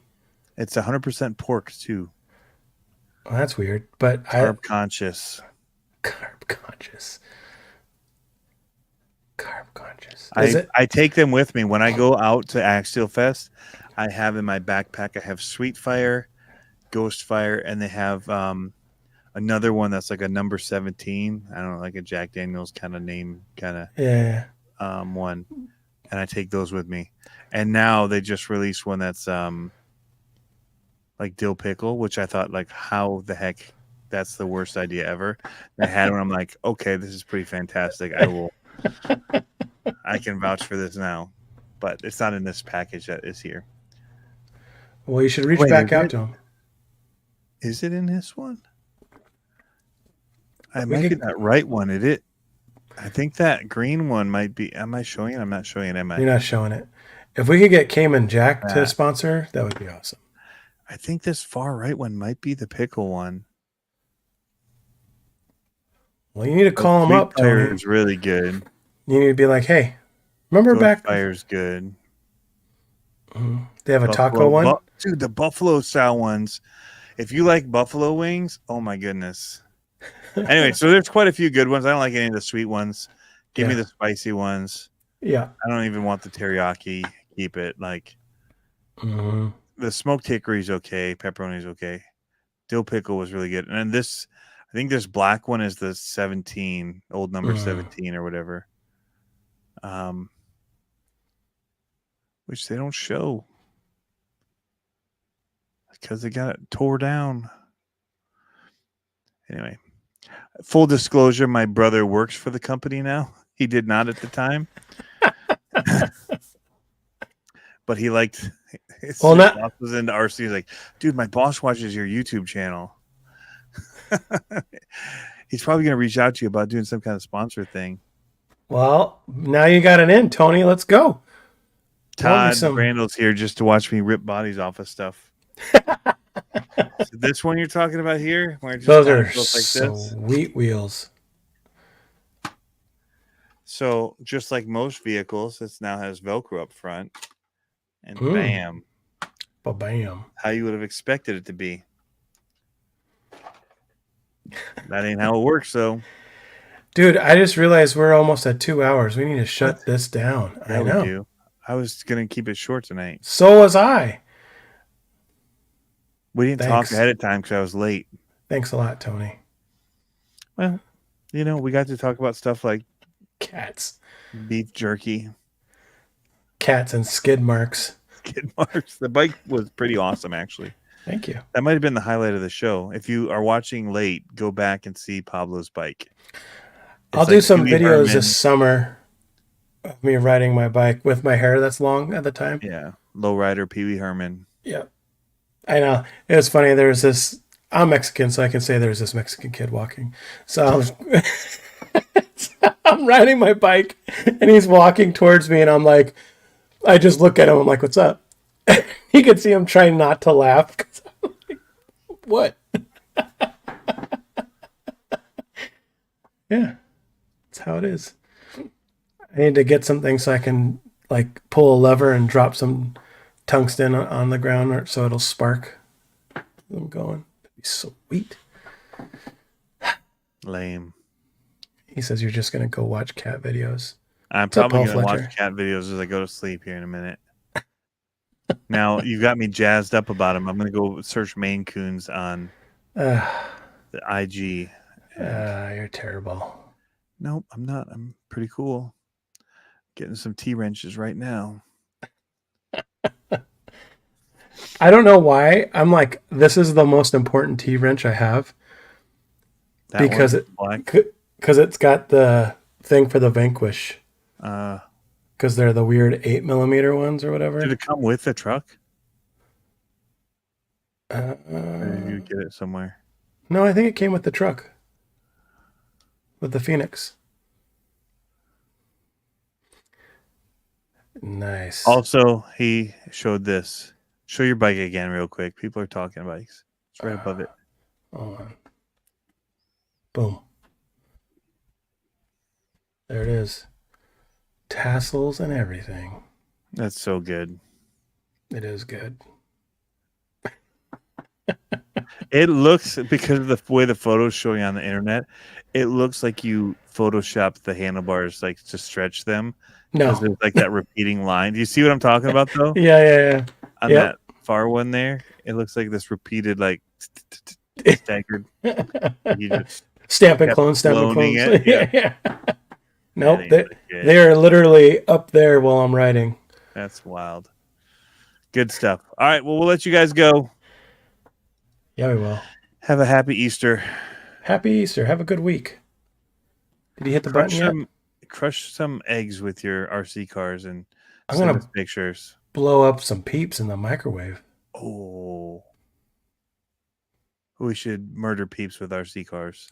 Speaker 3: It's 100% pork too.
Speaker 2: Well, that's weird, but
Speaker 3: carb conscious.
Speaker 2: Carb conscious. Carb conscious.
Speaker 3: I take them with me when I go out to Axial Fest. I have in my backpack. I have Sweet Fire, Ghost Fire, and they have another one that's like a number 17. I don't know, like a Jack Daniels kind of name,
Speaker 2: Yeah.
Speaker 3: one. And I take those with me. And now they just released one that's like dill pickle, which I thought, like, how the heck, that's the worst idea ever. I had one. I'm like, okay, this is pretty fantastic. I can vouch for this now, but it's not in this package that is here.
Speaker 2: Well, you should reach
Speaker 3: Wait,
Speaker 2: back out to him.
Speaker 3: Is it in this one? I might be that right one. I think that green one might be. Am I showing it? I'm not showing it. Am I?
Speaker 2: You're not showing it. If we could get Cayman Jack to sponsor, that would be awesome.
Speaker 3: I think this far right one might be the pickle one.
Speaker 2: Well, you need to call him up, Tony.
Speaker 3: Fire's really good.
Speaker 2: You need to be like, hey, remember back?
Speaker 3: Fire's good.
Speaker 2: They have a taco one?
Speaker 3: Dude, the buffalo style ones. If you like buffalo wings, oh my goodness. Anyway, so there's quite a few good ones. I don't like any of the sweet ones. Give me the spicy ones.
Speaker 2: Yeah.
Speaker 3: I don't even want the teriyaki. Keep it. Like, the smoked hickory's okay. Pepperoni's okay. Dill pickle was really good. And then this, I think this black one is the 17, old number 17 or whatever. Which they don't show. Because they got it tore down. Anyway. Full disclosure, my brother works for the company now. He did not at the time. But he liked his boss was into RC. He's like, dude, my boss watches your YouTube channel. He's probably going to reach out to you about doing some kind of sponsor thing. Well,
Speaker 2: now you got it in, Tony. Let's go.
Speaker 3: Todd Randall's here just to watch me rip bodies off of stuff. So this one you're talking about here?
Speaker 2: Those are like sweet wheels.
Speaker 3: So just like most vehicles, this now has Velcro up front. And bam.
Speaker 2: Ba-bam.
Speaker 3: How you would have expected it to be. That ain't how it works, though.
Speaker 2: Dude, I just realized we're almost at 2 hours. We need to shut this down.
Speaker 3: Yeah,
Speaker 2: I know.
Speaker 3: We do. I was going to keep it short tonight.
Speaker 2: So was I.
Speaker 3: We didn't talk ahead of time because I was late.
Speaker 2: Thanks a lot, Tony.
Speaker 3: Well, we got to talk about stuff like
Speaker 2: cats,
Speaker 3: beef jerky,
Speaker 2: cats, and skid marks.
Speaker 3: Skid marks. The bike was pretty awesome, actually.
Speaker 2: Thank you.
Speaker 3: That might have been the highlight of the show. If you are watching late, go back and see Pablo's bike.
Speaker 2: I'll do some videos this summer of me riding my bike with my hair that's long at the time.
Speaker 3: Yeah. Lowrider Pee Wee Herman.
Speaker 2: Yeah. I know. It was funny. There's this, I'm Mexican, so I can say there's this Mexican kid walking. So I'm riding my bike and he's walking towards me and I'm like, I just look at him. I'm like, what's up? You can see him trying not to laugh. I'm like, what? Yeah, that's how it is. I need to get something so I can like pull a lever and drop some tungsten on the ground so it'll spark. I'm going. That'd be sweet.
Speaker 3: Lame.
Speaker 2: He says you're just going to go watch cat videos.
Speaker 3: I'm probably going to watch cat videos as I go to sleep here in a minute. Now, you got me jazzed up about them. I'm going to go search Maine Coons on the IG.
Speaker 2: You're terrible.
Speaker 3: Nope, I'm not. I'm pretty cool. Getting some T-wrenches right now.
Speaker 2: I don't know why. I'm like, this is the most important T-wrench I have. Because it's got the thing for the Vanquish. Because they're the weird 8mm ones or whatever.
Speaker 3: Did it come with the truck? Or did you get it somewhere?
Speaker 2: No, I think it came with the truck. With the Phoenix. Nice.
Speaker 3: Also, he showed this. Show your bike again real quick. People are talking bikes. It's right above it.
Speaker 2: Hold on. Boom. There it is. Tassels and everything.
Speaker 3: That's so good.
Speaker 2: It is good.
Speaker 3: It looks, because of the way the photo's showing on the internet, it looks like you photoshopped the handlebars like to stretch them because
Speaker 2: No.
Speaker 3: there's like that repeating line. Do you see what I'm talking about though?
Speaker 2: Yeah.
Speaker 3: On
Speaker 2: Yep.
Speaker 3: that far one there, it looks like this repeated like staggered. You just
Speaker 2: Stamping
Speaker 3: kept
Speaker 2: clones.
Speaker 3: cloning it.
Speaker 2: Yeah. Nope.
Speaker 3: That ain't good.
Speaker 2: They are literally up there while I'm writing.
Speaker 3: That's wild. Good stuff. All right. Well, we'll let you guys go.
Speaker 2: Yeah, we will.
Speaker 3: Have a happy Easter.
Speaker 2: Happy Easter. Have a good week. Did you hit the button yet?
Speaker 3: Crush some eggs with your RC cars and
Speaker 2: I'm
Speaker 3: send
Speaker 2: gonna
Speaker 3: us pictures.
Speaker 2: blow up some peeps in the microwave.
Speaker 3: Oh. We should murder peeps with RC cars.